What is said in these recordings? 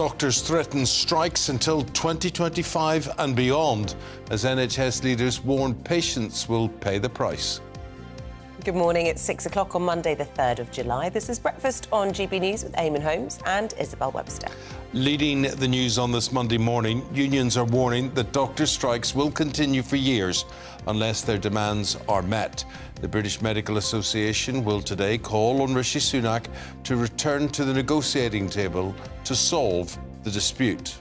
Doctors threaten strikes until 2025 and beyond, as NHS leaders warn patients will pay the price. Good morning, it's 6 o'clock on Monday the 3rd of July. This is Breakfast on GBNews with Eamonn, Holmes and Isabel Webster. Leading the news on this Monday morning, unions are warning that doctor strikes will continue for years unless their demands are met. The British Medical Association will today call on Rishi Sunak to return to the negotiating table to solve the dispute.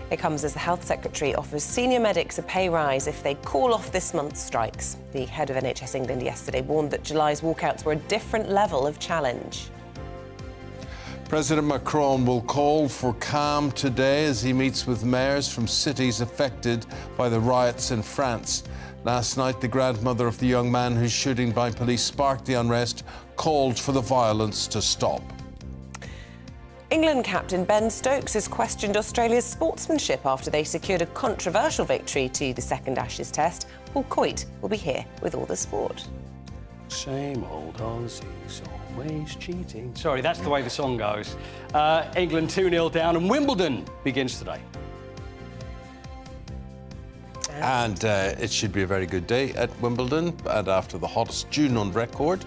It comes as the Health Secretary offers senior medics a pay rise if they call off this month's strikes. The head of NHS England yesterday warned that July's walkouts were a different level of challenge. President Macron will call for calm today as he meets with mayors from cities affected by the riots in France. Last night, the grandmother of the young man whose shooting by police sparked the unrest called for the violence to stop. England captain Ben Stokes has questioned Australia's sportsmanship after they secured a controversial victory to the second Ashes test. Paul Coit will be here with all the sport. Same old Aussies, always cheating. Sorry, that's the way the song goes. England 2-0 down and Wimbledon begins today. And it should be a very good day at Wimbledon. And after the hottest June on record,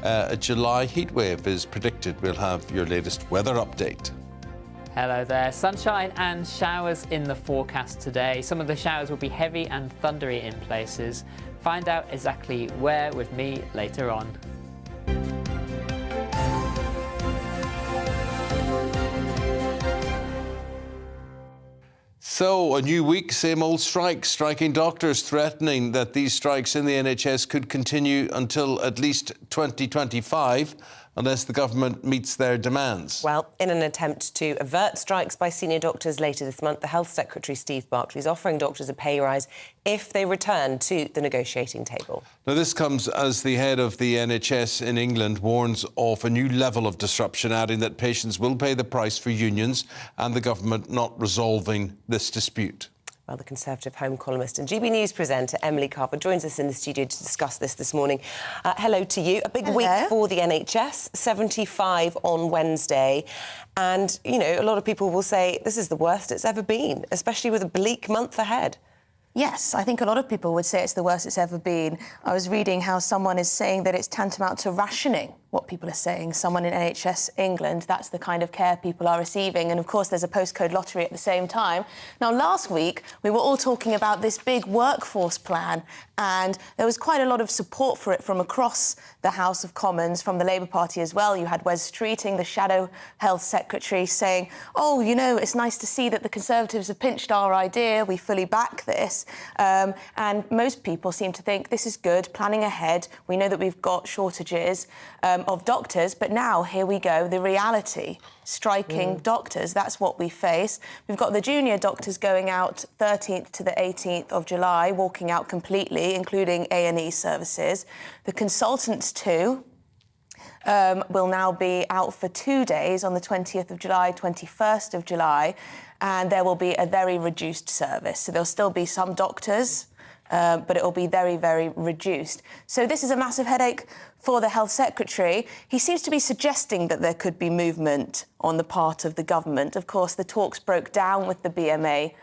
a July heatwave is predicted. We'll have your latest weather update. Hello there. Sunshine and showers in the forecast today. Some of the showers will be heavy and thundery in places. Find out exactly where with me later on. So, a new week, same old strikes. Striking doctors threatening that these strikes in the NHS could continue until at least 2025 unless the government meets their demands. Well, in an attempt to avert strikes by senior doctors later this month, the Health Secretary, Steve Barclay, is offering doctors a pay rise if they return to the negotiating table. Now, this comes as the head of the NHS in England warns of a new level of disruption, adding that patients will pay the price for unions and the government not resolving this dispute. Well, the Conservative Home columnist and GB News presenter Emily Carver joins us in the studio to discuss this morning. Hello to you. A big week for the NHS, 75 on Wednesday. And, you know, a lot of people will say this is the worst it's ever been, especially with a bleak month ahead. Yes, I think a lot of people would say it's the worst it's ever been. I was reading how someone is saying that it's tantamount to rationing, what people are saying. Someone in NHS England, that's the kind of care people are receiving. And, of course, there's a postcode lottery at the same time. Now, last week, we were all talking about this big workforce plan, and there was quite a lot of support for it from across the House of Commons, from the Labour Party as well. You had Wes Streeting, the Shadow Health Secretary, saying, oh, you know, it's nice to see that the Conservatives have pinched our idea. We fully back this. And most people seem to think this is good, planning ahead. We know that we've got shortages of doctors, but now, here we go, the reality. Striking doctors, that's what we face. We've got the junior doctors going out 13th to the 18th of July, walking out completely, including A&E services. The consultants too will now be out for 2 days on the 20th of July, 21st of July, and there will be a very reduced service. So there'll still be some doctors, but it will be very, very reduced. So this is a massive headache for the Health Secretary. He seems to be suggesting that there could be movement on the part of the government. Of course, the talks broke down with the BMA,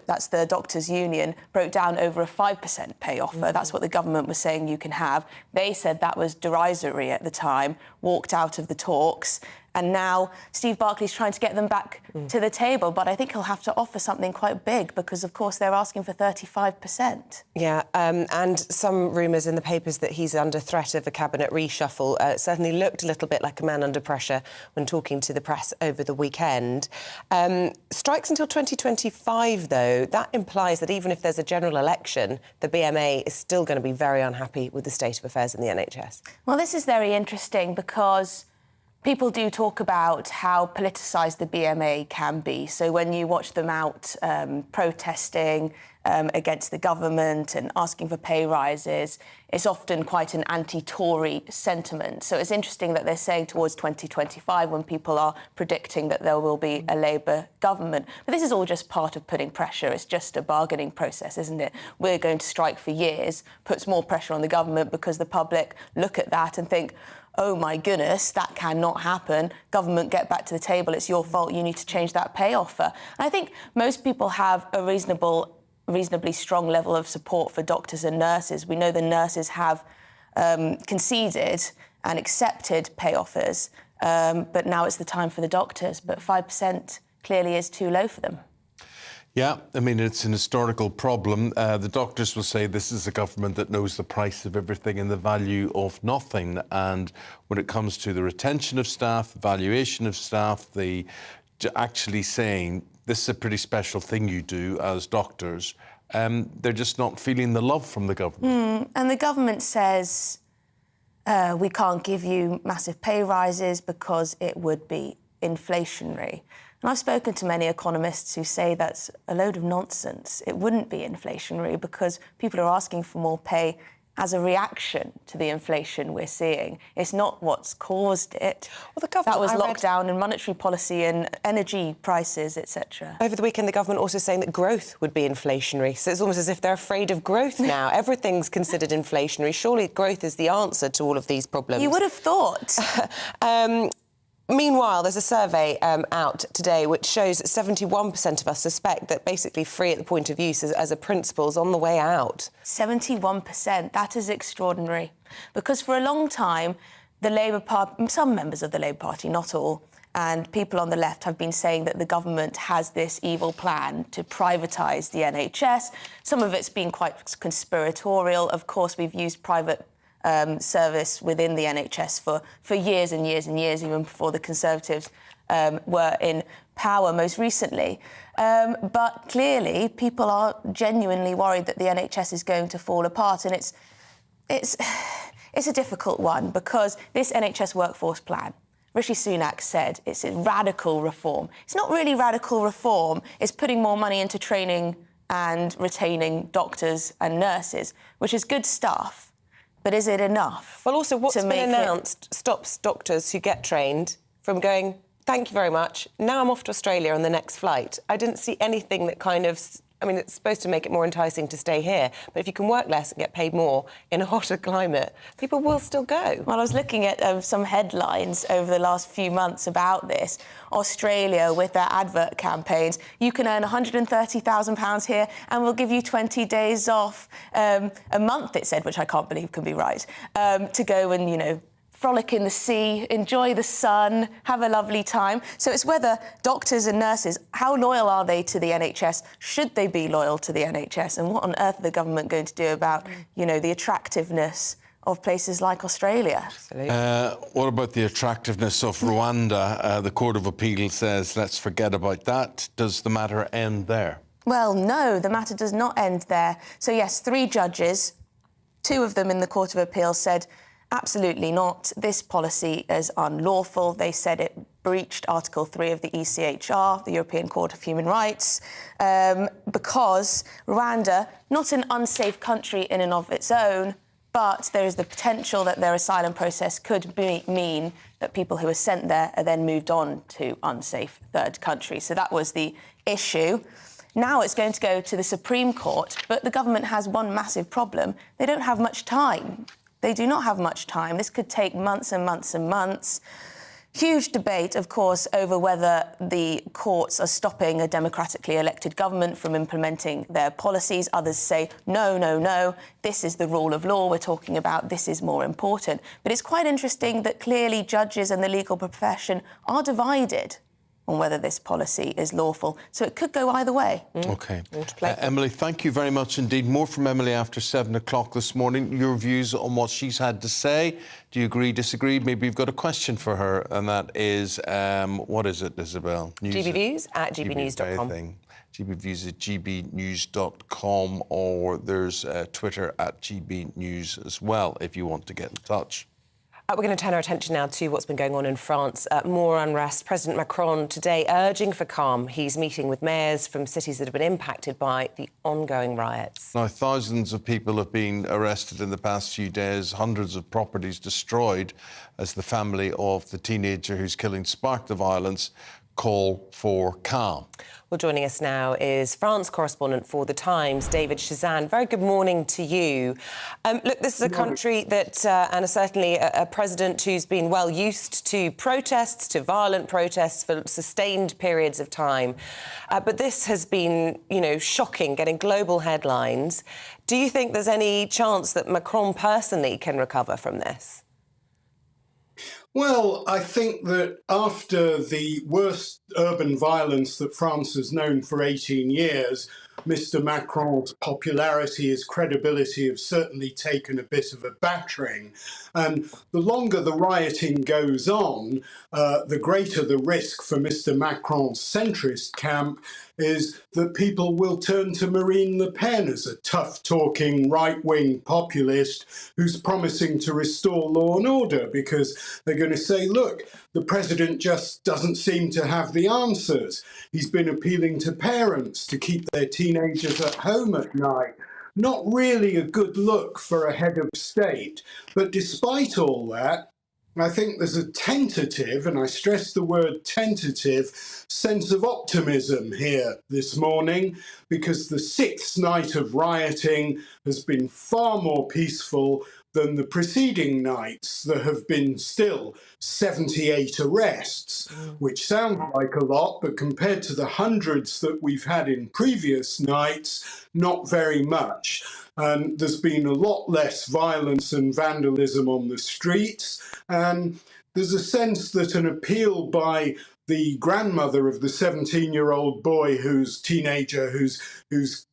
that's the doctors' union, broke down over a 5% pay offer. That's what the government was saying you can have. They said that was derisory at the time, walked out of the talks. And now Steve Barclay's trying to get them back to the table. But I think he'll have to offer something quite big because, of course, they're asking for 35%. Yeah, and some rumours in the papers that he's under threat of a cabinet reshuffle. Certainly looked a little bit like a man under pressure when talking to the press over the weekend. Strikes until 2025, though, that implies that even if there's a general election, the BMA is still going to be very unhappy with the state of affairs in the NHS. Well, this is very interesting because people do talk about how politicised the BMA can be. So when you watch them out protesting against the government and asking for pay rises, it's often quite an anti-Tory sentiment. So it's interesting that they're saying towards 2025 when people are predicting that there will be a Labour government. But this is all just part of putting pressure. It's just a bargaining process, isn't it? We're going to strike for years, puts more pressure on the government because the public look at that and think, oh my goodness, that cannot happen. Government, get back to the table. It's your fault. You need to change that pay offer. And I think most people have a reasonably strong level of support for doctors and nurses. We know the nurses have conceded and accepted pay offers, but now it's the time for the doctors. But 5% clearly is too low for them. Yeah, I mean, it's an historical problem. The doctors will say this is a government that knows the price of everything and the value of nothing. And when it comes to the retention of staff, the valuation of staff, actually saying this is a pretty special thing you do as doctors, they're just not feeling the love from the government. And the government says, we can't give you massive pay rises because it would be inflationary. And I've spoken to many economists who say that's a load of nonsense. It wouldn't be inflationary because people are asking for more pay as a reaction to the inflation we're seeing. It's not what's caused it. Well, the government, that was lockdown and monetary policy and energy prices, etc. Over the weekend, the government also saying that growth would be inflationary. So it's almost as if they're afraid of growth now. Everything's considered inflationary. Surely growth is the answer to all of these problems. You would have thought. Meanwhile, there's a survey out today which shows that 71% of us suspect that basically free at the point of use as a principle is on the way out. 71%, that is extraordinary. Because for a long time, the Labour Party, some members of the Labour Party, not all, and people on the left have been saying that the government has this evil plan to privatise the NHS. Some of it's been quite conspiratorial. Of course, we've used private service within the NHS for years and years and years, even before the Conservatives were in power most recently. But clearly, people are genuinely worried that the NHS is going to fall apart, and it's a difficult one because this NHS workforce plan, Rishi Sunak said it's a radical reform. It's not really radical reform. It's putting more money into training and retaining doctors and nurses, which is good stuff. But is it enough? Well, also, what's been announced stops doctors who get trained from going, thank you very much, now I'm off to Australia on the next flight. I didn't see anything that kind of... I mean, it's supposed to make it more enticing to stay here, but if you can work less and get paid more in a hotter climate, people will still go. Well, I was looking at some headlines over the last few months about this. Australia, with their advert campaigns, you can earn £130,000 here and we'll give you 20 days off a month, it said, which I can't believe can be right, to go and, you know, frolic in the sea, enjoy the sun, have a lovely time. So it's whether doctors and nurses, how loyal are they to the NHS? Should they be loyal to the NHS? And what on earth are the government going to do about, you know, the attractiveness of places like Australia? Absolutely. What about the attractiveness of Rwanda? The Court of Appeal says, let's forget about that. Does the matter end there? Well, no, the matter does not end there. So, yes, 3 judges, 2 of them in the Court of Appeal said, absolutely not. This policy is unlawful. They said it breached Article 3 of the ECHR, the European Court of Human Rights, because Rwanda, not an unsafe country in and of its own, but there is the potential that their asylum process could mean that people who are sent there are then moved on to unsafe third countries. So that was the issue. Now it's going to go to the Supreme Court, but the government has one massive problem. They don't have much time. They do not have much time. This could take months and months and months. Huge debate, of course, over whether the courts are stopping a democratically elected government from implementing their policies. Others say, no, no, no, this is the rule of law we're talking about, this is more important. But it's quite interesting that clearly judges and the legal profession are divided on whether this policy is lawful. So it could go either way. OK. Emily, thank you very much indeed. More from Emily after 7 o'clock this morning. Your views on what she's had to say. Do you agree, disagree? Maybe you've got a question for her, and that is, what is it, Isabel? GBViews at gbnews.com. GBViews at gbnews.com, or there's Twitter at gbnews as well, if you want to get in touch. We're going to turn our attention now to what's been going on in France. More unrest. President Macron today urging for calm. He's meeting with mayors from cities that have been impacted by the ongoing riots. Now, thousands of people have been arrested in the past few days, hundreds of properties destroyed as the family of the teenager whose killing sparked the violence call for calm. Well, joining us now is France correspondent for The Times, David Shazan. Very good morning to you. Look, this is a country that, and certainly a president who's been well used to protests, to violent protests for sustained periods of time. But this has been, shocking, getting global headlines. Do you think there's any chance that Macron personally can recover from this? Well, I think that after the worst urban violence that France has known for 18 years, Mr. Macron's popularity, his credibility have certainly taken a bit of a battering. And the longer the rioting goes on, the greater the risk for Mr. Macron's centrist camp is that people will turn to Marine Le Pen as a tough-talking right-wing populist who's promising to restore law and order, because they're going to say, look, the president just doesn't seem to have the answers. He's been appealing to parents to keep their teenagers at home at night. Not really a good look for a head of state. But despite all that, I think there's a tentative, and I stress the word tentative, sense of optimism here this morning, because the sixth night of rioting has been far more peaceful than the preceding nights. There have been still 78 arrests, which sound like a lot, but compared to the hundreds that we've had in previous nights, not very much. And there's been a lot less violence and vandalism on the streets. And there's a sense that an appeal by the grandmother of the 17-year-old boy who's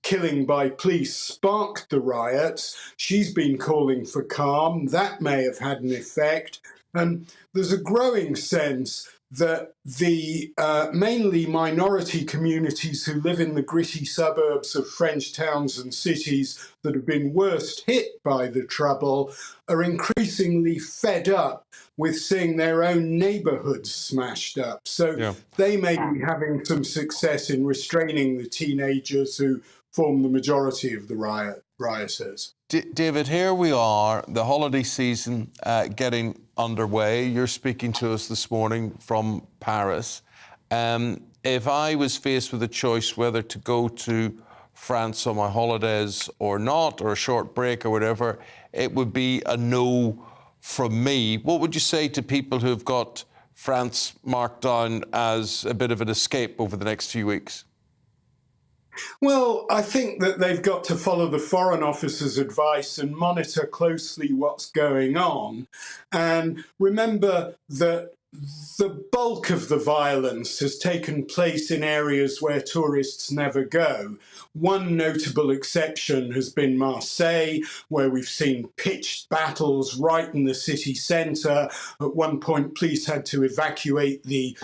killing by police sparked the riots. She's been calling for calm. That may have had an effect. And there's a growing sense that the mainly minority communities who live in the gritty suburbs of French towns and cities that have been worst hit by the trouble are increasingly fed up with seeing their own neighbourhoods smashed up. So they may be having some success in restraining the teenagers who form the majority of the rioters. David, here we are, the holiday season getting underway. You're speaking to us this morning from Paris. If I was faced with a choice whether to go to France on my holidays or not, or a short break or whatever, it would be a no from me. What would you say to people who've got France marked down as a bit of an escape over the next few weeks? Well, I think that they've got to follow the Foreign Office's advice and monitor closely what's going on. And remember that the bulk of the violence has taken place in areas where tourists never go. One notable exception has been Marseille, where we've seen pitched battles right in the city centre. At one point, police had to evacuate the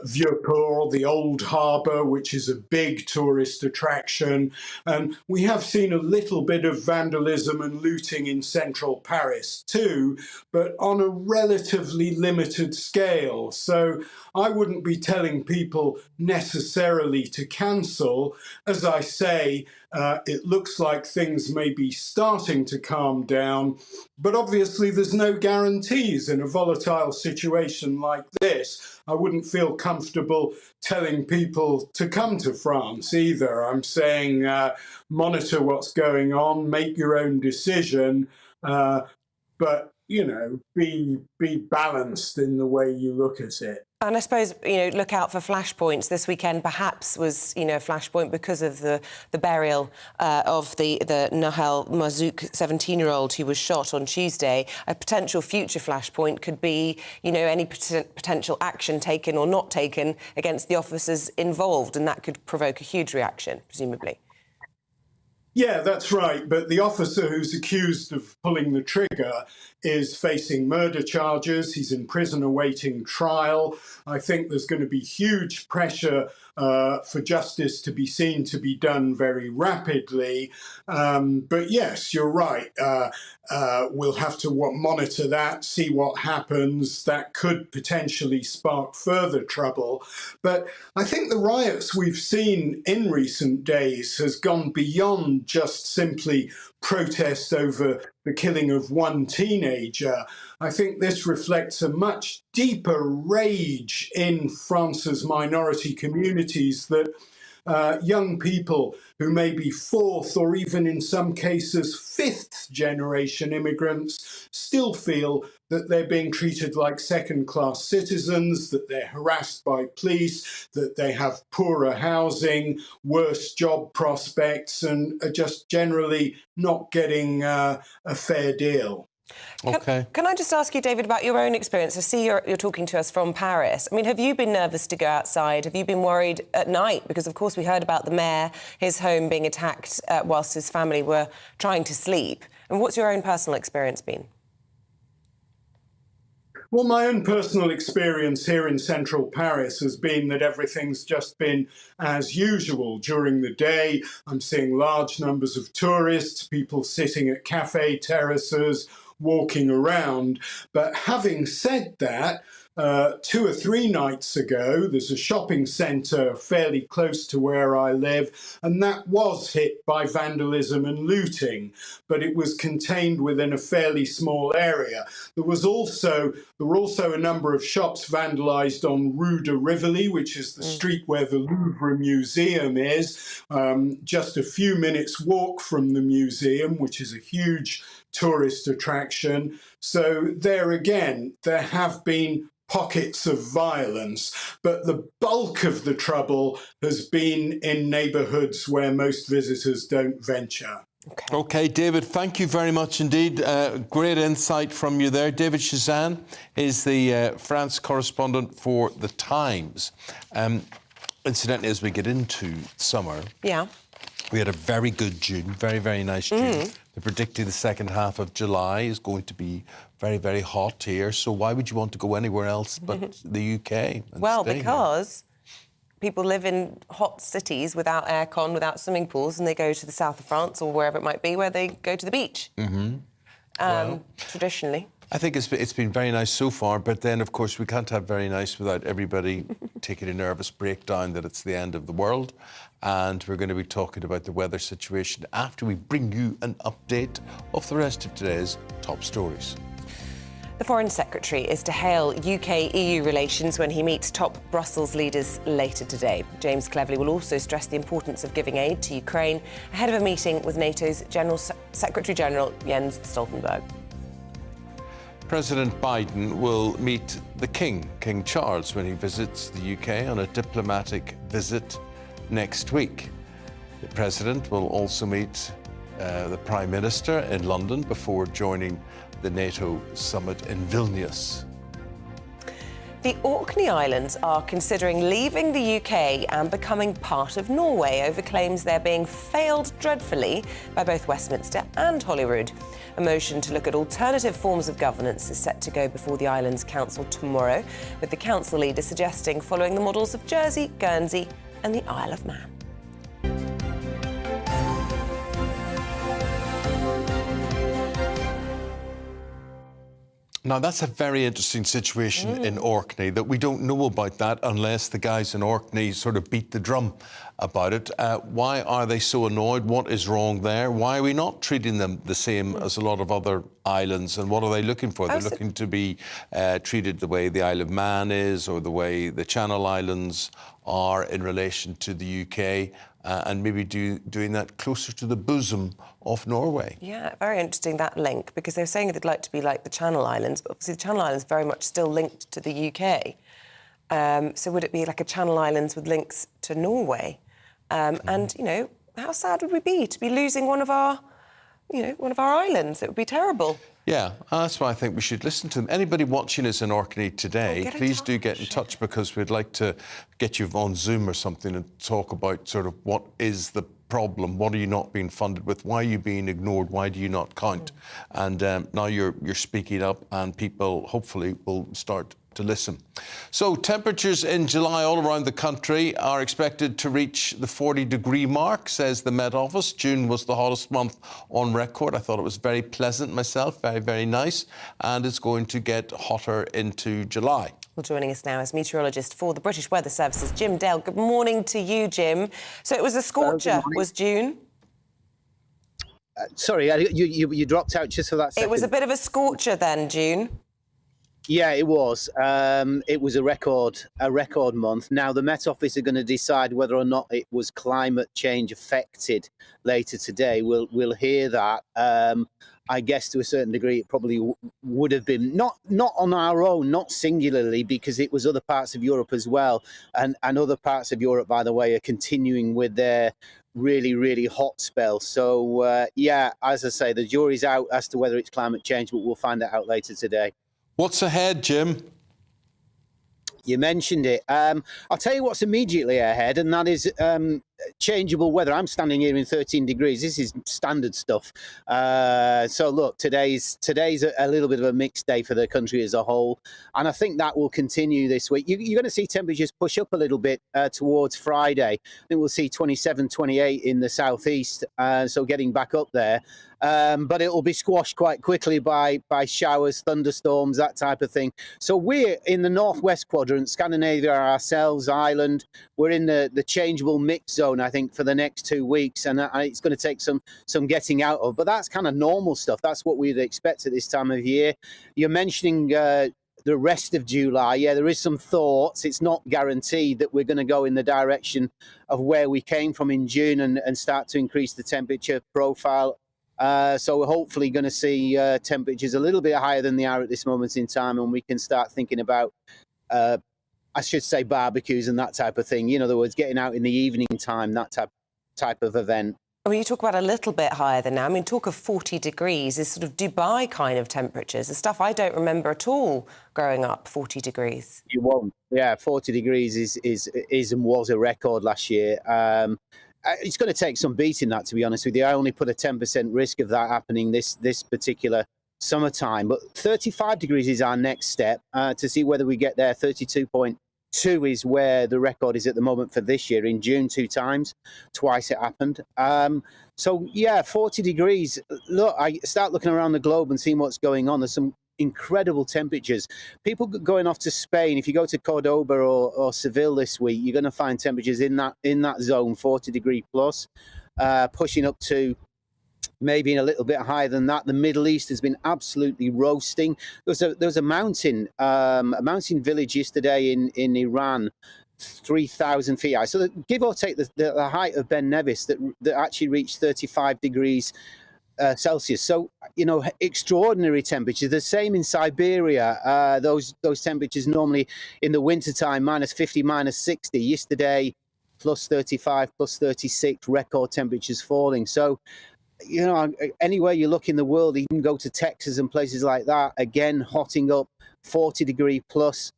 Vieux-Port, the old harbour, which is a big tourist attraction. And we have seen a little bit of vandalism and looting in central Paris too, but on a relatively limited scale. So I wouldn't be telling people necessarily to cancel. As I say, it looks like things may be starting to calm down, but obviously there's no guarantees in a volatile situation like this. I wouldn't feel comfortable telling people to come to France either. I'm saying monitor what's going on, make your own decision, but be balanced in the way you look at it. And I suppose, look out for flashpoints. This weekend perhaps was, a flashpoint because of the burial of the Nahel Mazouk 17-year-old who was shot on Tuesday. A potential future flashpoint could be, any potential action taken or not taken against the officers involved, and that could provoke a huge reaction, presumably. Yeah, that's right. But the officer who's accused of pulling the trigger is facing murder charges. He's in prison awaiting trial. I think there's going to be huge pressure for justice to be seen to be done very rapidly. But yes, you're right. We'll have to monitor that, see what happens. That could potentially spark further trouble. But I think the riots we've seen in recent days has gone beyond just simply protest over the killing of one teenager. I think this reflects a much deeper rage in France's minority communities that young people who may be fourth or even in some cases fifth generation immigrants still feel that they're being treated like second-class citizens, that they're harassed by police, that they have poorer housing, worse job prospects, and are just generally not getting a fair deal. OK. Can I just ask you, David, about your own experience? I see you're talking to us from Paris. I mean, have you been nervous to go outside? Have you been worried at night? Because, of course, we heard about the mayor, his home being attacked whilst his family were trying to sleep. And what's your own personal experience been? Well, my own personal experience here in central Paris has been that everything's just been as usual during the day. I'm seeing large numbers of tourists, people sitting at cafe terraces, walking around. But having said that, 2 or 3 nights ago, there's a shopping centre fairly close to where I live, and that was hit by vandalism and looting, but it was contained within a fairly small area. There were also a number of shops vandalised on Rue de Rivoli, which is the street where the Louvre Museum is, just a few minutes walk from the museum, which is a huge tourist attraction. So there again, there have been pockets of violence, but the bulk of the trouble has been in neighbourhoods where most visitors don't venture. OK, David, thank you very much indeed. Great insight from you there. David Chazan is the France correspondent for The Times. Incidentally, as we get into summer, we had a very good June, very, very nice June. They're predicting the second half of July is going to be very, very hot here. So why would you want to go anywhere else but the UK? Well, because people live in hot cities without aircon, without swimming pools, and they go to the south of France or wherever it might be, where they go to the beach. Traditionally. I think it's been very nice so far, but then, of course, we can't have very nice without everybody taking a nervous breakdown that it's the end of the world. And we're going to be talking about the weather situation after we bring you an update of the rest of today's top stories. The Foreign Secretary is to hail UK-EU relations when he meets top Brussels leaders later today. James Cleverly will also stress the importance of giving aid to Ukraine ahead of a meeting with NATO's Secretary-General Jens Stoltenberg. President Biden will meet the King Charles, when he visits the UK on a diplomatic visit next week. The President will also meet the Prime Minister in London before joining the NATO summit in Vilnius. The Orkney Islands are considering leaving the UK and becoming part of Norway over claims they're being failed dreadfully by both Westminster and Holyrood. A motion to look at alternative forms of governance is set to go before the Islands Council tomorrow, with the council leader suggesting following the models of Jersey, Guernsey and the Isle of Man. Now, that's a very interesting situation in Orkney, that we don't know about that unless the guys in Orkney sort of beat the drum about it. Why are they so annoyed? What is wrong there? Why are we not treating them the same as a lot of other islands? And what are they looking for? They're looking to be treated the way the Isle of Man is, or the way the Channel Islands are in relation to the UK, and maybe doing that closer to the bosom of Norway. Yeah, very interesting, that link, because they're saying they'd like to be like the Channel Islands, but obviously the Channel Islands very much still linked to the UK. So would it be like a Channel Islands with links to Norway? And, you know, how sad would we be to be losing one of our islands? It would be terrible. Yeah, that's why I think we should listen to them. Anybody watching us in Orkney today, please do get in touch, because we'd like to get you on Zoom or something and talk about sort of what is the problem, what are you not being funded with, why are you being ignored, why do you not count? And now you're speaking up, and people hopefully will start to listen. So temperatures in July all around the country are expected to reach the 40-degree mark, says the Met Office. June was the hottest month on record. I thought it was very pleasant myself, very, very nice, and it's going to get hotter into July. Well, joining us now is meteorologist for the British Weather Services, Jim Dale. Good morning to you, Jim. So it was a scorcher, was June? Sorry, you dropped out just for that second. It was a bit of a scorcher then, June. Yeah, it was. It was a record month. Now, the Met Office are going to decide whether or not it was climate change affected later today. We'll hear that. I guess to a certain degree, it probably would have been not on our own, not singularly, because it was other parts of Europe as well, and other parts of Europe, by the way, are continuing with their really, really hot spell. So yeah, as I say, the jury's out as to whether it's climate change, but we'll find it out later today. What's ahead, Jim? You mentioned it. I'll tell you what's immediately ahead, and that is changeable weather. I'm standing here in 13 degrees. This is standard stuff. So look, today's a little bit of a mixed day for the country as a whole, and I think that will continue this week. You're going to see temperatures push up a little bit towards Friday. I think we'll see 27, 28 in the southeast, so getting back up there. But it will be squashed quite quickly by showers, thunderstorms, that type of thing. So we're in the northwest quadrant, Scandinavia ourselves, Ireland. We're in the changeable mix zone, I think, for the next 2 weeks, and it's going to take some getting out of. But that's kind of normal stuff. That's what we'd expect at this time of year. You're mentioning the rest of July. Yeah, there is some thoughts. It's not guaranteed that we're going to go in the direction of where we came from in June and start to increase the temperature profile. So we're hopefully going to see temperatures a little bit higher than they are at this moment in time, and we can start thinking about, I should say, barbecues and that type of thing. In other words, getting out in the evening time, that type of event. I mean, you talk about a little bit higher than now. I mean, talk of 40 degrees is sort of Dubai kind of temperatures. The stuff I don't remember at all growing up, 40 degrees. You won't. Yeah, 40 degrees is and was a record last year. It's going to take some beating that, to be honest with you. I only put a 10% risk of that happening this particular summertime. But 35 degrees is our next step to see whether we get there. 32.2 is where the record is at the moment for this year. In June, twice it happened. So, yeah, 40 degrees. Look, I start looking around the globe and seeing what's going on. There's some incredible temperatures. People going off to Spain, if you go to Cordoba or Seville this week, you're going to find temperatures in that zone, 40 degree plus, pushing up to maybe a little bit higher than that. The Middle East has been absolutely roasting. There was a mountain village yesterday in Iran, 3,000 feet high. So give or take the height of Ben Nevis that actually reached 35 degrees Celsius. So, extraordinary temperatures. The same in Siberia. Those temperatures normally in the wintertime, -50, -60. Yesterday, +35, +36, record temperatures falling. So, anywhere you look in the world, you can go to Texas and places like that, again, hotting up, 40 degree plus.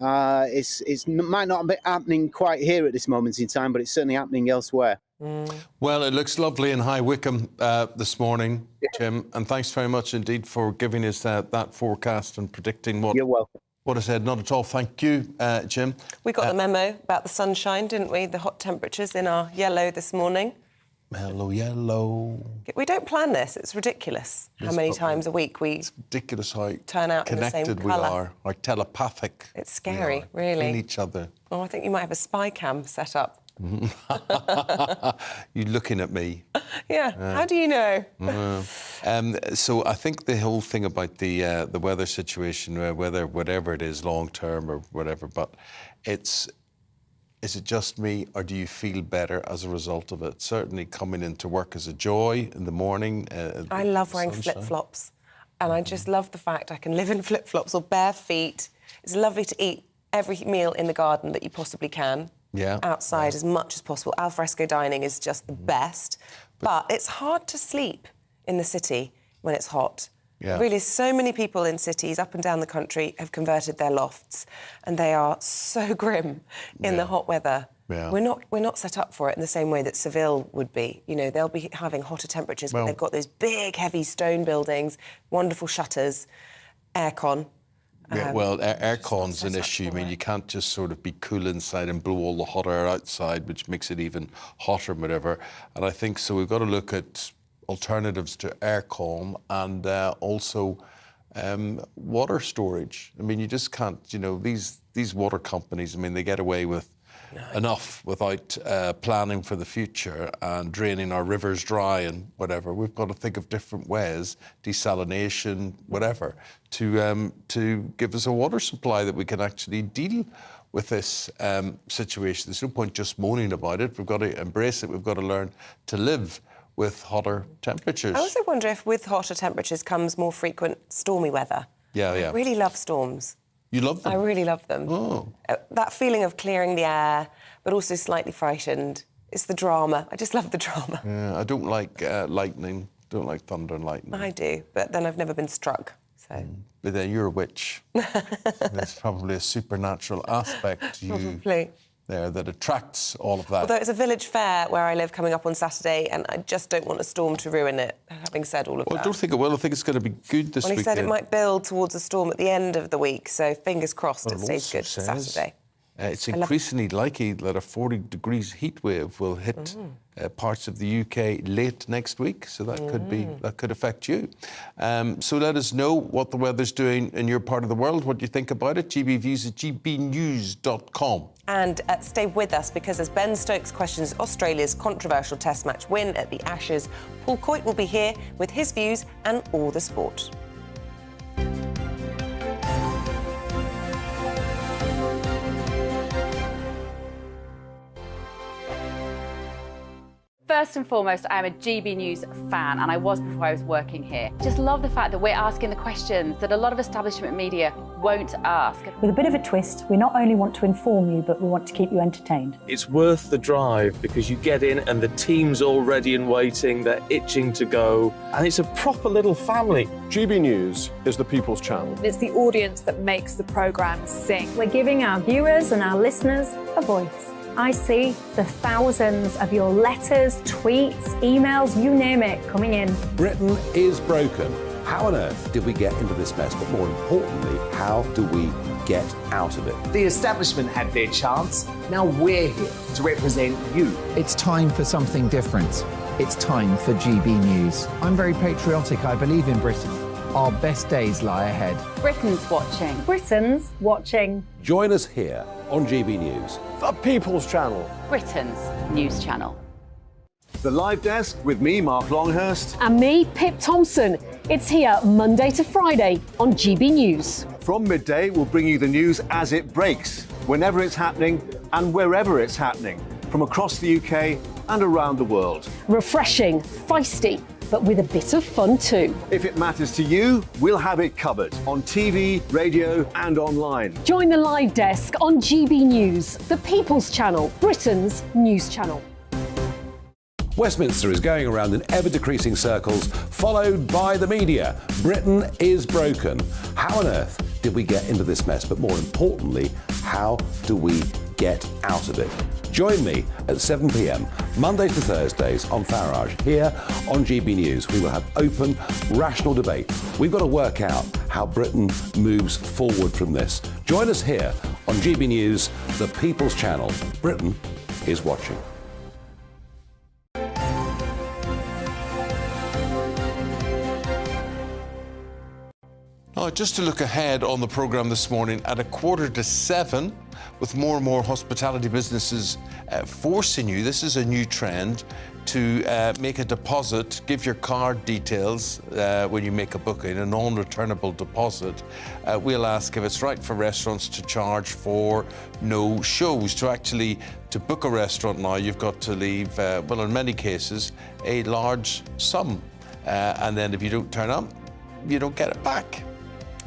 It might not be happening quite here at this moment in time, but it's certainly happening elsewhere. Well, it looks lovely in High Wycombe this morning, Jim, and thanks very much indeed for giving us that forecast and predicting what. You're welcome. What I said. Not at all. Thank you, Jim. We got the memo about the sunshine, didn't we? The hot temperatures in our yellow this morning. Mellow yellow. We don't plan this. It's ridiculous how many times a week we ridiculous how turn out in the same connected we colour. are, how telepathic. It's scary, we are really. in each other. Oh, I think you might have a spy cam set up. You looking at me? Yeah. How do you know? So I think the whole thing about the weather situation, whether whatever it is, long term or whatever, but is it just me, or do you feel better as a result of it? Certainly coming into work is a joy in the morning. I love wearing flip-flops, and I just love the fact I can live in flip-flops or bare feet. It's lovely to eat every meal in the garden that you possibly can. Yeah. Outside as much as possible. Al fresco dining is just the best. But it's hard to sleep in the city when it's hot. Yeah. Really, so many people in cities up and down the country have converted their lofts, and they are so grim in the hot weather. Yeah. We're not set up for it in the same way that Seville would be. They'll be having hotter temperatures, but they've got those big, heavy stone buildings, wonderful shutters, aircon. Yeah, well, aircon's an issue. I mean, you can't just sort of be cool inside and blow all the hot air outside, which makes it even hotter and whatever. And I think so we've got to look at alternatives to aircon and also water storage. I mean, you just can't, these water companies, I mean, they get away with enough without planning for the future and draining our rivers dry and whatever. We've got to think of different ways, desalination, whatever, to give us a water supply that we can actually deal with this situation. There's no point just moaning about it. We've got to embrace it. We've got to learn to live with hotter temperatures. I also wonder if with hotter temperatures comes more frequent stormy weather. Yeah. I really love storms. You love them? I really love them. Oh. That feeling of clearing the air, but also slightly frightened. It's the drama. I just love the drama. Yeah, I don't like lightning. Don't like thunder and lightning. I do, but then I've never been struck, so... But then you're a witch. There's probably a supernatural aspect to you Probably. there that attracts all of that. Although it's a village fair where I live coming up on Saturday, and I just don't want a storm to ruin it, having said all of Well, that. I don't think it will. I think it's going to be good this Well, he weekend. said it might build towards a storm at the end of the week, so fingers crossed Well, it it stays also good for says, Saturday. It's increasingly likely that a 40 degrees heat wave will hit parts of the UK late next week, so that could affect you. So let us know what the weather's doing in your part of the world, what you think about it. GBviews at gbnews.com. And stay with us, because as Ben Stokes questions Australia's controversial Test match win at the Ashes, Paul Coit will be here with his views and all the sport. First and foremost, I am a GB News fan, and I was before I was working here. Just love the fact that we're asking the questions that a lot of establishment media won't ask. With a bit of a twist, we not only want to inform you, but we want to keep you entertained. It's worth the drive because you get in and the team's all ready and waiting, they're itching to go, and it's a proper little family. GB News is the People's Channel. It's the audience that makes the programme sing. We're giving our viewers and our listeners a voice. I see the thousands of your letters, tweets, emails, you name it, coming in. Britain is broken. How on earth did we get into this mess? But more importantly, how do we get out of it? The establishment had their chance. Now we're here to represent you. It's time for something different. It's time for GB News. I'm very patriotic. I believe in Britain. Our best days lie ahead. Britain's watching. Britain's watching. Join us here on GB News. The People's Channel. Britain's news channel. The Live Desk with me, Mark Longhurst. And me, Pip Thompson. It's here Monday to Friday on GB News. From midday, we'll bring you the news as it breaks, whenever it's happening and wherever it's happening, from across the UK and around the world. Refreshing, feisty, but with a bit of fun too. If it matters to you, we'll have it covered on TV, radio and online. Join the Live Desk on GB News, the People's Channel, Britain's news channel. Westminster is going around in ever-decreasing circles, followed by the media. Britain is broken. How on earth did we get into this mess? But more importantly, how do we get out of it? Join me at 7 p.m, Mondays to Thursdays on Farage, here on GB News. We will have open, rational debate. We've got to work out how Britain moves forward from this. Join us here on GB News, the People's Channel. Britain is watching. Now, just to look ahead on the programme this morning, at 6:45, with more and more hospitality businesses forcing you, this is a new trend, to make a deposit, give your card details when you make a booking, a non-returnable deposit. We'll ask if it's right for restaurants to charge for no shows. To book a restaurant now, you've got to leave, well, in many cases, a large sum. And then if you don't turn up, you don't get it back.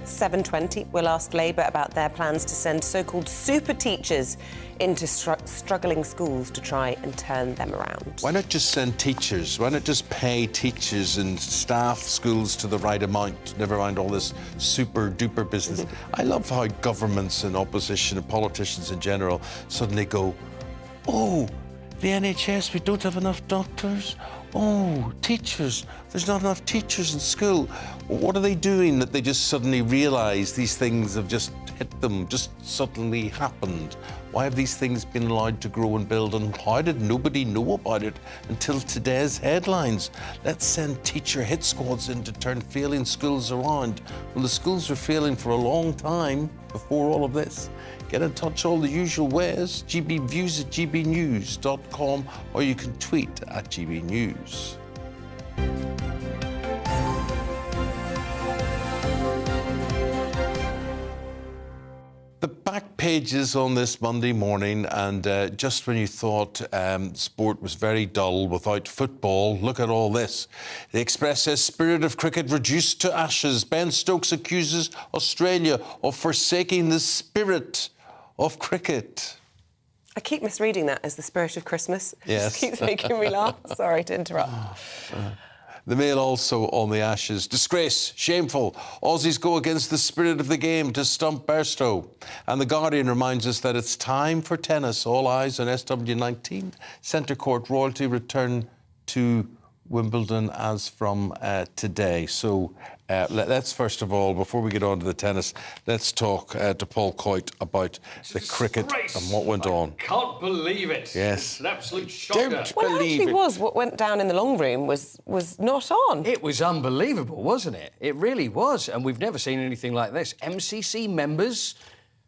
7:20, we'll ask Labour about their plans to send so-called super teachers into struggling schools to try and turn them around. Why not just send teachers? Why not just pay teachers and staff schools to the right amount? Never mind all this super-duper business. I love how governments and opposition and politicians in general suddenly go, oh, the NHS, we don't have enough doctors. Oh, teachers, there's not enough teachers in school. What are they doing that they just suddenly realise these things have just hit them, just suddenly happened? Why have these things been allowed to grow and build, and how did nobody know about it until today's headlines? Let's send teacher hit squads in to turn failing schools around. Well, the schools were failing for a long time before all of this. Get in touch all the usual ways, gbviews@gbnews.com, or you can tweet at gbnews. The back pages on this Monday morning, and just when you thought sport was very dull without football, look at all this. The Express says spirit of cricket reduced to ashes. Ben Stokes accuses Australia of forsaking the spirit of cricket. I keep misreading that as the spirit of Christmas. Yes. It just keeps making me laugh. Sorry to interrupt. The Mail also on the Ashes. Disgrace, shameful. Aussies go against the spirit of the game to stump Bairstow. And The Guardian reminds us that it's time for tennis. All eyes on SW19. Centre Court royalty return to Wimbledon as from today. So let's first of all, before we get on to the tennis, let's talk to Paul Coyte about the cricket and what went on. Can't believe it. Yes. It's an absolute shocker. Don't Well, it believe actually it. was. What went down in the long room was not on. It was unbelievable, wasn't it? It really was. And we've never seen anything like this. MCC members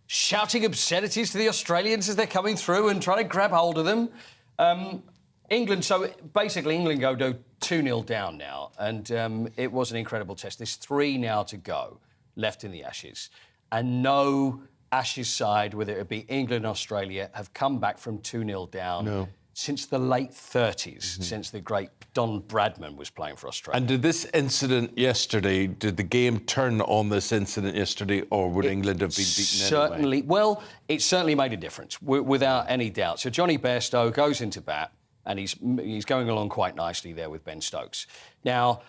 shouting obscenities to the Australians as they're coming through and trying to grab hold of them. England, so basically England go 2-0 down now, and it was an incredible test. There's 3 now to go left in the Ashes, and no Ashes side, whether it be England or Australia, have come back from 2-0 down since the late 30s, since the great Don Bradman was playing for Australia. And did this incident yesterday, did the game turn on this incident yesterday, or would England have been beaten anyway? Well, it certainly made a difference, without any doubt. So Johnny Bairstow goes into bat, and he's going along quite nicely there with Ben Stokes. Now,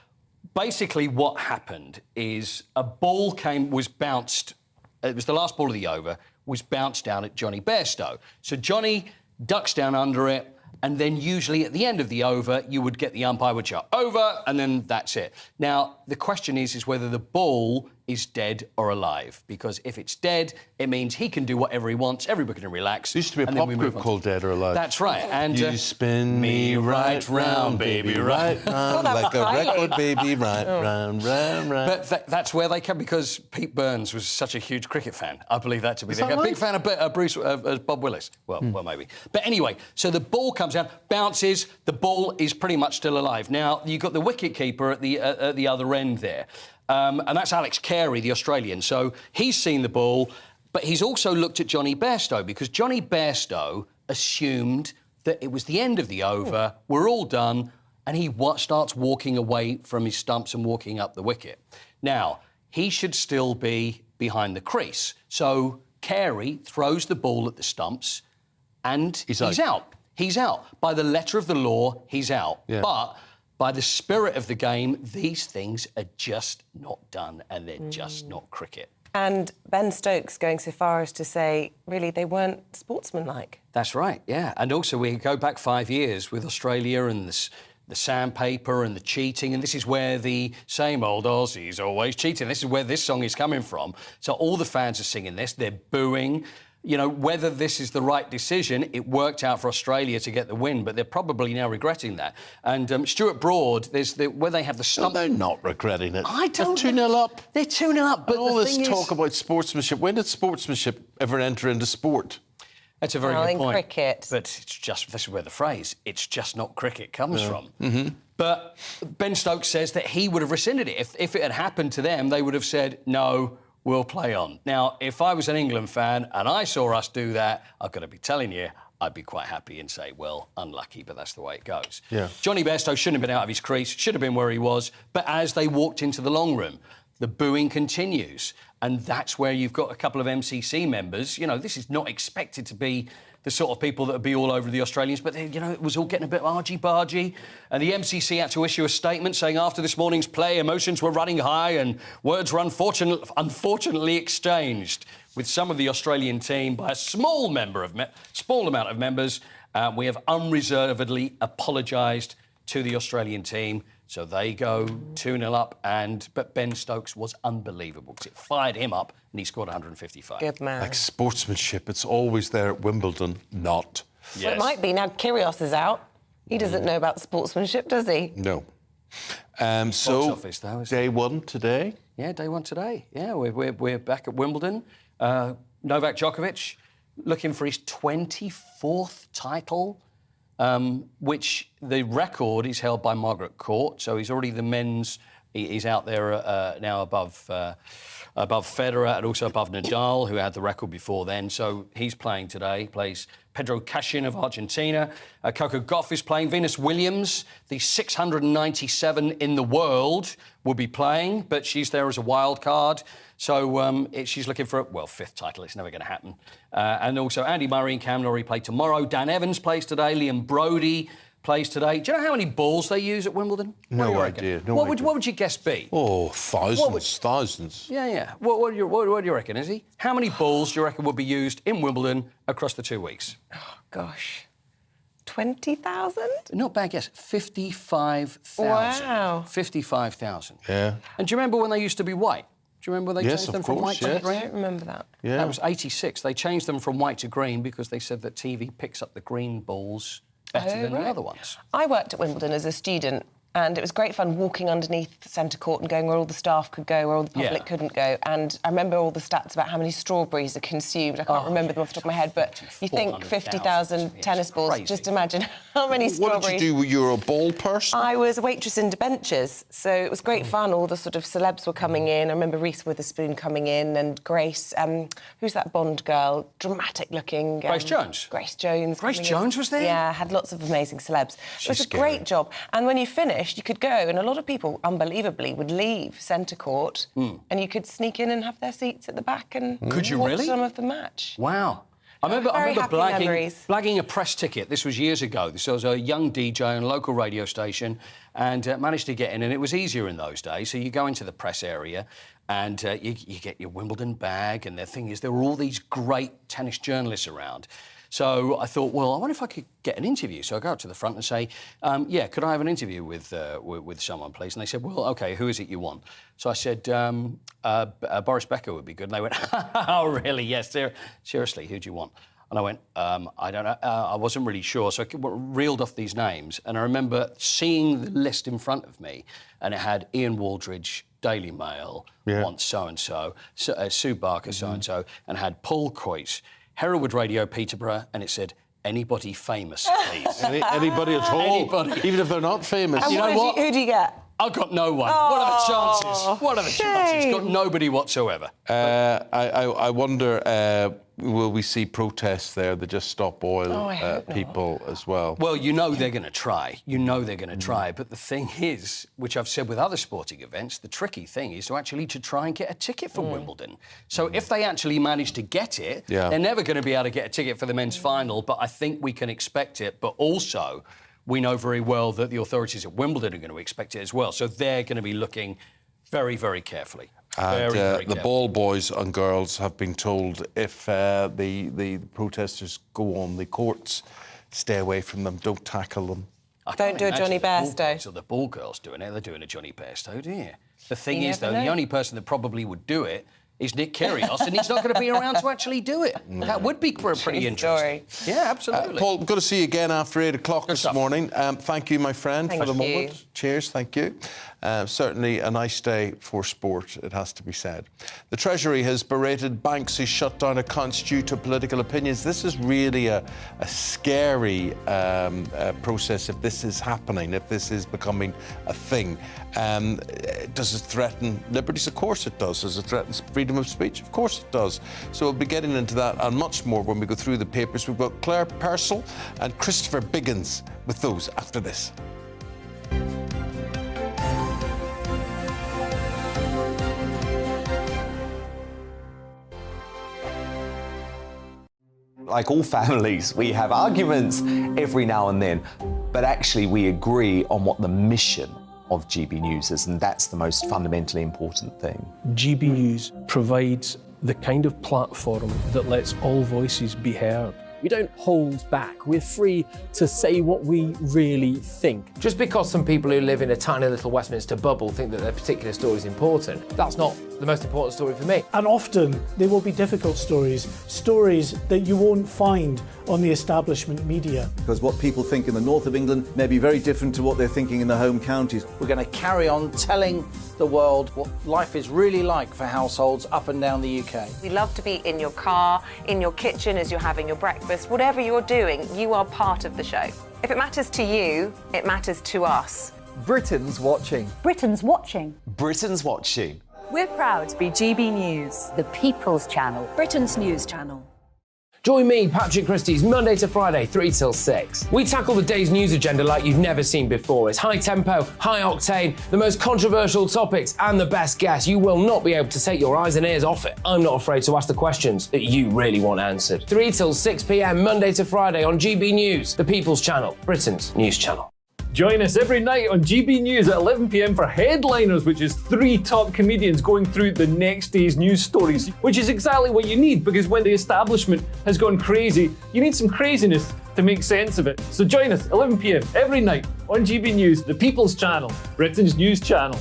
basically what happened is a ball was bounced, it was the last ball of the over, was bounced down at Johnny Bairstow. So Johnny ducks down under it, and then usually at the end of the over, you would get the umpire would shout over, and then that's it. Now, the question is whether the ball is dead or alive, because if it's dead, it means he can do whatever he wants, everybody can relax. There used to be a pop group called Dead or Alive. That's right. And you spin me right round, baby, right round, like a record, baby, right round, round, round. But that's where they come, because Pete Burns was such a huge cricket fan. I believe that to be a big fan of Bob Willis. Well, maybe. But anyway, so the ball comes down, bounces, the ball is pretty much still alive. Now, you've got the wicket-keeper at the other end there. And that's Alex Carey, the Australian. So he's seen the ball, but he's also looked at Johnny Bairstow, because Johnny Bairstow assumed that it was the end of the over, we're all done, and he starts walking away from his stumps and walking up the wicket. Now, he should still be behind the crease. So Carey throws the ball at the stumps and he's out. He's out. By the letter of the law, he's out. Yeah. But by the spirit of the game, these things are just not done, and they're just not cricket. And Ben Stokes going so far as to say, really, they weren't sportsmanlike. That's right, yeah. And also we go back 5 years with Australia and the sandpaper and the cheating, and this is where the same old Aussies always cheating. This is where this song is coming from. So all the fans are singing this, they're booing. You know, whether this is the right decision, it worked out for Australia to get the win, but they're probably now regretting that. And Stuart Broad, where they have the stump... No, they're not regretting it. I don't... They're 2-0 up. They're 2-0 up, but all the this thing talk is... about sportsmanship, when did sportsmanship ever enter into sport? That's a very good point. In cricket. But it's just, this is where the phrase, it's just not cricket, comes from. But Ben Stokes says that he would have rescinded it. If it had happened to them, they would have said, no, we'll play on. Now, if I was an England fan and I saw us do that, I've got to be telling you, I'd be quite happy and say, well, unlucky, but that's the way it goes. Yeah. Johnny Bairstow shouldn't have been out of his crease, should have been where he was, but as they walked into the long room, the booing continues. And that's where you've got a couple of MCC members. You know, this is not expected to be the sort of people that would be all over the Australians, but, you know, it was all getting a bit argy-bargy. And the MCC had to issue a statement saying after this morning's play, emotions were running high and words were unfortunately exchanged with some of the Australian team by a small amount of members. We have unreservedly apologised to the Australian team. So they go 2-0 up, but Ben Stokes was unbelievable because it fired him up and he scored 155. Good man. Like sportsmanship, it's always there at Wimbledon, not. Yes. Well, it might be. Now Kyrgios is out. He doesn't know about sportsmanship, does he? No. So, office, though, day one today? Yeah, day one today. Yeah, we're back at Wimbledon. Novak Djokovic looking for his 24th title, which the record is held by Margaret Court. So he's already the men's. He's out there now above Federer and also above Nadal, who had the record before then. So he's playing today. He plays Pedro Cachin of Argentina. Coco Gauff is playing. Venus Williams, the 697 in the world, will be playing, but she's there as a wild card. So she's looking for a, fifth title. It's never going to happen. And also Andy Murray and Cam Norrie play tomorrow. Dan Evans plays today. Liam Brodie plays today. Do you know how many balls they use at Wimbledon? No idea. What would your guess be? Oh, thousands. Yeah. What do you reckon, Izzy? How many balls do you reckon would be used in Wimbledon across the 2 weeks? Oh, gosh. 20,000? Not bad guess. 55,000. Wow. 55,000. Yeah. And do you remember when they used to be white? Do you remember when they changed them from white to green? I don't remember that. Yeah. That was 86. They changed them from white to green because they said that TV picks up the green balls better than the other ones. I worked at Wimbledon as a student, and it was great fun walking underneath the centre court and going where all the staff could go, where all the public couldn't go. And I remember all the stats about how many strawberries are consumed. I can't remember them off the top of my head, but you think 50,000 tennis balls. Crazy. Just imagine how many strawberries. What did you do? You were a ball person? I was a waitress in debentures, so it was great fun. All the sort of celebs were coming in. I remember Reese Witherspoon coming in and Grace, who's that Bond girl? Dramatic looking. Grace Jones. Grace Jones. Grace Jones was there? Yeah, had lots of amazing celebs. It was a great job. And when you finished, you could go, and a lot of people, unbelievably, would leave centre court, and you could sneak in and have their seats at the back and Could you watch really? some of the match. Wow. I remember happy blagging a press ticket. This was years ago. This was a young DJ on a local radio station and managed to get in, and it was easier in those days. So you go into the press area and you get your Wimbledon bag, and the thing is there were all these great tennis journalists around. So I thought, well, I wonder if I could get an interview. So I go up to the front and say, could I have an interview with someone, please? And they said, well, OK, who is it you want? So I said, Boris Becker would be good. And they went, oh, really? Yes, seriously, who do you want? And I went, I don't know. I wasn't really sure. So I reeled off these names. And I remember seeing the list in front of me, and it had Ian Waldridge, Daily Mail, wants so-and-so, Sue Barker, so-and-so, and had Paul Coyce, Hereward Radio Peterborough, and it said, anybody famous, please. Anybody at all? Anybody. Even if they're not famous. And you know what? Who do you get? I've got no one. What are the chances? What are the chances? Got nobody whatsoever. I wonder, will we see protests there that just stop oil people as well? Well, you know they're going to try. You know they're going to try. But the thing is, which I've said with other sporting events, the tricky thing is to try and get a ticket for Wimbledon. So if they actually manage to get it, they're never going to be able to get a ticket for the men's final. But I think we can expect it. But also, we know very well that the authorities at Wimbledon are going to expect it as well. So they're going to be looking very, very carefully. And the ball boys and girls have been told if the protesters go on the courts, stay away from them, don't tackle them. Don't do a Johnny Bairstow. So the ball girls doing it, they're doing a Johnny Bairstow, do you? The thing is, though, the only person that probably would do it is Nick Kyrgios, and he's not going to be around to actually do it. That would be pretty interesting. Yeah, absolutely. Paul, good to see you again after 8 o'clock this morning. Thank you, my friend, for the moment. Cheers, thank you. Certainly a nice day for sport, it has to be said. The Treasury has berated banks who shut down accounts due to political opinions. This is really a scary process if this is happening, if this is becoming a thing. Does it threaten liberties? Of course it does. Does it threaten freedom of speech? Of course it does. So we'll be getting into that and much more when we go through the papers. We've got Claire Purcell and Christopher Biggins with those after this. Like all families, we have arguments every now and then, but actually we agree on what the mission of GB News is, and that's the most fundamentally important thing. GB News provides the kind of platform that lets all voices be heard. We don't hold back. We're free to say what we really think. Just because some people who live in a tiny little Westminster bubble think that their particular story is important, that's not the most important story for me. And often they will be difficult stories, stories that you won't find on the establishment media. Because what people think in the north of England may be very different to what they're thinking in the home counties. We're going to carry on telling the world what life is really like for households up and down the UK. We love to be in your car, in your kitchen as you're having your breakfast. Whatever you're doing, you are part of the show. If it matters to you, it matters to us. Britain's watching. Britain's watching. Britain's watching. We're proud to be GB News, The People's Channel. Britain's news channel. Join me, Patrick Christie's Monday to Friday, 3 till 6. We tackle the day's news agenda like you've never seen before. It's high tempo, high octane, the most controversial topics and the best guests. You will not be able to take your eyes and ears off it. I'm not afraid to ask the questions that you really want answered. 3 till 6 p.m, Monday to Friday on GB News, the People's Channel, Britain's news channel. Join us every night on GB News at 11 p.m. for Headliners, which is 3 top comedians going through the next day's news stories, which is exactly what you need, because when the establishment has gone crazy, you need some craziness to make sense of it. So join us 11 p.m. every night on GB News, the People's Channel, Britain's news channel.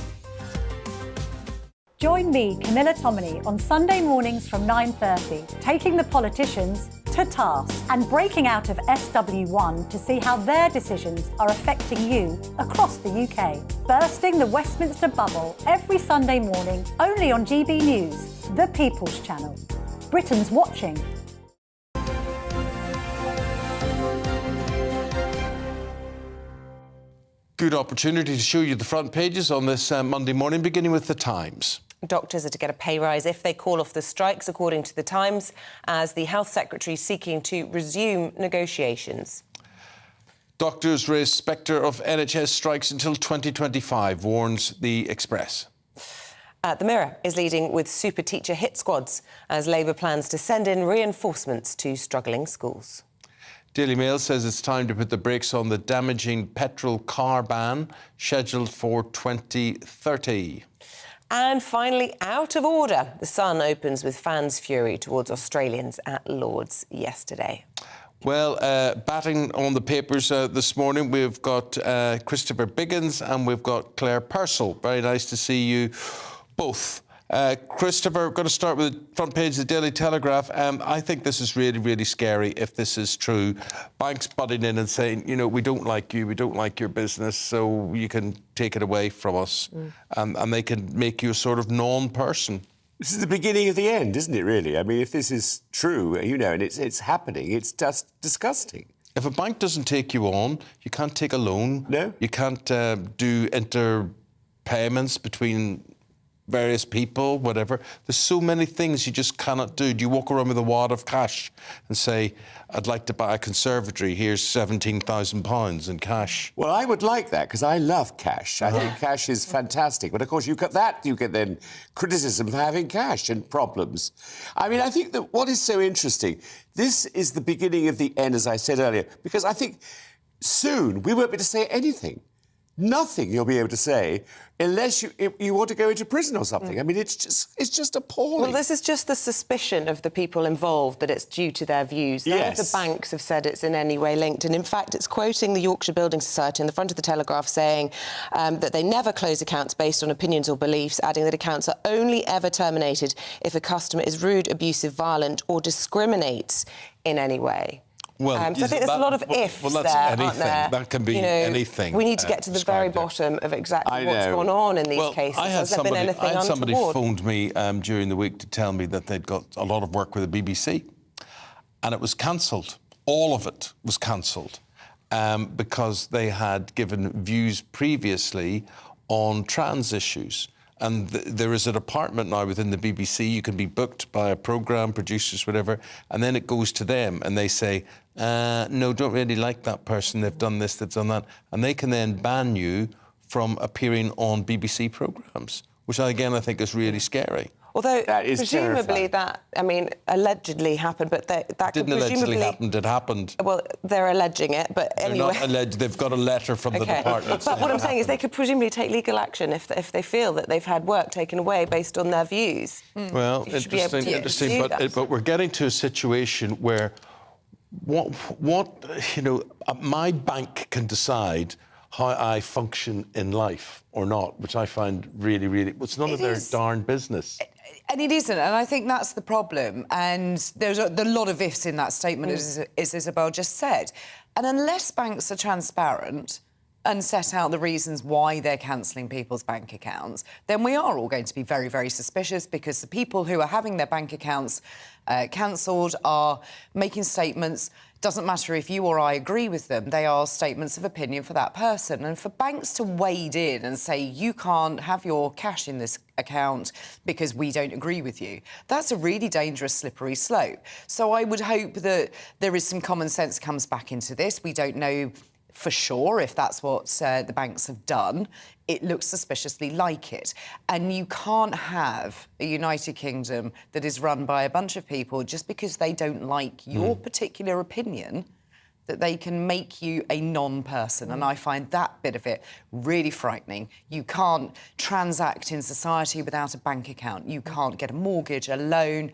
Join me, Camilla Tominey, on Sunday mornings from 9:30, taking the politicians to task and breaking out of SW1 to see how their decisions are affecting you across the UK. Bursting the Westminster bubble every Sunday morning, only on GB News, the People's Channel. Britain's watching. Good opportunity to show you the front pages on this Monday morning, beginning with the Times. Doctors are to get a pay rise if they call off the strikes, according to the Times, as the Health Secretary is seeking to resume negotiations. Doctors raise spectre of NHS strikes until 2025, warns the Express. The Mirror is leading with super teacher hit squads as Labour plans to send in reinforcements to struggling schools. Daily Mail says it's time to put the brakes on the damaging petrol car ban, scheduled for 2030. And finally, out of order. The Sun opens with fans' fury towards Australians at Lord's yesterday. Well, batting on the papers this morning, we've got Christopher Biggins and we've got Claire Purcell. Very nice to see you both. Christopher, we're going to start with the front page of the Daily Telegraph. I think this is really, really scary if this is true. Banks butting in and saying, you know, we don't like you, we don't like your business, so you can take it away from us. And they can make you a sort of non-person. This is the beginning of the end, isn't it, really? I mean, if this is true, you know, and it's happening, it's just disgusting. If a bank doesn't take you on, you can't take a loan. No. You can't do inter-payments between various people, whatever. There's so many things you just cannot do. Do you walk around with a wad of cash and say, I'd like to buy a conservatory, here's £17,000 in cash? Well, I would like that, because I love cash. I think cash is fantastic. But, of course, you get then criticism for having cash and problems. I mean, I think that what is so interesting, this is the beginning of the end, as I said earlier, because I think soon we won't be able to say anything. Nothing you'll be able to say unless you want to go into prison or something. I mean, it's just appalling. Well, this is just the suspicion of the people involved that it's due to their views. None of the banks have said it's in any way linked. And in fact, it's quoting the Yorkshire Building Society in the front of the Telegraph saying that they never close accounts based on opinions or beliefs, adding that accounts are only ever terminated if a customer is rude, abusive, violent or discriminates in any way. Well, so I think there's a lot of ifs well, that's there, anything. aren't there? That can be anything. We need to get to the very bottom of exactly what's gone on in these cases. Has there been anything untoward? Somebody phoned me during the week to tell me that they'd got a lot of work with the BBC and it was cancelled. All of it was cancelled because they had given views previously on trans issues. And there is a department now within the BBC, you can be booked by a programme, producers, whatever, and then it goes to them and they say, no, don't really like that person, they've done this, they've done that. And they can then ban you from appearing on BBC programmes, which again I think is really scary. Although that is presumably terrifying. Allegedly happened, but that didn't could allegedly happen, it happened. Well, they're alleging it, but anyway. They're not alleged, they've got a letter from the department. But what I'm saying is they could presumably take legal action if they feel that they've had work taken away based on their views. Well, interesting, but we're getting to a situation where what you know, my bank can decide how I function in life or not, which I find really, really... It's none of their darn business. And it isn't, and I think that's the problem. And there's a lot of ifs in that statement, as Isabel just said. And unless banks are transparent and set out the reasons why they're cancelling people's bank accounts, then we are all going to be very, very suspicious, because the people who are having their bank accounts cancelled are making statements. Doesn't matter if you or I agree with them, they are statements of opinion for that person. And for banks to wade in and say, you can't have your cash in this account because we don't agree with you, that's a really dangerous, slippery slope. So I would hope that there is some common sense comes back into this. We don't know for sure if that's what the banks have done. It looks suspiciously like it. And you can't have a United Kingdom that is run by a bunch of people just because they don't like your particular opinion, that they can make you a non-person. And I find that bit of it really frightening. You can't transact in society without a bank account. You can't get a mortgage, a loan.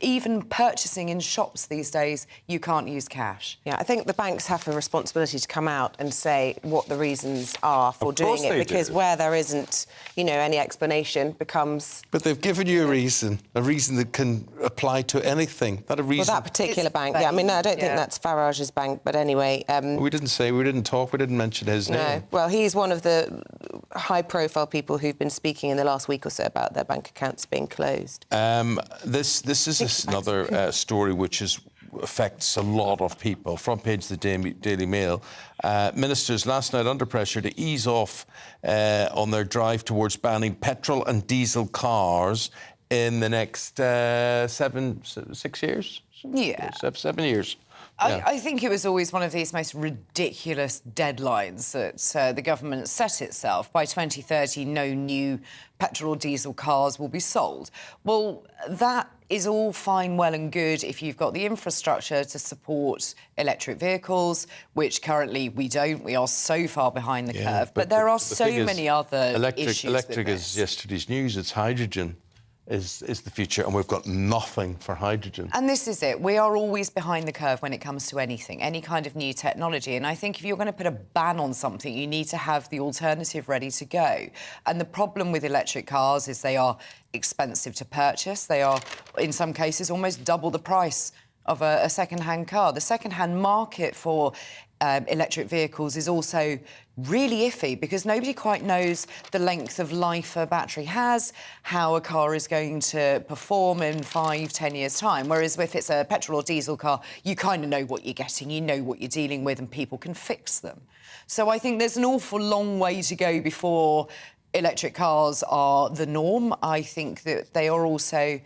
Even purchasing in shops these days, you can't use cash. Yeah, I think the banks have a responsibility to come out and say what the reasons are for doing it, because where there isn't, you know, any explanation becomes... But they've given you a reason that can apply to anything. That a reason... Well, that particular bank, yeah. I mean, no, I don't think that's Farage's bank, but anyway... we didn't mention his name. No, well, he's one of the high-profile people who've been speaking in the last week or so about their bank accounts being closed. This is another story which affects a lot of people. Front page of the Daily Mail. Ministers last night under pressure to ease off on their drive towards banning petrol and diesel cars in the next 6 years? Yeah. 7 years. I think it was always one of these most ridiculous deadlines that the government set itself. By 2030, no new petrol or diesel cars will be sold. Well, that is all fine, well and good if you've got the infrastructure to support electric vehicles, which currently we don't. We are so far behind the curve. But there are so many other issues. Electric is yesterday's news. It's hydrogen is the future, and we've got nothing for hydrogen. And this is it. We are always behind the curve when it comes to anything, any kind of new technology. And I think if you're going to put a ban on something, you need to have the alternative ready to go. And the problem with electric cars is they are expensive to purchase. They are, in some cases, almost double the price of a second-hand car. The second-hand market for electric vehicles is also really iffy, because nobody quite knows the length of life a battery has, how a car is going to perform in 5-10 years' time. Whereas if it's a petrol or diesel car, you kind of know what you're getting, you know what you're dealing with, and people can fix them. So I think there's an awful long way to go before electric cars are the norm. I think that they are also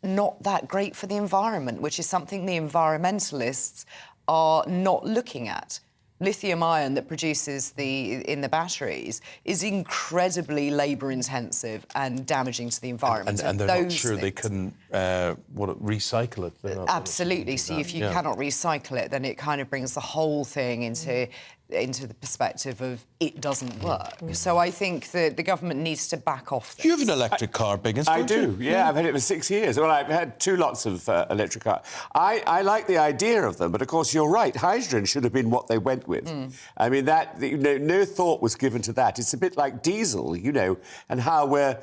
not that great for the environment, which is something the environmentalists are not looking at. Lithium ion that produces in the batteries is incredibly labour-intensive and damaging to the environment. And they're not sure they can recycle it. Absolutely. So if you cannot recycle it, then it kind of brings the whole thing into the perspective of it doesn't work. So I think that the government needs to back off this. You have an electric car, Biggins, I don't do, yeah. I've had it for 6 years. Well, I've had 2 lots of electric cars. I like the idea of them, but, of course, you're right. Hydrogen should have been what they went with. I mean, no thought was given to that. It's a bit like diesel, you know, and how we're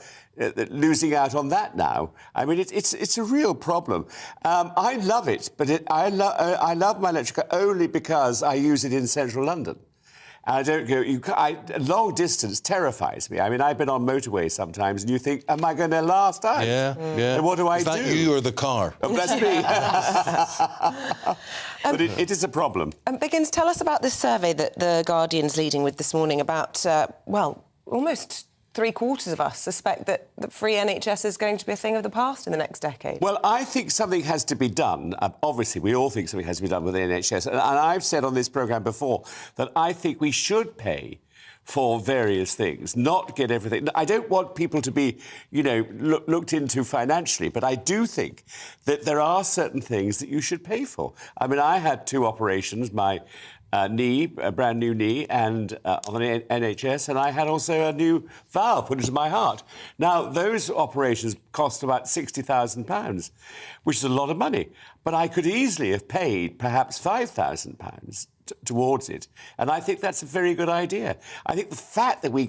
losing out on that now. I mean, it's a real problem. I love it, but I love my electric car only because I use it in central London. And I don't go... long distance terrifies me. I mean, I've been on motorways sometimes, and you think, am I going to last out? Yeah, yeah. And what do I do? Is that you or the car? Oh, that's me. But it is a problem. Biggins, tell us about this survey that The Guardian's leading with this morning about, well, almost 3/4 of us suspect that the free NHS is going to be a thing of the past in the next decade. Well, I think something has to be done. Obviously, we all think something has to be done with the NHS. And I've said on this programme before that I think we should pay for various things, not get everything. I don't want people to be, you know, looked into financially, but I do think that there are certain things that you should pay for. I mean, I had 2 operations, my knee, a brand new knee, and on the NHS, and I had also a new valve put into my heart. Now, those operations cost about £60,000, which is a lot of money. But I could easily have paid perhaps £5,000 towards it. And I think that's a very good idea. I think the fact that we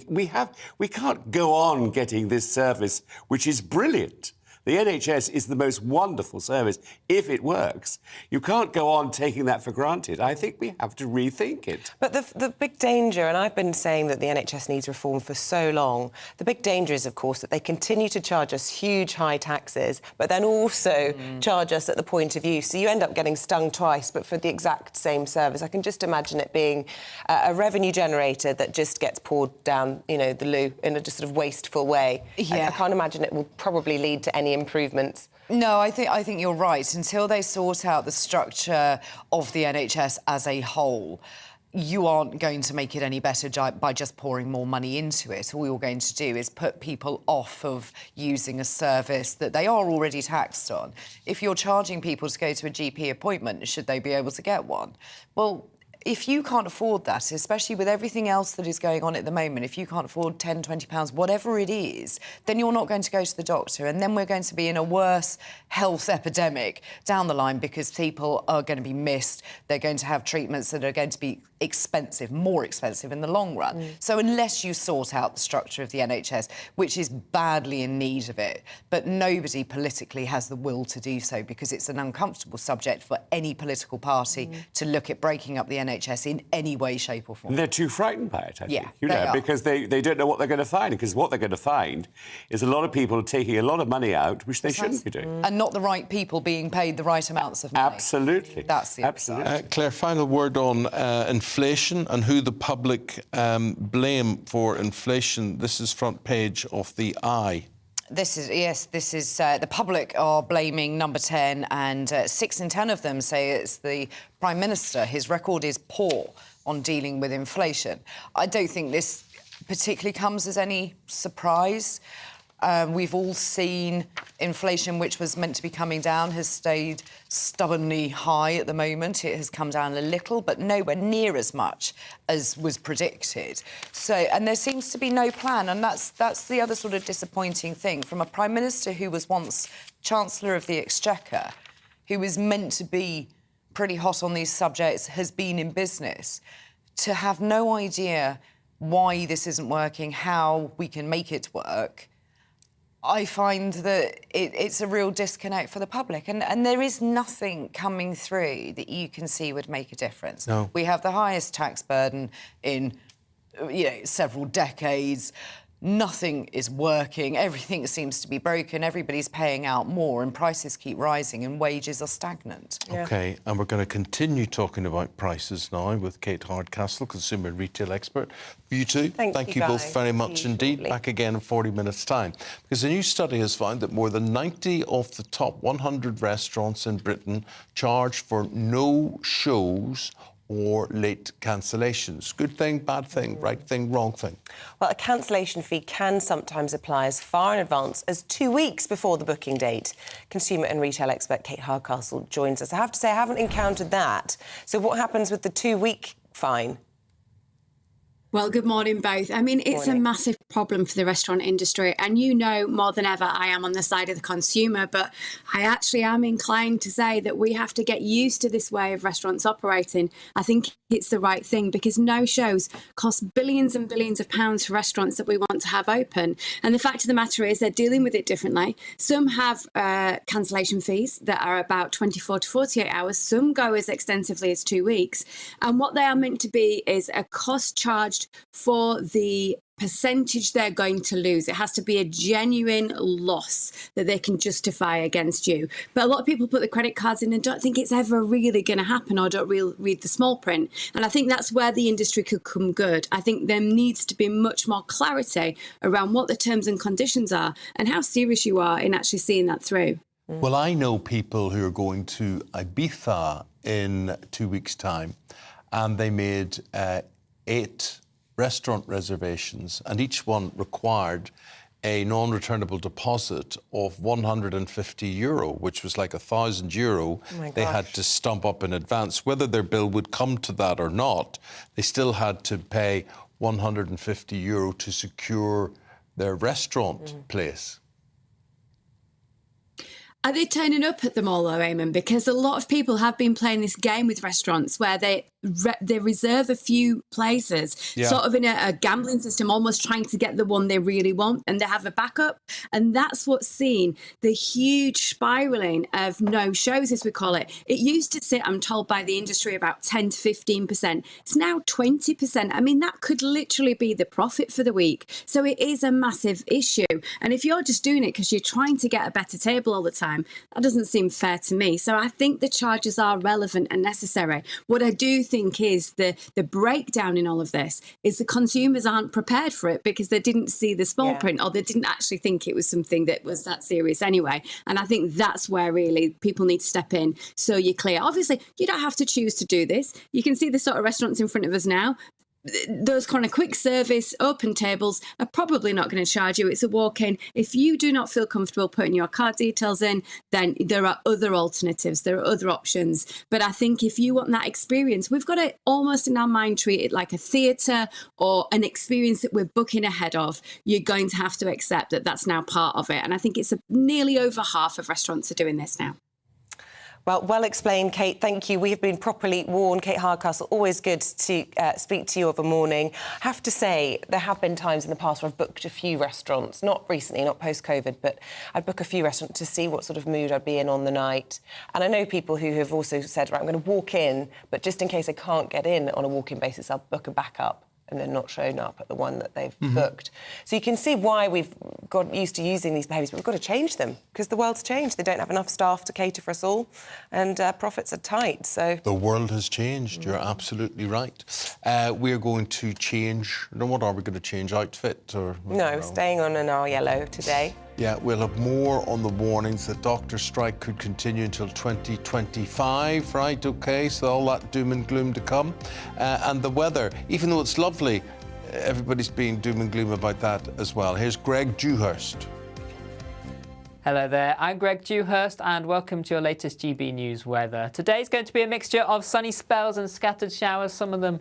can't go on getting this service, which is brilliant. The NHS is the most wonderful service if it works. You can't go on taking that for granted. I think we have to rethink it. But the big danger, and I've been saying that the NHS needs reform for so long, the big danger is, of course, that they continue to charge us huge high taxes, but then also charge us at the point of use. So you end up getting stung twice, but for the exact same service. I can just imagine it being a revenue generator that just gets poured down, you know, the loo in a just sort of wasteful way. Yeah. I can't imagine it will probably lead to any improvements. No, I think you're right. Until they sort out the structure of the NHS as a whole, you aren't going to make it any better by just pouring more money into it. All you're going to do is put people off of using a service that they are already taxed on. If you're charging people to go to a GP appointment, should they be able to get one? Well, if you can't afford that, especially with everything else that is going on at the moment, if you can't afford £10, £20, whatever it is, then you're not going to go to the doctor. And then we're going to be in a worse health epidemic down the line because people are going to be missed. They're going to have treatments that are going to be expensive, more expensive in the long run. So unless you sort out the structure of the NHS, which is badly in need of it, but nobody politically has the will to do so because it's an uncomfortable subject for any political party to look at breaking up the NHS in any way, shape or form. And they're too frightened by it, I think, you they know, are. because they don't know what they're going to find, because what they're going to find is a lot of people taking a lot of money out, which they shouldn't be doing. And not the right people being paid the right amounts of money. Absolutely. That's the Absolutely. Claire, final word on inflation and who the public blame for inflation. This is front page of the Eye. This is the public are blaming Number 10, and 6 in 10 of them say it's the Prime Minister. His record is poor on dealing with inflation. I don't think this particularly comes as any surprise. We've all seen inflation, which was meant to be coming down, has stayed stubbornly high at the moment. It has come down a little, but nowhere near as much as was predicted. So, and there seems to be no plan, and that's the other sort of disappointing thing. From a Prime Minister who was once Chancellor of the Exchequer, who was meant to be pretty hot on these subjects, has been in business, to have no idea why this isn't working, how we can make it work, I find that it's a real disconnect for the public. And there is nothing coming through that you can see would make a difference. No. We have the highest tax burden in, several decades. Nothing is working. Everything seems to be broken. Everybody's paying out more and prices keep rising and wages are stagnant. OK, and we're going to continue talking about prices now with Kate Hardcastle, consumer and retail expert. You too. Thank you both very much indeed. Back again in 40 minutes' time. Because a new study has found that more than 90 of the top 100 restaurants in Britain charge for no shows or late cancellations. Good thing, bad thing, right thing, wrong thing? Well, a cancellation fee can sometimes apply as far in advance as 2 weeks before the booking date. Consumer and retail expert Kate Hardcastle joins us. I have to say, I haven't encountered that. So what happens with the 2-week fine? Well, good morning, both. I mean, it's a massive problem for the restaurant industry. And you know more than ever I am on the side of the consumer, but I actually am inclined to say that we have to get used to this way of restaurants operating. I think it's the right thing because no shows cost billions and billions of pounds for restaurants that we want to have open. And the fact of the matter is they're dealing with it differently. Some have cancellation fees that are about 24 to 48 hours. Some go as extensively as 2 weeks. And what they are meant to be is a cost charged for the percentage they're going to lose. It has to be a genuine loss that they can justify against you. But a lot of people put the credit cards in and don't think it's ever really going to happen or don't read the small print. And I think that's where the industry could come good. I think there needs to be much more clarity around what the terms and conditions are and how serious you are in actually seeing that through. Well, I know people who are going to Ibiza in 2 weeks' time, and they made 8 restaurant reservations, and each one required a non-returnable deposit of €150, which was like €1,000 they had to stump up in advance. Whether their bill would come to that or not, they still had to pay €150 to secure their restaurant place. Are they turning up at them all, though, Eamonn? Because a lot of people have been playing this game with restaurants where they they reserve a few places, sort of in a gambling system, almost trying to get the one they really want, and they have a backup. And that's what's seen the huge spiralling of no-shows, as we call it. It used to sit, I'm told by the industry, about 10 to 15%. It's now 20%. I mean, that could literally be the profit for the week. So it is a massive issue. And if you're just doing it because you're trying to get a better table all the time, that doesn't seem fair to me. So I think the charges are relevant and necessary. What I do think is the breakdown in all of this is the consumers aren't prepared for it because they didn't see the small print, or they didn't actually think it was something that was that serious anyway. And I think that's where really people need to step in so you're clear. Obviously, you don't have to choose to do this. You can see the sort of restaurants in front of us now. Those kind of quick service open tables are probably not going to charge you. It's a walk-in. If you do not feel comfortable putting your card details in, then there are other alternatives. There are other options. But I think if you want that experience, we've got to almost in our mind treat it like a theatre or an experience that we're booking ahead of. You're going to have to accept that that's now part of it. And I think it's nearly over half of restaurants are doing this now. Well explained, Kate. Thank you. We have been properly warned. Kate Hardcastle, always good to speak to you of a morning. I have to say, there have been times in the past where I've booked a few restaurants, not recently, not post-COVID, but I'd book a few restaurants to see what sort of mood I'd be in on the night. And I know people who have also said, right, I'm going to walk in, but just in case I can't get in on a walk-in basis, I'll book a backup and then not shown up at the one that they've booked. So you can see why we've got used to using these behaviours, but we've got to change them because the world's changed. They don't have enough staff to cater for us all, and profits are tight, so... The world has changed, you're absolutely right. We're going to change... What are we going to change? Outfit? Or No, staying on an our yellow today. Yeah, we'll have more on the warnings that doctor strike could continue until 2025, right? OK, so all that doom and gloom to come. And the weather, even though it's lovely, everybody's being doom and gloom about that as well. Here's Greg Dewhurst. Hello there, I'm Greg Dewhurst and welcome to your latest GB News weather. Today's going to be a mixture of sunny spells and scattered showers. Some of them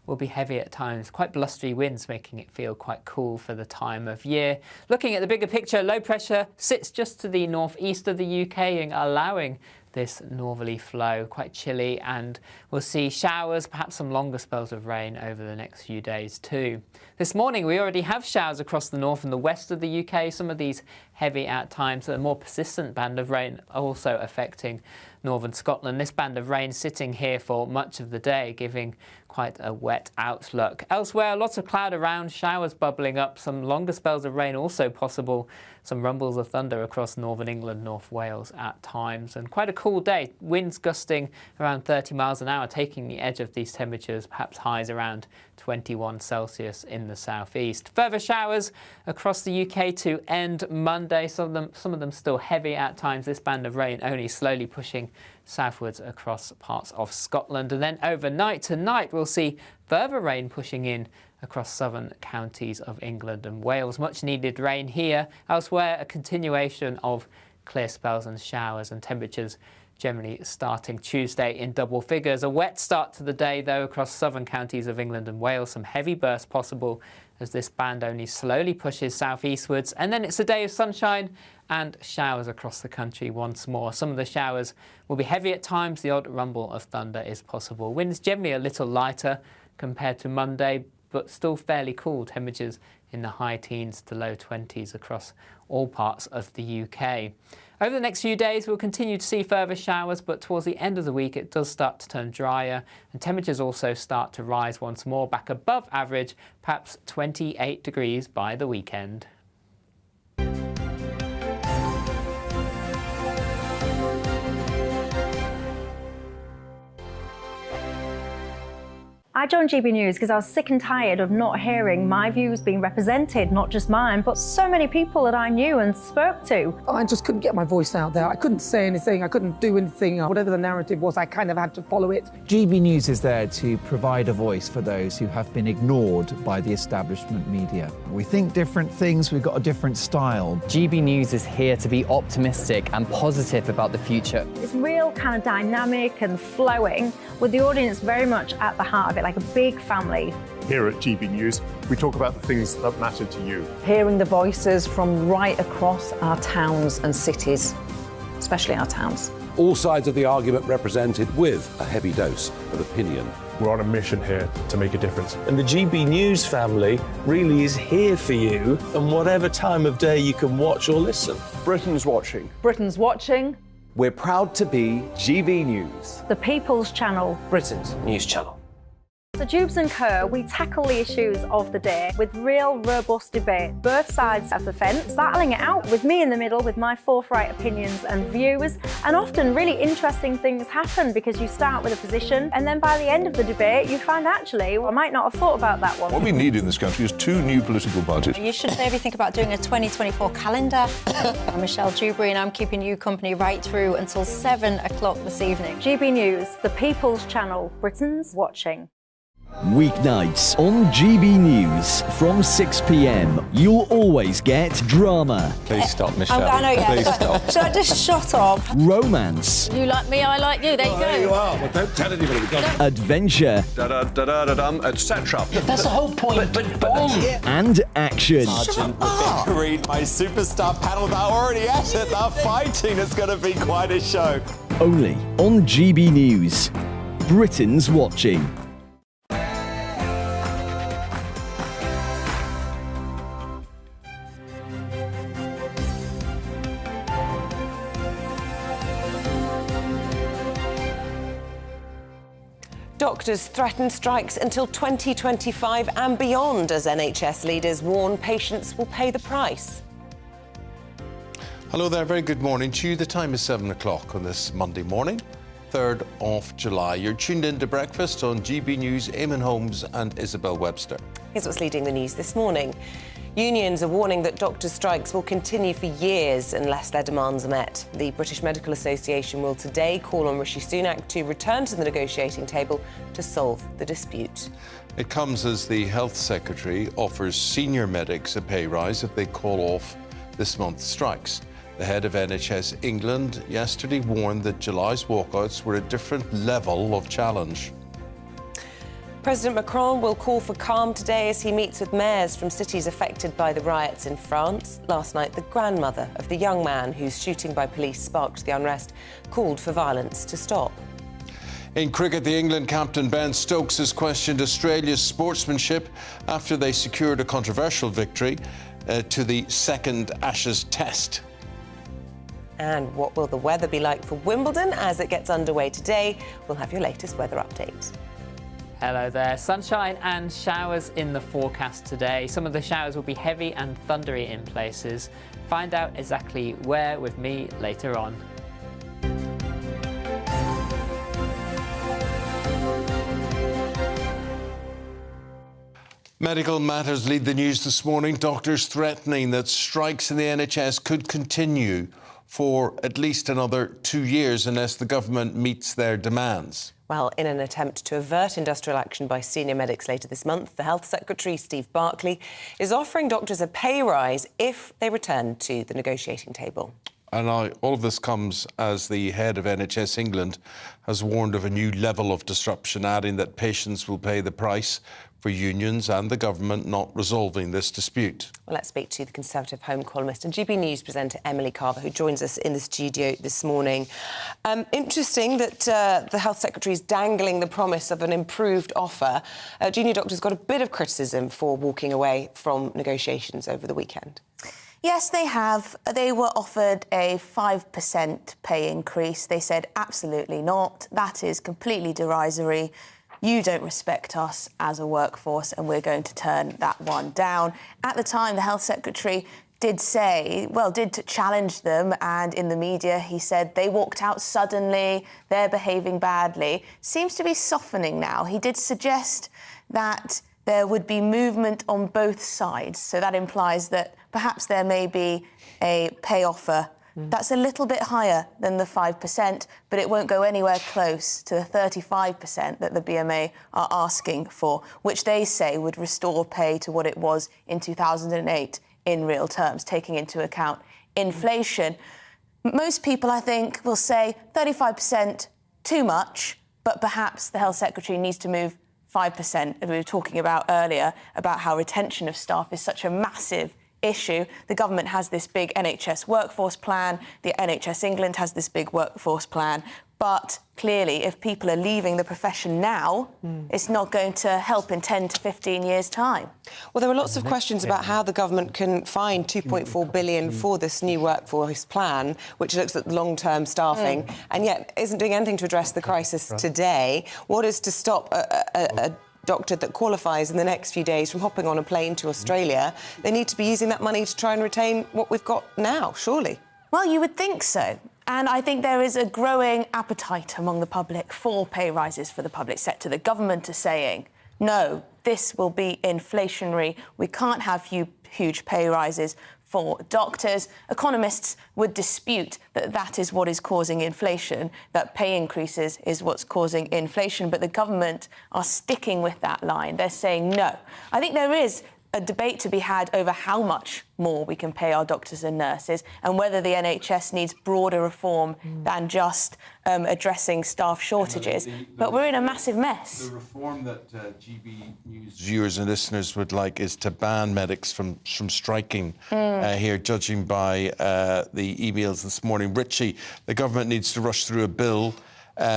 will be heavy at times, quite blustery winds making it feel quite cool for the time of year. Looking at the bigger picture, low pressure sits just to the northeast of the UK and allowing this northerly flow, quite chilly, and we'll see showers, perhaps some longer spells of rain over the next few days too. This morning we already have showers across the north and the west of the UK, some of these heavy at times, a more persistent band of rain also affecting northern Scotland. This band of rain sitting here for much of the day, giving quite a wet outlook. Elsewhere, lots of cloud around, showers bubbling up, some longer spells of rain also possible, some rumbles of thunder across northern England, North Wales at times, and quite a cool day. Winds gusting around 30 miles an hour, taking the edge of these temperatures, perhaps highs around 21 Celsius in the southeast. Further showers across the UK to end Monday, some of them still heavy at times. This band of rain only slowly pushing southwards across parts of Scotland. And then overnight tonight we'll see further rain pushing in across southern counties of England and Wales. Much needed rain here. Elsewhere, a continuation of clear spells and showers, and temperatures generally starting Tuesday in double figures. A wet start to the day, though, across southern counties of England and Wales. Some heavy bursts possible as this band only slowly pushes southeastwards. And then it's a day of sunshine and showers across the country once more. Some of the showers will be heavy at times. The odd rumble of thunder is possible. Winds generally a little lighter compared to Monday, but still fairly cool. Temperatures in the high teens to low 20s across all parts of the UK. Over the next few days, we'll continue to see further showers, but towards the end of the week, it does start to turn drier, and temperatures also start to rise once more, back above average, perhaps 28 degrees by the weekend. I joined GB News because I was sick and tired of not hearing my views being represented, not just mine, but so many people that I knew and spoke to. I just couldn't get my voice out there. I couldn't say anything. I couldn't do anything. Whatever the narrative was, I kind of had to follow it. GB News is there to provide a voice for those who have been ignored by the establishment media. We think different things, we've got a different style. GB News is here to be optimistic and positive about the future. It's real kind of dynamic and flowing, with the audience very much at the heart of it, like a big family. Here at GB News, we talk about the things that matter to you. Hearing the voices from right across our towns and cities, especially our towns. All sides of the argument represented with a heavy dose of opinion. We're on a mission here to make a difference. And the GB News family really is here for you, and whatever time of day you can watch or listen. Britain's watching. Britain's watching. We're proud to be GB News. The People's Channel. Britain's news channel. So Jubes and Kerr, we tackle the issues of the day with real, robust debate. Both sides of the fence, battling it out with me in the middle with my forthright opinions and views. And often really interesting things happen because you start with a position and then by the end of the debate you find actually, I might not have thought about that one. What we need in this country is 2 new political parties. You should maybe think about doing a 2024 calendar. I'm Michelle Dewberry and I'm keeping you company right through until 7 o'clock this evening. GB News, the People's Channel, Britain's watching. Weeknights on GB News from 6 p.m. You'll always get drama. Please stop, Michelle. I know, yeah. Please stop. Should I just shut up? Romance. You like me, I like you. There you go. There you are. Well, don't tell anybody. Adventure. Etc. That's the whole point. But And action. Sergeant, read my superstar panel that are already at it. They're fighting. It's going to be quite a show. Only on GB News. Britain's watching. Doctors threaten strikes until 2025 and beyond as NHS leaders warn patients will pay the price. Hello there, very good morning to you. The time is 7 o'clock on this Monday morning, 3rd of July. You're tuned in to breakfast on GB News, Eamonn, Holmes and Isabel Webster. Here's what's leading the news this morning. Unions are warning that doctors' strikes will continue for years unless their demands are met. The British Medical Association will today call on Rishi Sunak to return to the negotiating table to solve the dispute. It comes as the Health Secretary offers senior medics a pay rise if they call off this month's strikes. The head of NHS England yesterday warned that July's walkouts were a different level of challenge. President Macron will call for calm today as he meets with mayors from cities affected by the riots in France. Last night, the grandmother of the young man whose shooting by police sparked the unrest called for violence to stop. In cricket, the England captain Ben Stokes has questioned Australia's sportsmanship after they secured a controversial victory to the second Ashes Test. And what will the weather be like for Wimbledon as it gets underway today? We'll have your latest weather update. Hello there. Sunshine and showers in the forecast today. Some of the showers will be heavy and thundery in places. Find out exactly where with me later on. Medical matters lead the news this morning. Doctors threatening that strikes in the NHS could continue for at least another 2 years unless the government meets their demands. Well, in an attempt to avert industrial action by senior medics later this month, the Health Secretary, Steve Barclay, is offering doctors a pay rise if they return to the negotiating table. And all of this comes as the head of NHS England has warned of a new level of disruption, adding that patients will pay the price for unions and the government not resolving this dispute. Well, let's speak to the Conservative Home columnist and GB News presenter Emily Carver, who joins us in the studio this morning. Interesting that the Health Secretary is dangling the promise of an improved offer. Junior doctors got a bit of criticism for walking away from negotiations over the weekend. Yes, they have. They were offered a 5% pay increase. They said, absolutely not. That is completely derisory. You don't respect us as a workforce, and we're going to turn that one down. At the time, the Health Secretary did challenge them, and in the media he said they walked out suddenly, they're behaving badly. Seems to be softening now. He did suggest that there would be movement on both sides, so that implies that perhaps there may be a pay offer that's a little bit higher than the 5%, but it won't go anywhere close to the 35% that the BMA are asking for, which they say would restore pay to what it was in 2008 in real terms, taking into account inflation. Most people, I think, will say 35% too much, but perhaps the Health Secretary needs to move 5%, as we were talking about earlier, about how retention of staff is such a massive issue. The government has this big NHS workforce plan. The NHS England has this big workforce plan. But clearly, if people are leaving the profession now, it's not going to help in 10 to 15 years' time. Well, there were lots of questions about how the government can find £2.4 billion for this new workforce plan, which looks at long-term staffing, and yet isn't doing anything to address the crisis today. What is to stop a doctor that qualifies in the next few days from hopping on a plane to Australia? They need to be using that money to try and retain what we've got now, surely. Well, you would think so. And I think there is a growing appetite among the public for pay rises for the public sector. The government is saying, no, this will be inflationary. We can't have huge pay rises for doctors. Economists would dispute that that is what is causing inflation, that pay increases is what's causing inflation. But the government are sticking with that line. They're saying no. I think there is a debate to be had over how much more we can pay our doctors and nurses and whether the NHS needs broader reform than just addressing staff shortages. But we're in a massive mess. The reform that GB News viewers and listeners would like is to ban medics from striking here, judging by the emails this morning. Richie, the government needs to rush through a bill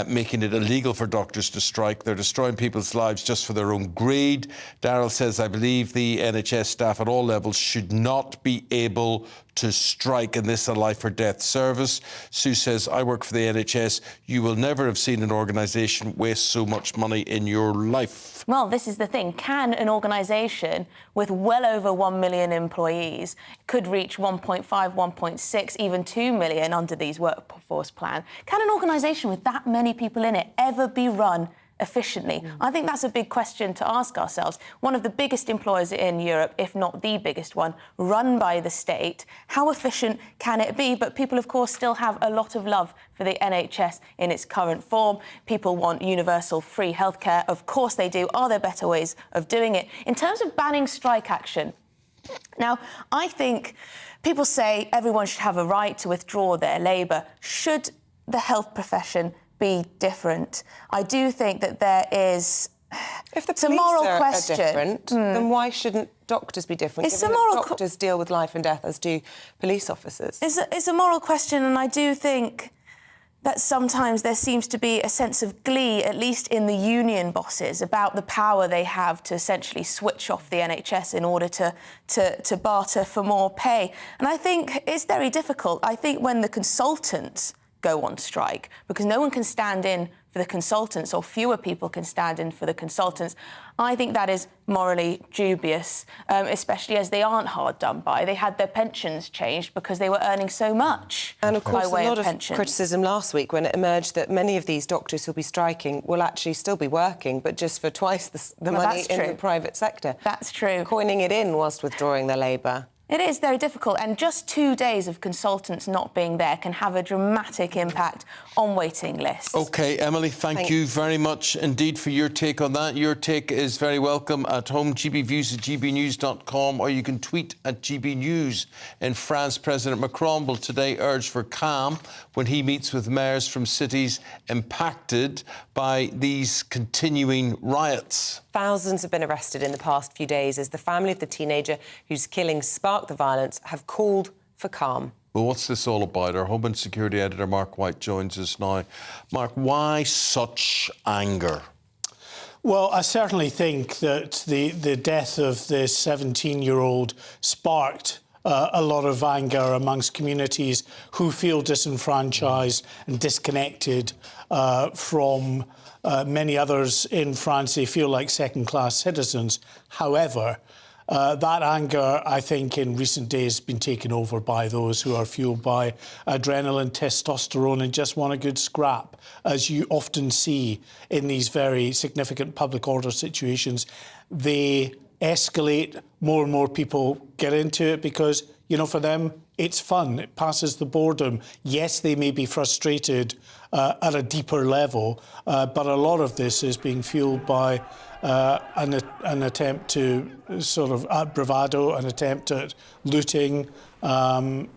making it illegal for doctors to strike. They're destroying people's lives just for their own greed. Darryl says, I believe the NHS staff at all levels should not be able to strike in this a life or death service. Sue says, I work for the NHS. You will never have seen an organisation waste so much money in your life. Well, this is the thing. Can an organisation with well over 1 million employees, could reach 1.5, 1.6, even 2 million under these workforce plans, can an organisation with that many people in it ever be run efficiently? I think that's a big question to ask ourselves. One of the biggest employers in Europe, if not the biggest one, run by the state. How efficient can it be? But people, of course, still have a lot of love for the NHS in its current form. People want universal free healthcare. Of course they do. Are there better ways of doing it? In terms of banning strike action, now, I think people say everyone should have a right to withdraw their labour. Should the health profession be different? I do think that there is. If the it's a police moral are question. different, then why shouldn't doctors be different? It's given a moral that doctors deal with life and death as do police officers. It's a moral question, and I do think that sometimes there seems to be a sense of glee, at least in the union bosses, about the power they have to essentially switch off the NHS in order to barter for more pay. And I think it's very difficult. I think when the consultants go on strike, because no one can stand in for the consultants, or fewer people can stand in for the consultants, I think that is morally dubious, especially as they aren't hard done by. They had their pensions changed because they were earning so much. And of course, by way a lot of pensions. criticism last week when it emerged that many of these doctors who'll be striking will actually still be working, but just for twice the money in the private sector. That's true. Coining it in whilst withdrawing their labour. It is very difficult, and just 2 days of consultants not being there can have a dramatic impact on waiting lists. OK, Emily, thank you very much indeed for your take on that. Your take is very welcome at home, gbviews@gbnews.com, or you can tweet at GBNews. In France, President Macron will today urge for calm when he meets with mayors from cities impacted by these continuing riots. Thousands have been arrested in the past few days as the family of the teenager whose killing sparked the violence have called for calm. Well, what's this all about? Our Home and Security editor, Mark White, joins us now. Mark, why such anger? Well, I certainly think that the death of this 17-year-old sparked a lot of anger amongst communities who feel disenfranchised and disconnected from many others in France. They feel like second-class citizens. However, that anger, I think, in recent days has been taken over by those who are fueled by adrenaline, testosterone, and just want a good scrap, as you often see in these very significant public order situations. They escalate, more and more people get into it because, you know, for them, it's fun. It passes the boredom. Yes, they may be frustrated at a deeper level, but a lot of this is being fueled by an attempt to sort of bravado, an attempt at looting. And,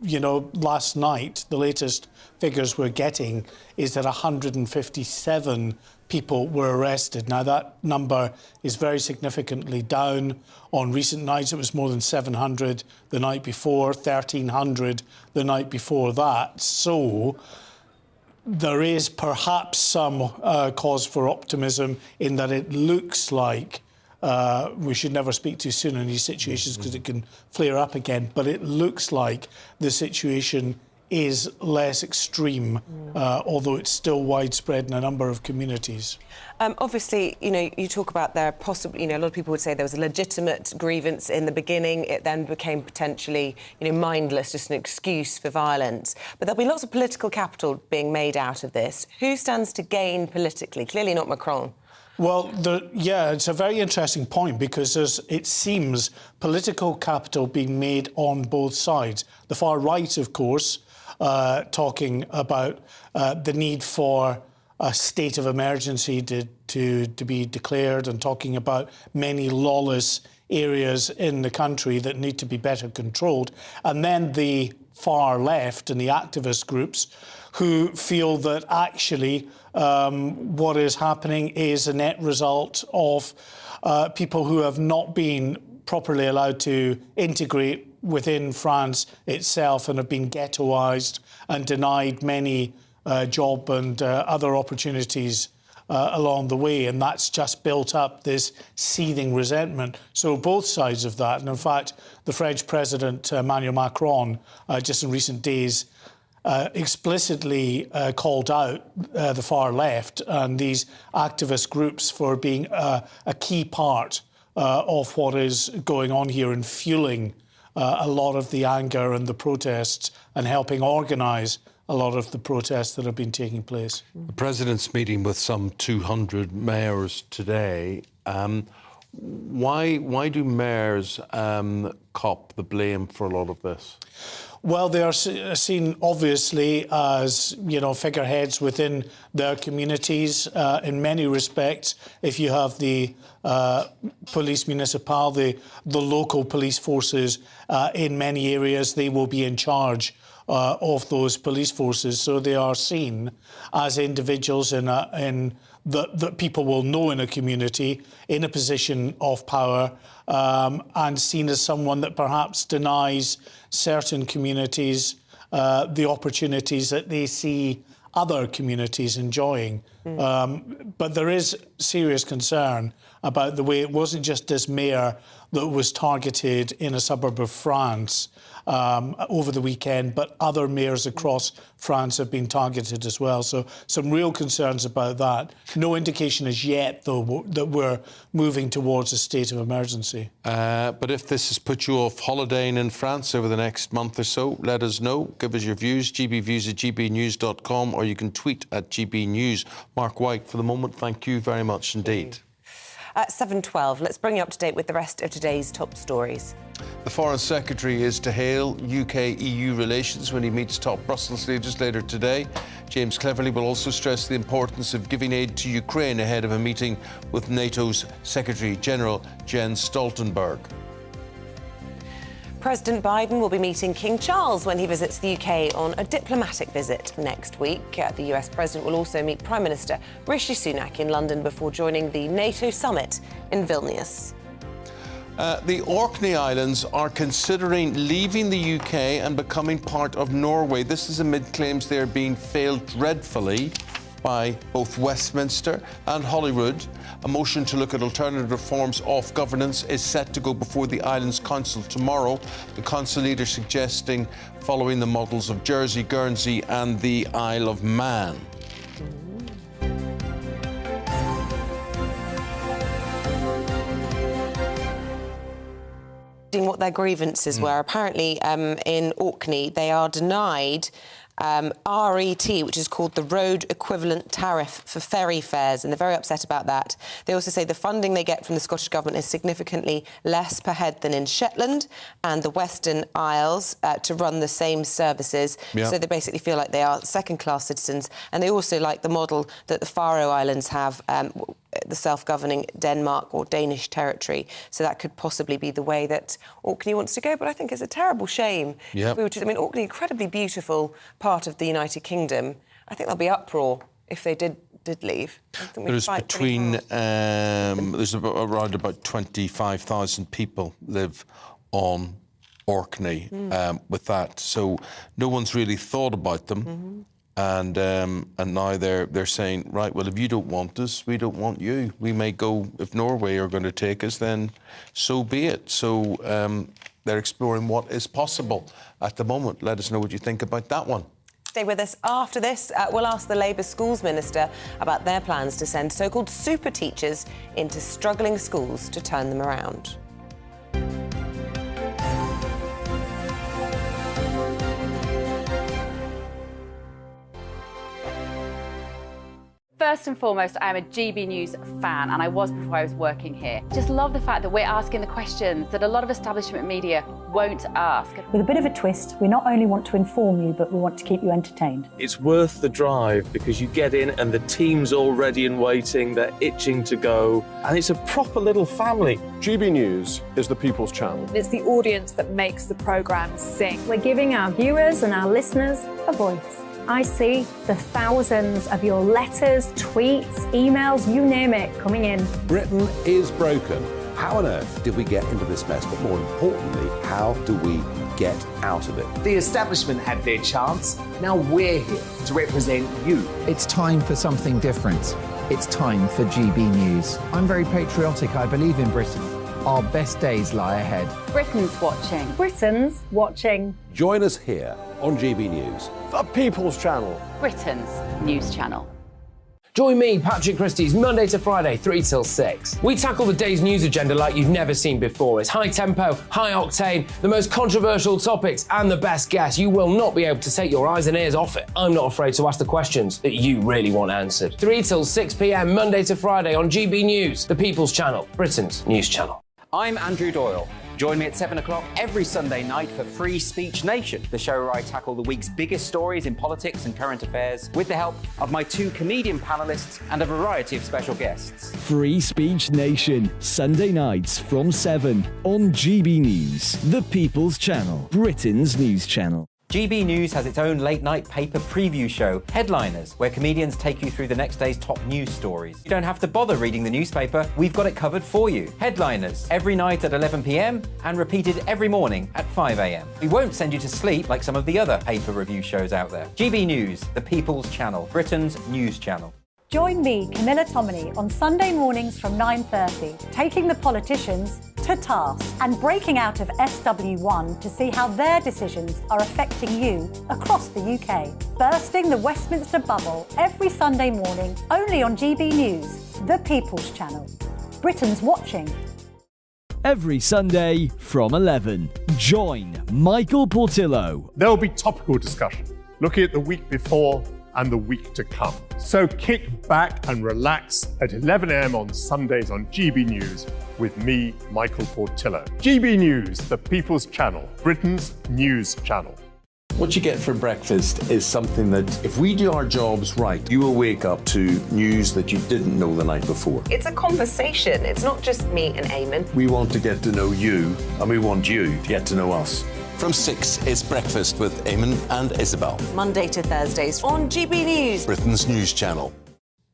you know, last night, the latest figures we're getting is that 157 people were arrested. Now, that number is very significantly down. On recent nights, it was more than 700 the night before, 1,300 the night before that. So there is perhaps some cause for optimism in that it looks like we should never speak too soon in these situations because it can flare up again, but it looks like the situation is less extreme, although it's still widespread in a number of communities. Obviously, you know, you talk about there possibly, you know, a lot of people would say there was a legitimate grievance in the beginning. It then became potentially, you know, mindless, just an excuse for violence. But there'll be lots of political capital being made out of this. Who stands to gain politically? Clearly not Macron. Well, yeah, it's a very interesting point because there's, it seems, political capital being made on both sides. The far right, of course, talking about the need for a state of emergency to be declared and talking about many lawless areas in the country that need to be better controlled. And then the far left and the activist groups who feel that actually what is happening is a net result of people who have not been properly allowed to integrate within France itself and have been ghettoised and denied many job and other opportunities along the way, and that's just built up this seething resentment. So both sides of that, and in fact, the French President Emmanuel Macron, just in recent days, explicitly called out the far left and these activist groups for being a key part of what is going on here and fueling a lot of the anger and the protests and helping organise a lot of the protests that have been taking place. The President's meeting with some 200 mayors today. Why do mayors cop the blame for a lot of this? Well, they are seen, obviously, as, you know, figureheads within their communities. In many respects, if you have the police municipal, the local police forces in many areas, they will be in charge of those police forces. So they are seen as individuals that people will know in a community, in a position of power, and seen as someone that perhaps denies certain communities the opportunities that they see other communities enjoying. But there is serious concern about the way it wasn't just this mayor that was targeted in a suburb of France over the weekend, but other mayors across France have been targeted as well. So some real concerns about that. No indication as yet, though, that we're moving towards a state of emergency. But if this has put you off holidaying in France over the next month or so, let us know. Give us your views, gbviews@gbnews.com, or you can tweet at gbnews. Mark White, for the moment, thank you very much indeed. At 7:12, let's bring you up to date with the rest of today's top stories. The Foreign Secretary is to hail UK-EU relations when he meets top Brussels leaders later today. James Cleverly will also stress the importance of giving aid to Ukraine ahead of a meeting with NATO's Secretary-General Jens Stoltenberg. President Biden will be meeting King Charles when he visits the UK on a diplomatic visit next week. The US President will also meet Prime Minister Rishi Sunak in London before joining the NATO summit in Vilnius. The Orkney Islands are considering leaving the UK and becoming part of Norway. This is amid claims they are being failed dreadfully by both Westminster and Holyrood. A motion to look at alternative forms of governance is set to go before the Islands Council tomorrow. The Council leader suggesting following the models of Jersey, Guernsey and the Isle of Man. What their grievances were. Apparently, in Orkney, they are denied RET, which is called the Road Equivalent Tariff for ferry fares, and they're very upset about that. They also say the funding they get from the Scottish Government is significantly less per head than in Shetland and the Western Isles to run the same services. Yeah. So they basically feel like they are second-class citizens, and they also like the model that the Faroe Islands have, the self-governing Denmark or Danish territory. So that could possibly be the way that Orkney wants to go. But I think it's a terrible shame. Yep. I mean, Orkney, incredibly beautiful part of the United Kingdom. I think there'll be uproar if they did did leave. I think we There's fight pretty between hard. there's around about 25,000 people live on Orkney with that, so no one's really thought about them, and now they're saying, right, well, if you don't want us, we don't want you. We may go, if Norway are going to take us, then so be it. So they're exploring what is possible at the moment. Let us know what you think about that one. Stay with us. After this, we'll ask the Labour Schools Minister about their plans to send so-called super teachers into struggling schools to turn them around. First and foremost, I am a GB News fan, and I was before I was working here. Just love the fact that we're asking the questions that a lot of establishment media won't ask. With a bit of a twist, we not only want to inform you, but we want to keep you entertained. It's worth the drive because you get in and the team's all ready and waiting, they're itching to go, and it's a proper little family. GB News is the People's Channel. It's the audience that makes the programme sing. We're giving our viewers and our listeners a voice. I see the thousands of your letters, tweets, emails, you name it, coming in. Britain is broken. How on earth did we get into this mess? But more importantly, how do we get out of it? The establishment had their chance. Now we're here to represent you. It's time for something different. It's time for GB News. I'm very patriotic. I believe in Britain. Our best days lie ahead. Britain's watching. Britain's watching. Join us here on GB News. The People's Channel. Britain's news channel. Join me, Patrick Christie's Monday to Friday, 3 till 6. We tackle the day's news agenda like you've never seen before. It's high tempo, high octane, the most controversial topics and the best guests. You will not be able to take your eyes and ears off it. I'm not afraid to ask the questions that you really want answered. 3 till 6 p.m, Monday to Friday on GB News, the People's Channel, Britain's news channel. I'm Andrew Doyle. Join me at 7 o'clock every Sunday night for Free Speech Nation, the show where I tackle the week's biggest stories in politics and current affairs with the help of my 2 comedian panellists and a variety of special guests. Free Speech Nation, Sunday nights from 7 on GB News, the People's Channel, Britain's news channel. GB News has its own late-night paper preview show, Headliners, where comedians take you through the next day's top news stories. You don't have to bother reading the newspaper, we've got it covered for you. Headliners, every night at 11 p.m, and repeated every morning at 5 a.m. We won't send you to sleep like some of the other paper review shows out there. GB News, the People's Channel, Britain's news channel. Join me, Camilla Tominey, on Sunday mornings from 9:30, taking the politicians to task and breaking out of SW1 to see how their decisions are affecting you across the UK. Bursting the Westminster bubble every Sunday morning, only on GB News, the People's Channel. Britain's watching. Every Sunday from 11, join Michael Portillo. There will be topical discussion, looking at the week before and the week to come. So kick back and relax at 11 a.m. on Sundays on GB News with me, Michael Portillo. GB News, the People's Channel, Britain's news channel. What you get for breakfast is something that, if we do our jobs right, you will wake up to news that you didn't know the night before. It's a conversation. It's not just me and Eamonn. We want to get to know you, and we want you to get to know us. From 6, it's Breakfast with Eamonn and Isabel. Monday to Thursdays on GB News, Britain's news channel.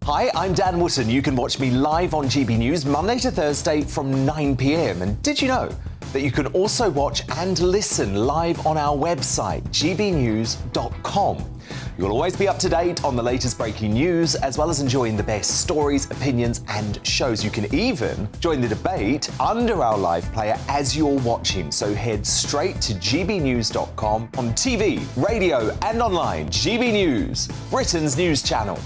Hi, I'm Dan Wootton. You can watch me live on GB News Monday to Thursday from 9 p.m. And did you know that you can also watch and listen live on our website, gbnews.com. You'll always be up to date on the latest breaking news, as well as enjoying the best stories, opinions and shows. You can even join the debate under our live player as you're watching. So head straight to gbnews.com on TV, radio and online. GB News, Britain's news channel.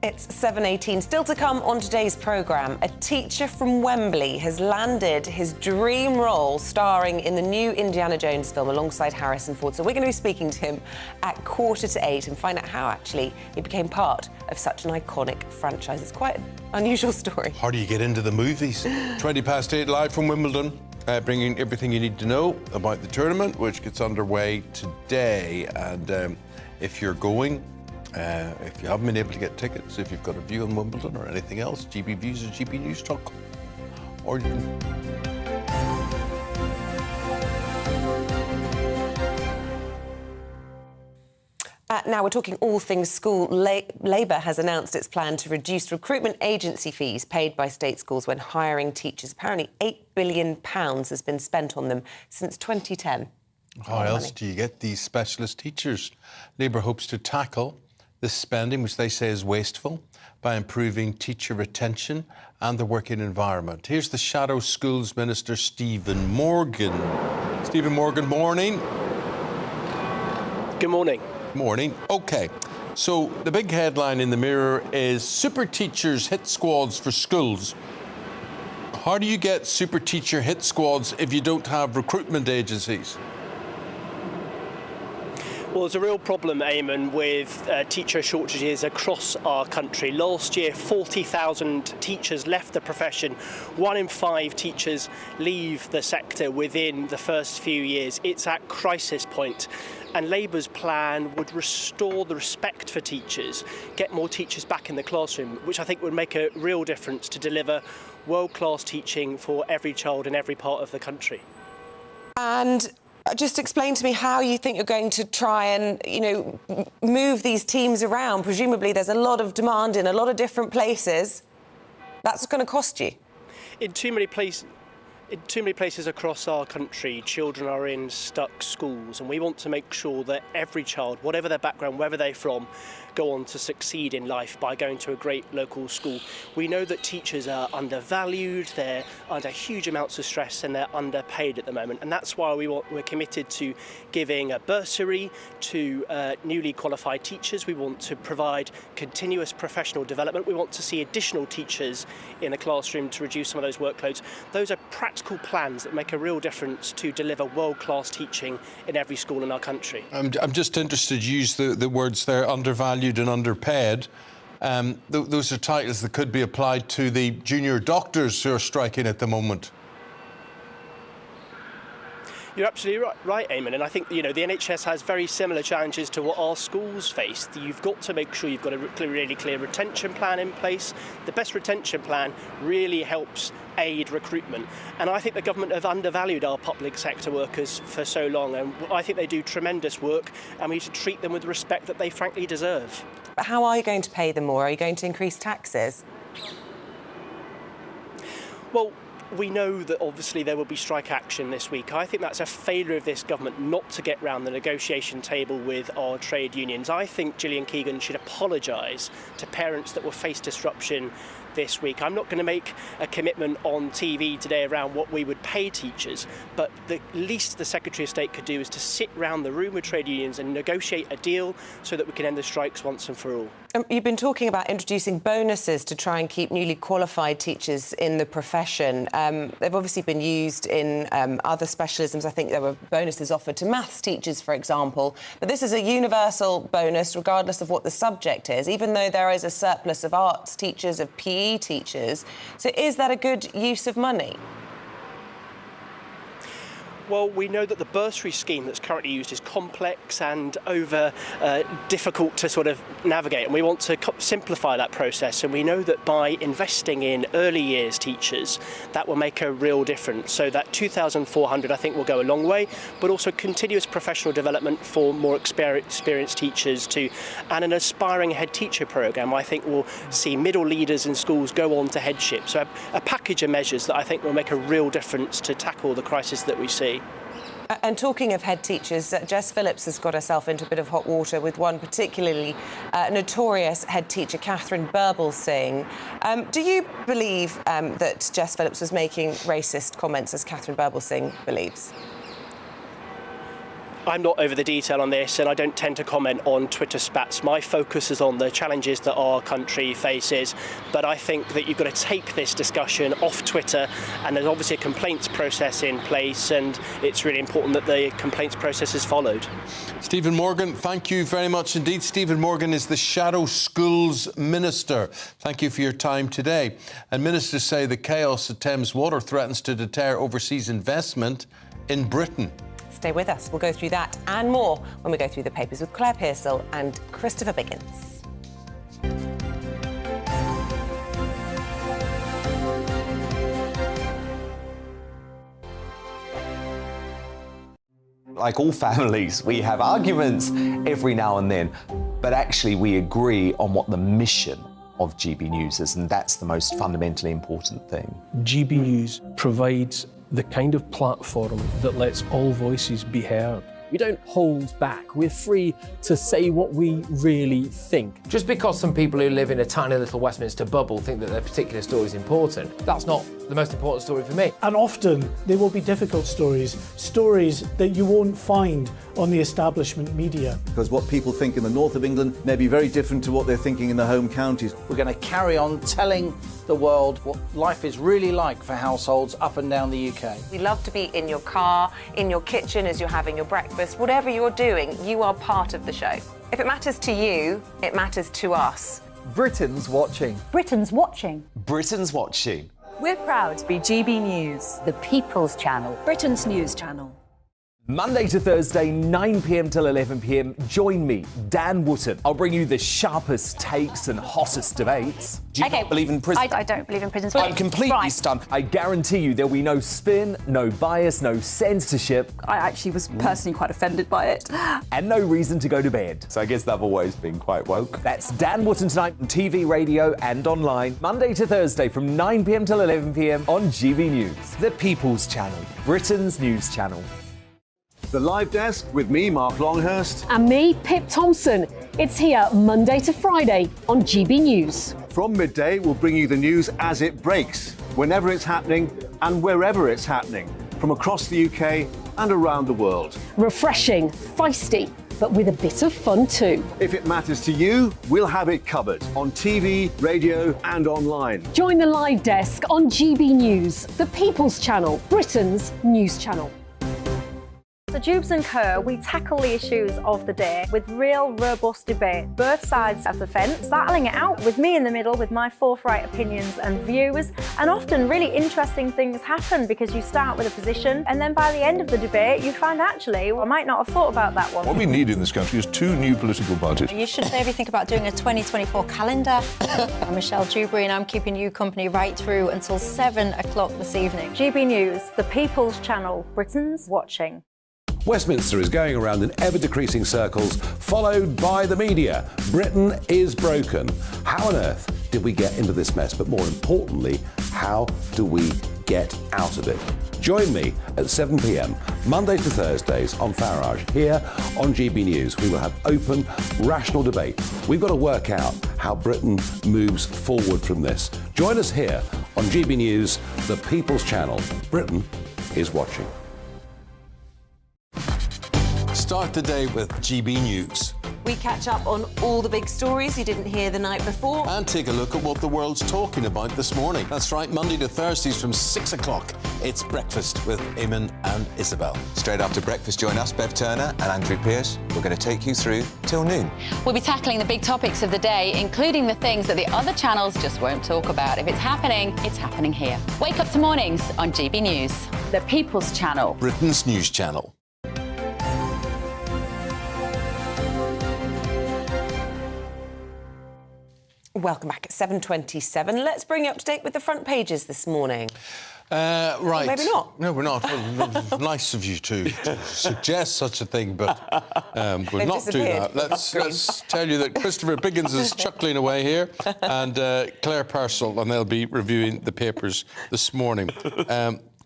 It's 7:18. Still to come on today's programme, a teacher from Wembley has landed his dream role starring in the new Indiana Jones film alongside Harrison Ford. So we're going to be speaking to him at 7:45 and find out how actually he became part of such an iconic franchise. It's quite an unusual story. How do you get into the movies? 8:20 live from Wimbledon, bringing everything you need to know about the tournament, which gets underway today. And if you're going, if you haven't been able to get tickets, if you've got a view on Wimbledon or anything else, GB Views or gbnews.com. Or you can... Now we're talking all things school. Labour has announced its plan to reduce recruitment agency fees paid by state schools when hiring teachers. Apparently £8 billion has been spent on them since 2010. How else do you get these specialist teachers? Labour hopes to tackle this spending, which they say is wasteful, by improving teacher retention and the working environment. Here's the Shadow Schools Minister, Stephen Morgan. Stephen Morgan, morning. Good morning. Morning. OK, so the big headline in the Mirror is super teachers hit squads for schools. How do you get super teacher hit squads if you don't have recruitment agencies? Well, there's a real problem, Eamonn, with teacher shortages across our country. Last year, 40,000 teachers left the profession. 1 in 5 teachers leave the sector within the first few years. It's at crisis point. And Labour's plan would restore the respect for teachers, get more teachers back in the classroom, which I think would make a real difference to deliver world-class teaching for every child in every part of the country. And just explain to me how you think you're going to try and, move these teams around. Presumably there's a lot of demand in a lot of different places. That's going to cost you. In too many places across our country, children are in stuck schools, and we want to make sure that every child, whatever their background, wherever they're from, go on to succeed in life by going to a great local school. We know that teachers are undervalued, they're under huge amounts of stress, and they're underpaid at the moment, and that's why we're committed to giving a bursary to newly qualified teachers. We want to provide continuous professional development. We want to see additional teachers in the classroom to reduce some of those workloads. Those are practical plans that make a real difference to deliver world-class teaching in every school in our country. I'm just interested, you use the words there, undervalued and underpaid. Those are titles that could be applied to the junior doctors who are striking at the moment. You're absolutely right, Eamonn, and I think the NHS has very similar challenges to what our schools face. You've got to make sure you've got a really clear retention plan in place. The best retention plan really helps aid recruitment, and I think the government have undervalued our public sector workers for so long, and I think they do tremendous work, and we need to treat them with the respect that they frankly deserve. But how are you going to pay them more? Are you going to increase taxes? Well, we know that obviously there will be strike action this week. I think that's a failure of this government not to get round the negotiation table with our trade unions. I think Gillian Keegan should apologise to parents that will face disruption this week. I'm not going to make a commitment on TV today around what we would pay teachers, but the least the Secretary of State could do is to sit round the room with trade unions and negotiate a deal so that we can end the strikes once and for all. You've been talking about introducing bonuses to try and keep newly qualified teachers in the profession. They've obviously been used in other specialisms. I think there were bonuses offered to maths teachers, for example. But this is a universal bonus, regardless of what the subject is, even though there is a surplus of arts teachers, of PE teachers. So is that a good use of money? Well, we know that the bursary scheme that's currently used is complex and difficult to sort of navigate, and we want to simplify that process, and we know that by investing in early years teachers, that will make a real difference. So that 2,400 I think will go a long way, but also continuous professional development for more experienced teachers too, and an aspiring head teacher programme I think will see middle leaders in schools go on to headship. So a package of measures that I think will make a real difference to tackle the crisis that we see. And talking of head teachers, Jess Phillips has got herself into a bit of hot water with one particularly notorious head teacher, Catherine Birbalsingh. Do you believe that Jess Phillips was making racist comments, as Catherine Birbalsingh believes? I'm not over the detail on this, and I don't tend to comment on Twitter spats. My focus is on the challenges that our country faces, but I think that you've got to take this discussion off Twitter, and there's obviously a complaints process in place, and it's really important that the complaints process is followed. Stephen Morgan, thank you very much indeed. Stephen Morgan is the Shadow Schools Minister. Thank you for your time today. And ministers say the chaos at Thames Water threatens to deter overseas investment in Britain. Stay with us. We'll go through that and more when we go through the papers with Claire Pearsall and Christopher Biggins. Like all families, we have arguments every now and then, but actually we agree on what the mission of GB News is, and that's the most fundamentally important thing. GB News provides the kind of platform that lets all voices be heard. We don't hold back. We're free to say what we really think. Just because some people who live in a tiny little Westminster bubble think that their particular story is important, that's not the most important story for me. And often they will be difficult stories, stories that you won't find on the establishment media. Because what people think in the north of England may be very different to what they're thinking in the home counties. We're going to carry on telling the world what life is really like for households up and down the UK. We love to be in your car, in your kitchen as you're having your breakfast. Whatever you're doing, you are part of the show. If it matters to you, it matters to us. Britain's watching. Britain's watching. Britain's watching. We're proud to be GB News, the People's Channel, Britain's news channel. Monday to Thursday, 9 p.m. till 11 p.m. Join me, Dan Wootton. I'll bring you the sharpest takes and hottest debates. Do you not believe in prison? I don't believe in prison. I'm completely stunned. I guarantee you there'll be no spin, no bias, no censorship. I actually was personally quite offended by it. And no reason to go to bed. So I guess they've always been quite woke. That's Dan Wootton tonight on TV, radio and online. Monday to Thursday from 9 p.m. till 11 p.m. on GB News. The People's Channel. Britain's news channel. The Live Desk with me, Mark Longhurst. And me, Pip Thompson. It's here Monday to Friday on GB News. From midday, we'll bring you the news as it breaks, whenever it's happening and wherever it's happening, from across the UK and around the world. Refreshing, feisty, but with a bit of fun too. If it matters to you, we'll have it covered on TV, radio and online. Join the Live Desk on GB News, the People's Channel, Britain's news channel. So Jubes and Kerr, we tackle the issues of the day with real robust debate, both sides of the fence, battling it out with me in the middle with my forthright opinions and views. And often really interesting things happen because you start with a position and then by the end of the debate you find actually, I might not have thought about that one. What we need in this country is 2 new political parties. You should maybe think about doing a 2024 calendar. I'm Michelle Dewberry and I'm keeping you company right through until 7 o'clock this evening. GB News, the People's Channel, Britain's watching. Westminster is going around in ever-decreasing circles, followed by the media. Britain is broken. How on earth did we get into this mess? But more importantly, how do we get out of it? Join me at 7 p.m, Mondays to Thursdays on Farage, here on GB News. We will have open, rational debate. We've got to work out how Britain moves forward from this. Join us here on GB News, the People's Channel. Britain is watching. Start the day with GB News. We catch up on all the big stories you didn't hear the night before. And take a look at what the world's talking about this morning. That's right, Monday to Thursdays from 6 o'clock. It's Breakfast with Eamonn and Isabel. Straight after breakfast, join us, Bev Turner and Andrew Pearce. We're going to take you through till noon. We'll be tackling the big topics of the day, including the things that the other channels just won't talk about. If it's happening here. Wake up to mornings on GB News, the People's Channel. Britain's news channel. Welcome back at 7:27. Let's bring you up to date with the front pages this morning. Right. Or maybe not. No, we're not. Well, nice of you to suggest such a thing, but we'll not do that. Let's tell you that Christopher Biggins is chuckling away here, and Claire Purcell, and they'll be reviewing the papers this morning.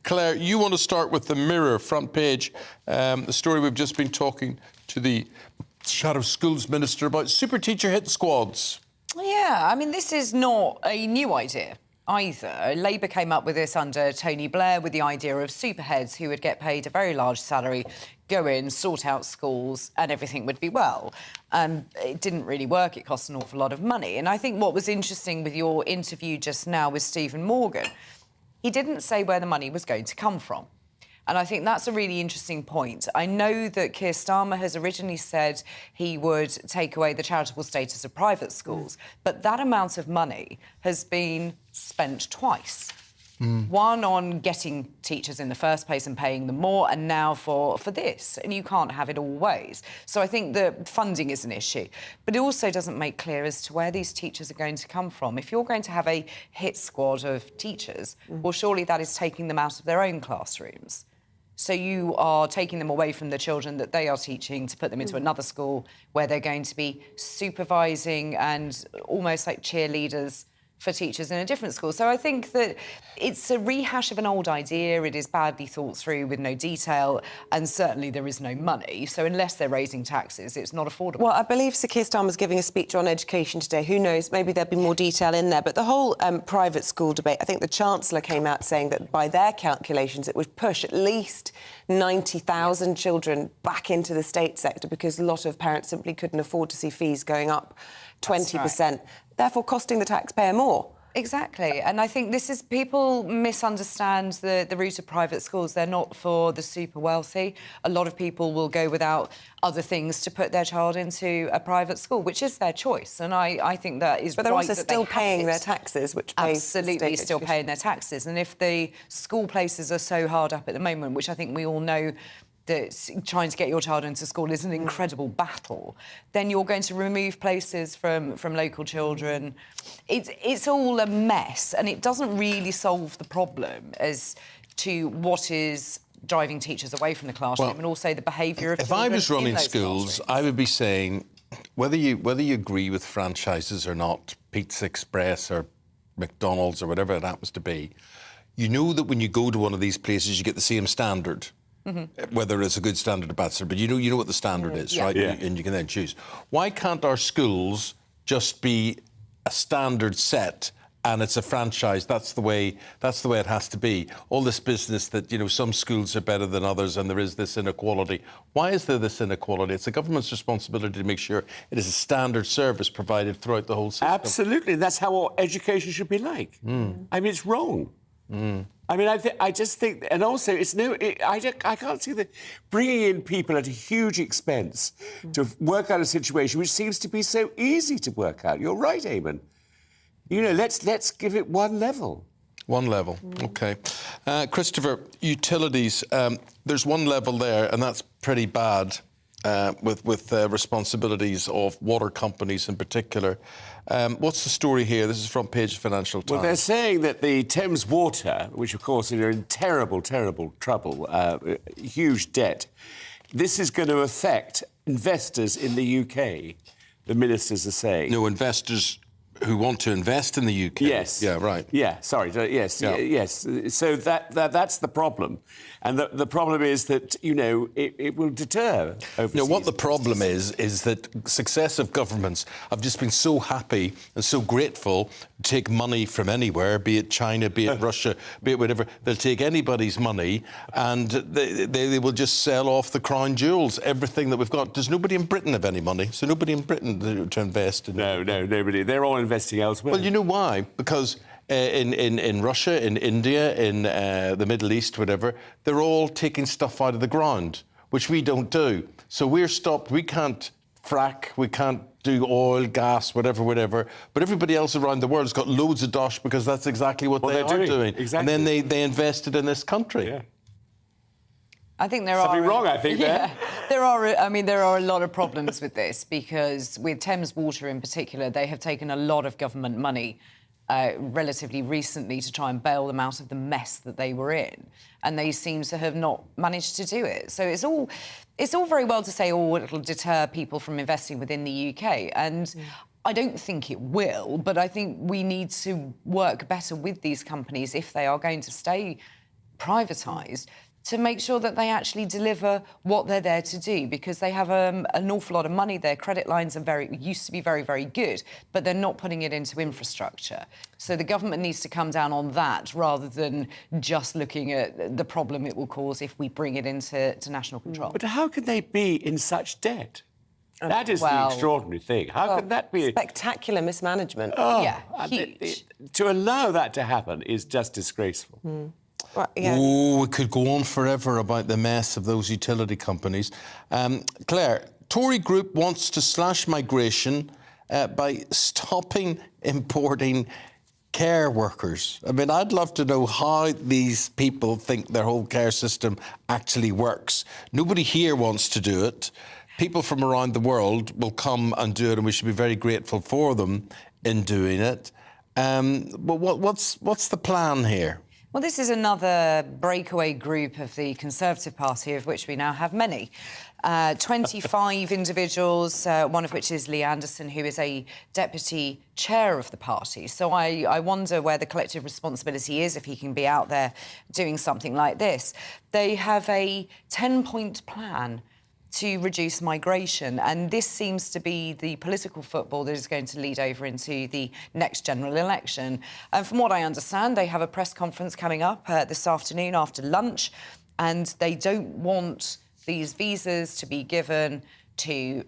Claire, you want to start with the Mirror front page, the story we've just been talking to the Shadow Schools Minister about super teacher hit squads. Yeah, I mean, this is not a new idea either. Labour came up with this under Tony Blair with the idea of superheads who would get paid a very large salary, go in, sort out schools and everything would be well. It didn't really work. It cost an awful lot of money. And I think what was interesting with your interview just now with Stephen Morgan, he didn't say where the money was going to come from. And I think that's a really interesting point. I know that Keir Starmer has originally said he would take away the charitable status of private schools, but that amount of money has been spent twice. One on getting teachers in the first place and paying them more, and now for this. And you can't have it all ways. So I think the funding is an issue. But it also doesn't make clear as to where these teachers are going to come from. If you're going to have a hit squad of teachers, well, surely that is taking them out of their own classrooms. So you are taking them away from the children that they are teaching to put them into another school where they're going to be supervising and almost like cheerleaders for teachers in a different school. So I think that it's a rehash of an old idea. It is badly thought through with no detail, and certainly there is no money. So unless they're raising taxes, it's not affordable. Well, I believe Sir Keir Starmer's giving a speech on education today. Who knows, maybe there'll be more detail in there. But the whole private school debate, I think the Chancellor came out saying that by their calculations, it would push at least 90,000 children back into the state sector because a lot of parents simply couldn't afford to see fees going up 20%, therefore costing the taxpayer more. Exactly. And I think this is... People misunderstand the route of private schools. They're not for the super wealthy. A lot of people will go without other things to put their child into a private school, which is their choice. And I think that is right. But they're also that still paying their taxes, which absolutely still paying their taxes. And if the school places are so hard up at the moment, which I think we all know that trying to get your child into school is an incredible battle, then you're going to remove places from local children. It's all a mess, and it doesn't really solve the problem as to what is driving teachers away from the classroom and also the behaviour of children. If I was running schools, I would be saying, whether you agree with franchises or not, Pizza Express or McDonald's or whatever it happens to be, you know that when you go to one of these places, you get the same standard. Whether it's a good standard or bad standard, but you know what the standard is, right? Yeah. And you can then choose. Why can't our schools just be a standard set and it's a franchise? That's the way it has to be. All this business that, some schools are better than others and there is this inequality. Why is there this inequality? It's the government's responsibility to make sure it is a standard service provided throughout the whole system. Absolutely. That's how education should be like. I mean, it's wrong. I mean, I just think, and also, I can't see bringing in people at a huge expense to work out a situation which seems to be so easy to work out. You're right, Eamonn. Let's give it one level. One level, OK. Christopher, utilities, there's one level there, and that's pretty bad with responsibilities of water companies in particular. What's the story here? This is front page of Financial Times. Well, they're saying that the Thames Water, which of course are in terrible, terrible trouble, huge debt, this is going to affect investors in the UK, the ministers are saying. No, investors who want to invest in the UK. Yes. Yeah, right. Yeah, sorry. Yes, yeah. Yes. So that's the problem. And the problem is that, it will deter overseas. No, what the problem is that successive governments have just been so happy and so grateful to take money from anywhere, be it China, be it Russia, be it whatever. They'll take anybody's money and they will just sell off the crown jewels, everything that we've got. Does nobody in Britain have any money? So nobody in Britain to invest in. No, nobody. They're all investing elsewhere. Well, you know why? Because in Russia, in India, in the Middle East, whatever, they're all taking stuff out of the ground, which we don't do. So we're stopped. We can't frack. We can't do oil, gas, whatever. But everybody else around the world has got loads of dosh because that's exactly what they are doing. Exactly. And then they invested in this country. Yeah. I think there Something are... wrong, I think, there. There are a lot of problems with this because with Thames Water in particular, they have taken a lot of government money relatively recently to try and bail them out of the mess that they were in, and they seem to have not managed to do it. So it's all very well to say, it'll deter people from investing within the UK, and I don't think it will, but I think we need to work better with these companies if they are going to stay privatised, to make sure that they actually deliver what they're there to do, because they have an awful lot of money. Their credit lines used to be very, very good, but they're not putting it into infrastructure. So the government needs to come down on that rather than just looking at the problem it will cause if we bring it into national control. But how can they be in such debt? That is the extraordinary thing. How can that be? Spectacular mismanagement. Huge. To allow that to happen is just disgraceful. Well, yeah. Oh, it could go on forever about the mess of those utility companies. Claire, Tory group wants to slash migration by stopping importing care workers. I mean, I'd love to know how these people think their whole care system actually works. Nobody here wants to do it. People from around the world will come and do it, and we should be very grateful for them in doing it. But what's the plan here? Well, this is another breakaway group of the Conservative Party, of which we now have many. 25 individuals, one of which is Lee Anderson, who is a deputy chair of the party. So I wonder where the collective responsibility is if he can be out there doing something like this. They have a 10-point plan to reduce migration, and this seems to be the political football that is going to lead over into the next general election. And from what I understand, they have a press conference coming up this afternoon after lunch, and they don't want these visas to be given to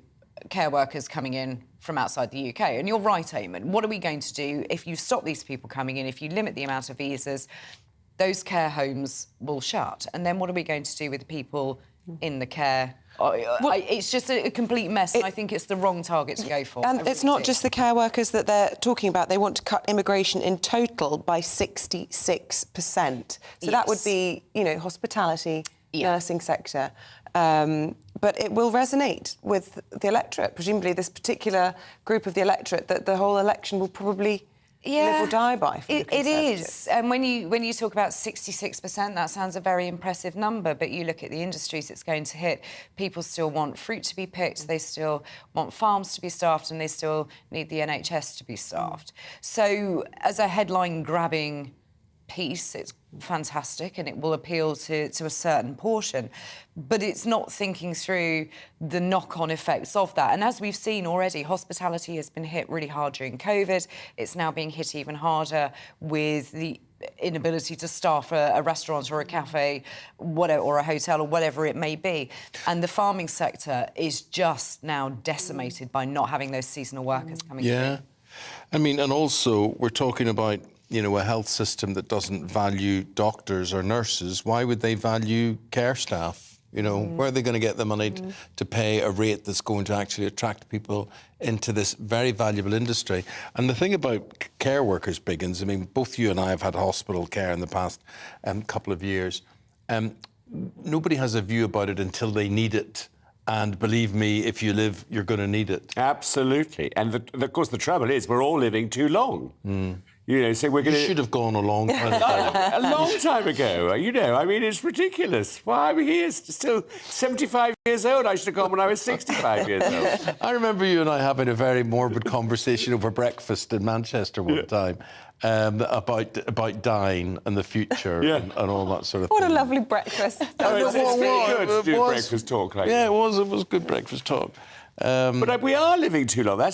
care workers coming in from outside the UK. And you're right, Eamonn. What are we going to do if you stop these people coming in, if you limit the amount of visas? Those care homes will shut. And then what are we going to do with the people in the care? It's just a complete mess, and I think it's the wrong target to go for. And it's not just the care workers that they're talking about. They want to cut immigration in total by 66%. So that would be, you know, hospitality, nursing sector. But it will resonate with the electorate. Presumably this particular group of the electorate that the whole election will probably live or die by. It is. And when you talk about 66%, that sounds a very impressive number, but you look at the industries it's going to hit. People still want fruit to be picked, they still want farms to be staffed, and they still need the NHS to be staffed. So as a headline-grabbing piece, it's fantastic and it will appeal to a certain portion, but it's not thinking through the knock-on effects of that. And as we've seen already, hospitality has been hit really hard during COVID. It's now being hit even harder with the inability to staff a restaurant or a cafe, whatever, or a hotel or whatever it may be. And the farming sector is just now decimated by not having those seasonal workers coming through. I mean, and also we're talking about, you know, a health system that doesn't value doctors or nurses. Why would they value care staff? You know, where are they going to get the money to pay a rate that's going to actually attract people into this very valuable industry? And the thing about care workers, Biggins, I mean, both you and I have had hospital care in the past couple of years. Nobody has a view about it until they need it. And believe me, if you live, you're going to need it. Absolutely. And of course, the trouble is we're all living too long. You know, so we're going to... You should have gone a long time ago. A long time ago, you know. I mean, it's ridiculous. Why am I here? Still 75 years old. I should have gone when I was 65 years old. I remember you and I having a very morbid conversation over breakfast in Manchester one time about dying and the future and all that sort of thing. What a lovely breakfast. It's very good to do breakfast talk like that. Yeah, it was good breakfast talk. But we are living too long. That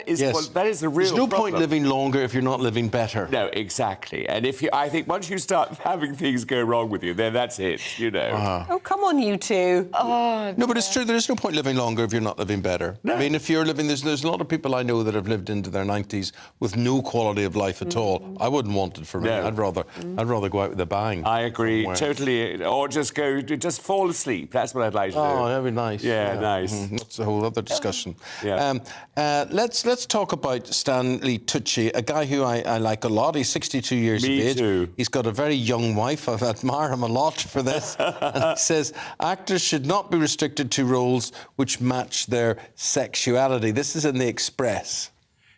is the real There's no problem. point living longer if you're not living better. No, exactly. And I think once you start having things go wrong with you, then that's it, you know. Oh, come on, you two. No, but it's true. There is no point living longer if you're not living better. No. I mean, if you're living... There's a lot of people I know that have lived into their 90s with no quality of life at all. I wouldn't want it for me. No. I'd rather go out with a bang. I agree, somewhere. totally. Or just fall asleep. That's what I'd like to do. Oh, that'd be nice. Yeah, nice. That's a whole other discussion. Yeah. Let's talk about Stanley Tucci, a guy who I like a lot. He's 62 years of age. Too. He's got a very young wife. I admire him a lot for this. And he says actors should not be restricted to roles which match their sexuality. This is in the Express.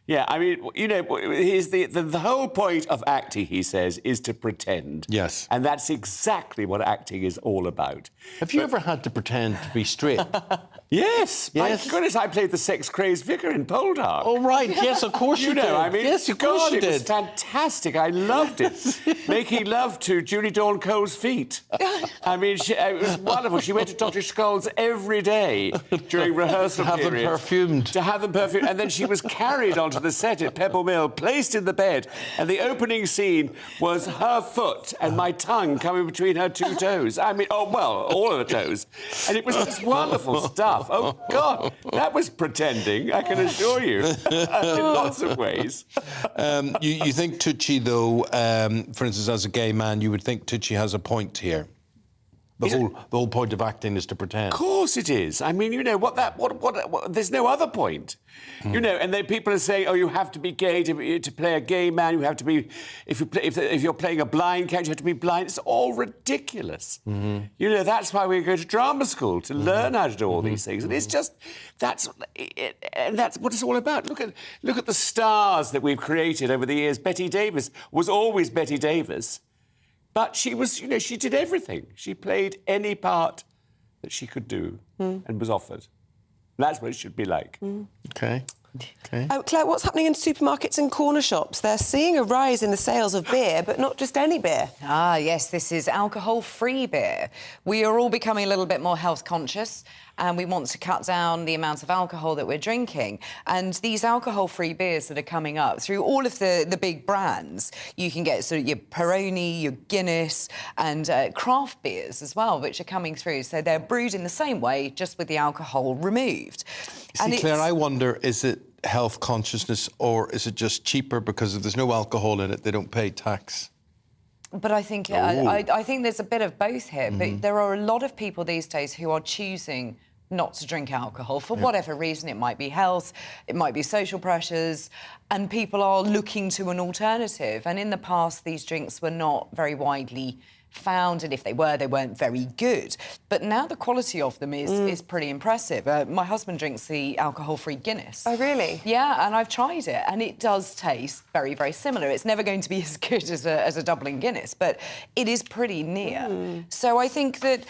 Yeah, I mean, you know, the whole point of acting, he says, is to pretend. Yes. And that's exactly what acting is all about. Have you ever had to pretend to be straight? Yes. My goodness, I played the sex-crazy vicar in Poldark. Oh, right. Yes, of course you did. I mean, yes, of course you it did. was fantastic. I loved it. Making love to Julie Dawn Cole's feet. I mean, it was wonderful. She went to Dr. Scholl's every day during rehearsal To have them perfumed. To have them perfumed. And then she was carried onto the set at Pebble Mill, placed in the bed, and the opening scene was her foot and my tongue coming between her two toes. I mean, all of the toes. And it was just wonderful stuff. Oh, God, that was pretending, I can assure you, in lots of ways. You think Tucci, though, for instance, as a gay man, you would think Tucci has a point here? The whole point of acting is to pretend. Of course it is. I mean, you know, there's no other point. You know, and then people are saying, oh, you have to be gay to play a gay man. You have to be, if you're playing a blind character, you have to be blind. It's all ridiculous. You know, that's why we go to drama school, to learn how to do all these things. And it's just, that's what it's all about. Look at the stars that we've created over the years. Betty Davis was always Betty Davis. But she was, you know, she did everything. She played any part that she could do and was offered. That's what it should be like. Okay. Okay. Claire, what's happening in supermarkets and corner shops? They're seeing a rise in the sales of beer, but not just any beer. Ah, yes, this is alcohol-free beer. We are all becoming a little bit more health conscious and we want to cut down the amount of alcohol that we're drinking. And these alcohol-free beers that are coming up through all of the big brands, you can get sort of your Peroni, your Guinness and craft beers as well, which are coming through. So they're brewed in the same way, just with the alcohol removed. See, Claire, I wonder, is it health consciousness or is it just cheaper because if there's no alcohol in it, they don't pay tax? But I think I think there's a bit of both here. But there are a lot of people these days who are choosing not to drink alcohol for whatever reason. It might be health, it might be social pressures, and people are looking to an alternative. And in the past, these drinks were not very widely found, and if they were, they weren't very good. But now the quality of them is pretty impressive. My husband drinks the alcohol-free Guinness. Oh, really? Yeah, and I've tried it, and it does taste very, very similar. It's never going to be as good as a Dublin Guinness, but it is pretty near. So I think that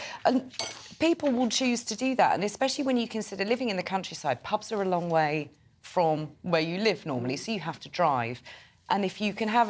people will choose to do that, and especially when you consider living in the countryside, pubs are a long way from where you live normally, so you have to drive. And if you can have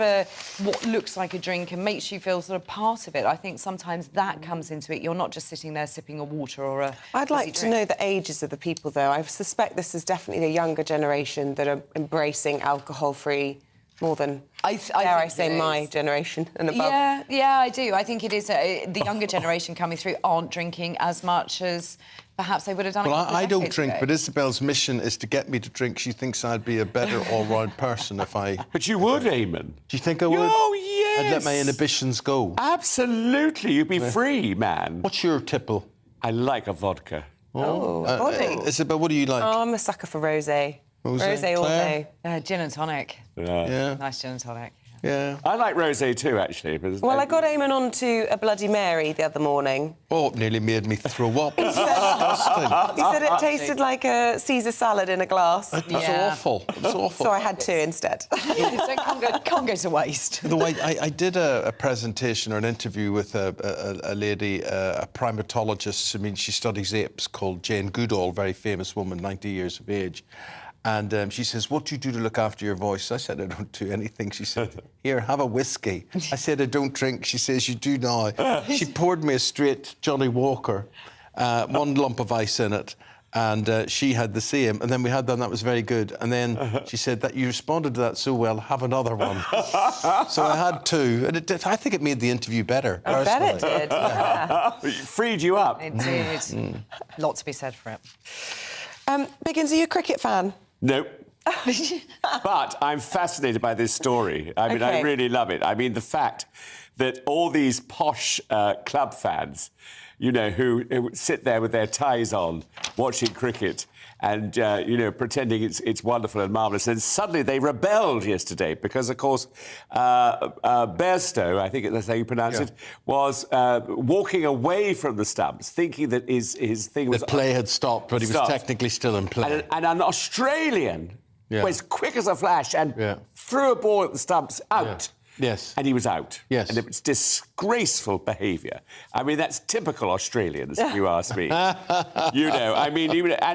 what looks like a drink and makes you feel sort of part of it, I think sometimes that comes into it. You're not just sitting there sipping a water or a I'd like to know the ages of the people, though. I suspect this is definitely the younger generation that are embracing alcohol-free more than, I say, my generation and above. Yeah, I do. I think it is the younger generation coming through aren't drinking as much as perhaps they would have done. Well, I don't decades drink, ago. but Isabel's mission is to get me to drink. She thinks I'd be a better all-round person if I... But you would, Eamonn. Do you think I would? Oh, yes! I'd let my inhibitions go. Absolutely. You'd be free, man. What's your tipple? I like a vodka. Isabel, what do you like? Oh, I'm a sucker for rosé. Rosé all day. Gin and tonic. Yeah. Nice gin and tonic. Yeah. I like rosé too, actually. But Well, I got Eamonn onto a Bloody Mary the other morning. Oh, it nearly made me throw up. He said it tasted like a Caesar salad in a glass. It was awful. It was awful. So I had two instead. So it can't go to waste. Though I did a presentation or an interview with a lady, a primatologist. I mean, she studies apes, called Jane Goodall, very famous woman, 90 years of age. And she says, what do you do to look after your voice? I said, I don't do anything. She said, here, have a whiskey. I said, I don't drink. She says, you do now. She poured me a straight Johnny Walker, one lump of ice in it, and she had the same. And then we had that, and that was very good. And then she said, that you responded to that so well, have another one. So I had two, and I think it made the interview better. I bet it did, yeah. It freed you up. It did. Lot to be said for it. Biggins, are you a cricket fan? No. But I'm fascinated by this story. I mean, I really love it. I mean, the fact that all these posh club fans, you know, who sit there with their ties on, watching cricket and, you know, pretending it's wonderful and marvellous. And suddenly they rebelled yesterday because, of course, Bairstow, I think that's how you pronounce it, was walking away from the stumps, thinking that his thing was... The play had stopped, but he was technically still in play. And an Australian was quick as a flash and threw a ball at the stumps out. Yes. And he was out. Yes. And it was disgraceful behaviour. I mean, that's typical Australians, if you ask me. You know, I mean,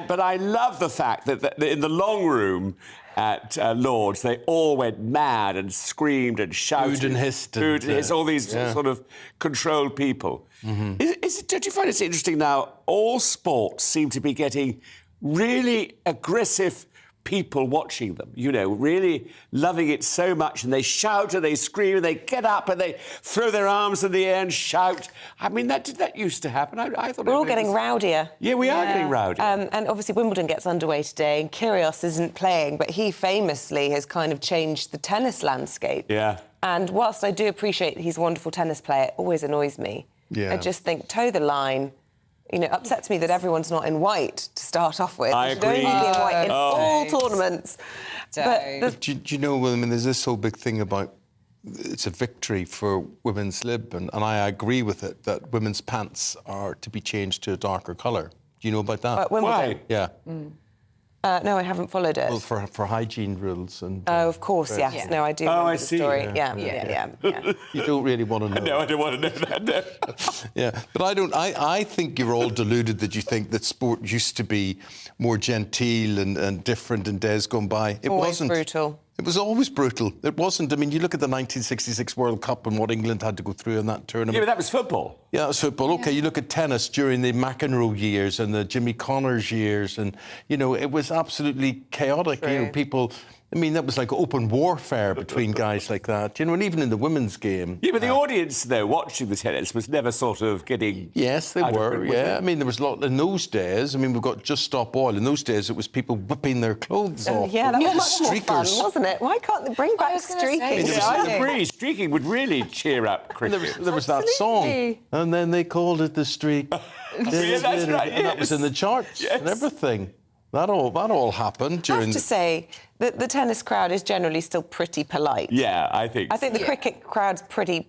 but I love the fact that in the long room at Lord's, they all went mad and screamed and shouted. Booed and hissed. All these sort of controlled people. Don't you find it's interesting now? All sports seem to be getting really aggressive people watching them, you know, really loving it so much, and they shout and they scream and they get up and they throw their arms in the air and shout. I mean, that used to happen. I thought we're all getting rowdier. Yeah, we are getting rowdy. And obviously Wimbledon gets underway today, and Kyrgios isn't playing, but he famously has kind of changed the tennis landscape. Yeah. And whilst I do appreciate that he's a wonderful tennis player, it always annoys me. Yeah. I just think toe the line. You know, it upsets me that everyone's not in white to start off with. I agree. Should only be in white in all tournaments. But do you know, I mean, there's this whole big thing about it's a victory for women's lib, and I agree with it, that women's pants are to be changed to a darker colour. Do you know about that? Wimbledon? Why? Yeah. No, I haven't followed it. Well, for hygiene rules and... Oh, of course, yes. Yeah. No, I do remember the story. Yeah. You don't really want to know. No, I don't want to know that, no. Yeah, but I think you're all deluded that you think that sport used to be more genteel and different in days gone by. It Always wasn't. brutal. It was always brutal. It wasn't. I mean, you look at the 1966 World Cup and what England had to go through in that tournament. Yeah, but that was football. Yeah, that was football. OK, you look at tennis during the McEnroe years and the Jimmy Connors years and, you know, it was absolutely chaotic. True. You know, people... I mean, that was like open warfare between guys like that, you know, and even in the women's game. Yeah, but the audience, though, watching the tennis was never sort of getting... Yes, they were, yeah. I mean, there was a lot in those days. I mean, we've got Just Stop Oil. In those days, it was people whipping their clothes off. Yeah, that was much more fun, Streakers. wasn't it? Why can't they bring back streaking? Yeah, I agree. Streaking would really cheer up cricket. There was that song, and then they called it the streak. Yeah, that's right, And that was in the charts and everything. That all happened during... I have to say that the tennis crowd is generally still pretty polite. Yeah, I think I think the cricket crowd's pretty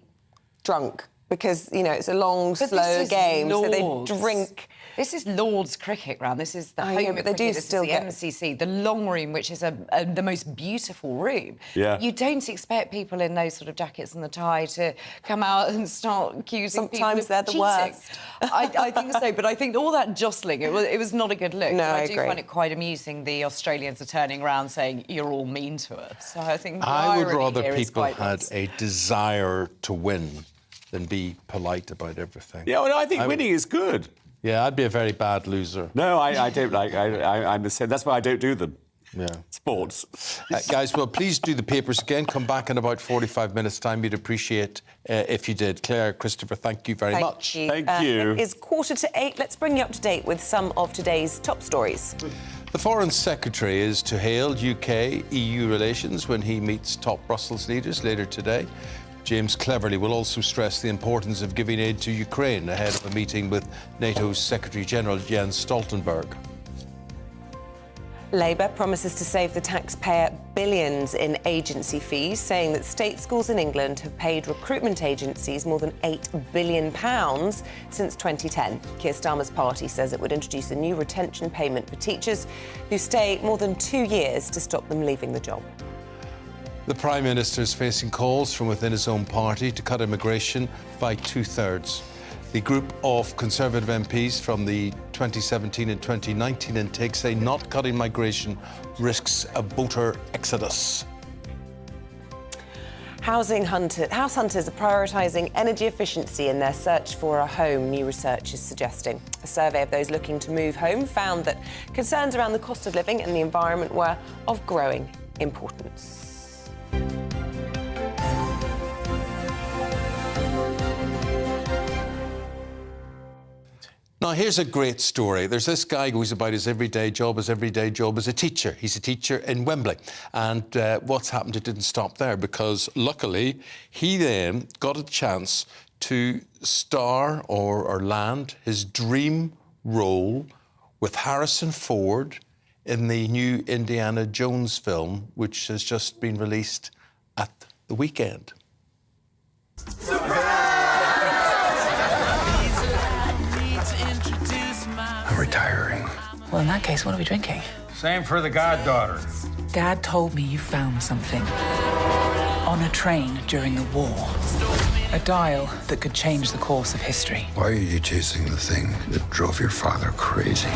drunk because, you know, it's a long, slow game, so they drink... This is Lord's cricket ground. This is the I home know, of but they cricket. do This still is the get- MCC, the long room, which is the most beautiful room. Yeah. You don't expect people in those sort of jackets and the tie to come out and start accusing people Sometimes of they're the cheating. worst. I think so, but I think all that jostling, it was not a good look. No, I do agree. find it quite amusing. The Australians are turning around saying, you're all mean to us. So I think the I would irony rather here is people quite had nice. a desire to win than be polite about everything. Yeah, well, I think winning is good. Yeah, I'd be a very bad loser. No, I don't like... I'm the same. That's why I don't do them. Yeah. Sports. Guys, well, please do the papers again. Come back in about 45 minutes' time. We'd appreciate if you did. Claire, Christopher, thank you very much. Thank you. It is 7:45. Let's bring you up to date with some of today's top stories. The Foreign Secretary is to hail UK-EU relations when he meets top Brussels leaders later today. James Cleverly will also stress the importance of giving aid to Ukraine ahead of a meeting with NATO's Secretary-General Jens Stoltenberg. Labour promises to save the taxpayer billions in agency fees, saying that state schools in England have paid recruitment agencies more than £8 billion since 2010. Keir Starmer's party says it would introduce a new retention payment for teachers who stay more than 2 years to stop them leaving the job. The Prime Minister is facing calls from within his own party to cut immigration by 2/3. The group of Conservative MPs from the 2017 and 2019 intake say not cutting migration risks a voter exodus. House hunters are prioritising energy efficiency in their search for a home, new research is suggesting. A survey of those looking to move home found that concerns around the cost of living and the environment were of growing importance. Now, here's a great story. There's this guy who goes about his everyday job as a teacher. He's a teacher in Wembley. And what's happened, it didn't stop there, because luckily he then got a chance to star or land his dream role with Harrison Ford in the new Indiana Jones film, which has just been released at the weekend. I'm retiring. Well, in that case, what are we drinking? Same for the goddaughter. Dad told me you found something on a train during the war. A dial that could change the course of history. Why are you chasing the thing that drove your father crazy?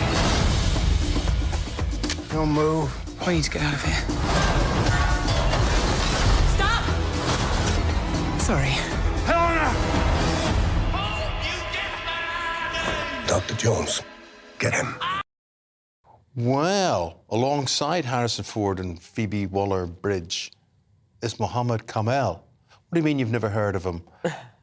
Don't move. We need to get out of here. Stop! Sorry. Dr. Jones, get him. Well, alongside Harrison Ford and Phoebe Waller-Bridge is Mohammed Kamel. What do you mean you've never heard of him?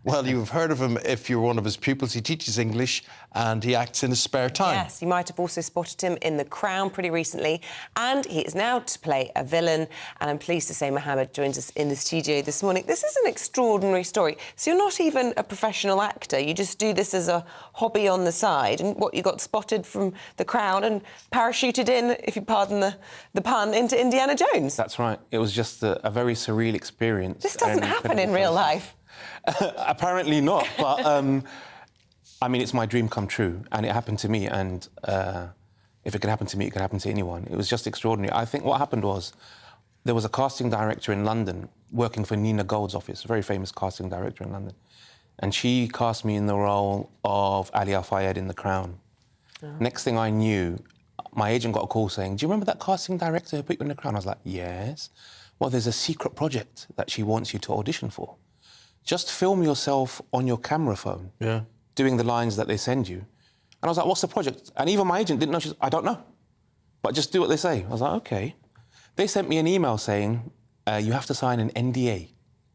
Well, you've heard of him if you're one of his pupils. He teaches English and he acts in his spare time. Yes, you might have also spotted him in The Crown pretty recently, and he is now to play a villain. And I'm pleased to say Mohammed joins us in the studio this morning. This is an extraordinary story. So you're not even a professional actor. You just do this as a hobby on the side. And what, you got spotted from The Crown and parachuted in, if you pardon the pun, into Indiana Jones? That's right. It was just a very surreal experience. This doesn't happen in real life. Apparently not, but I mean, it's my dream come true, and it happened to me. And if it could happen to me, it could happen to anyone. It was just extraordinary. I think what happened was there was a casting director in London working for Nina Gold's office, a very famous casting director in London. And she cast me in the role of Ali Al-Fayed in The Crown. Oh. Next thing I knew, my agent got a call saying, do you remember that casting director who put you in The Crown? I was like, yes. Well, there's a secret project that she wants you to audition for. Just film yourself on your camera phone, doing the lines that they send you. And I was like, what's the project? And even my agent didn't know. She said, I don't know. But just do what they say. I was like, OK. They sent me an email saying, you have to sign an NDA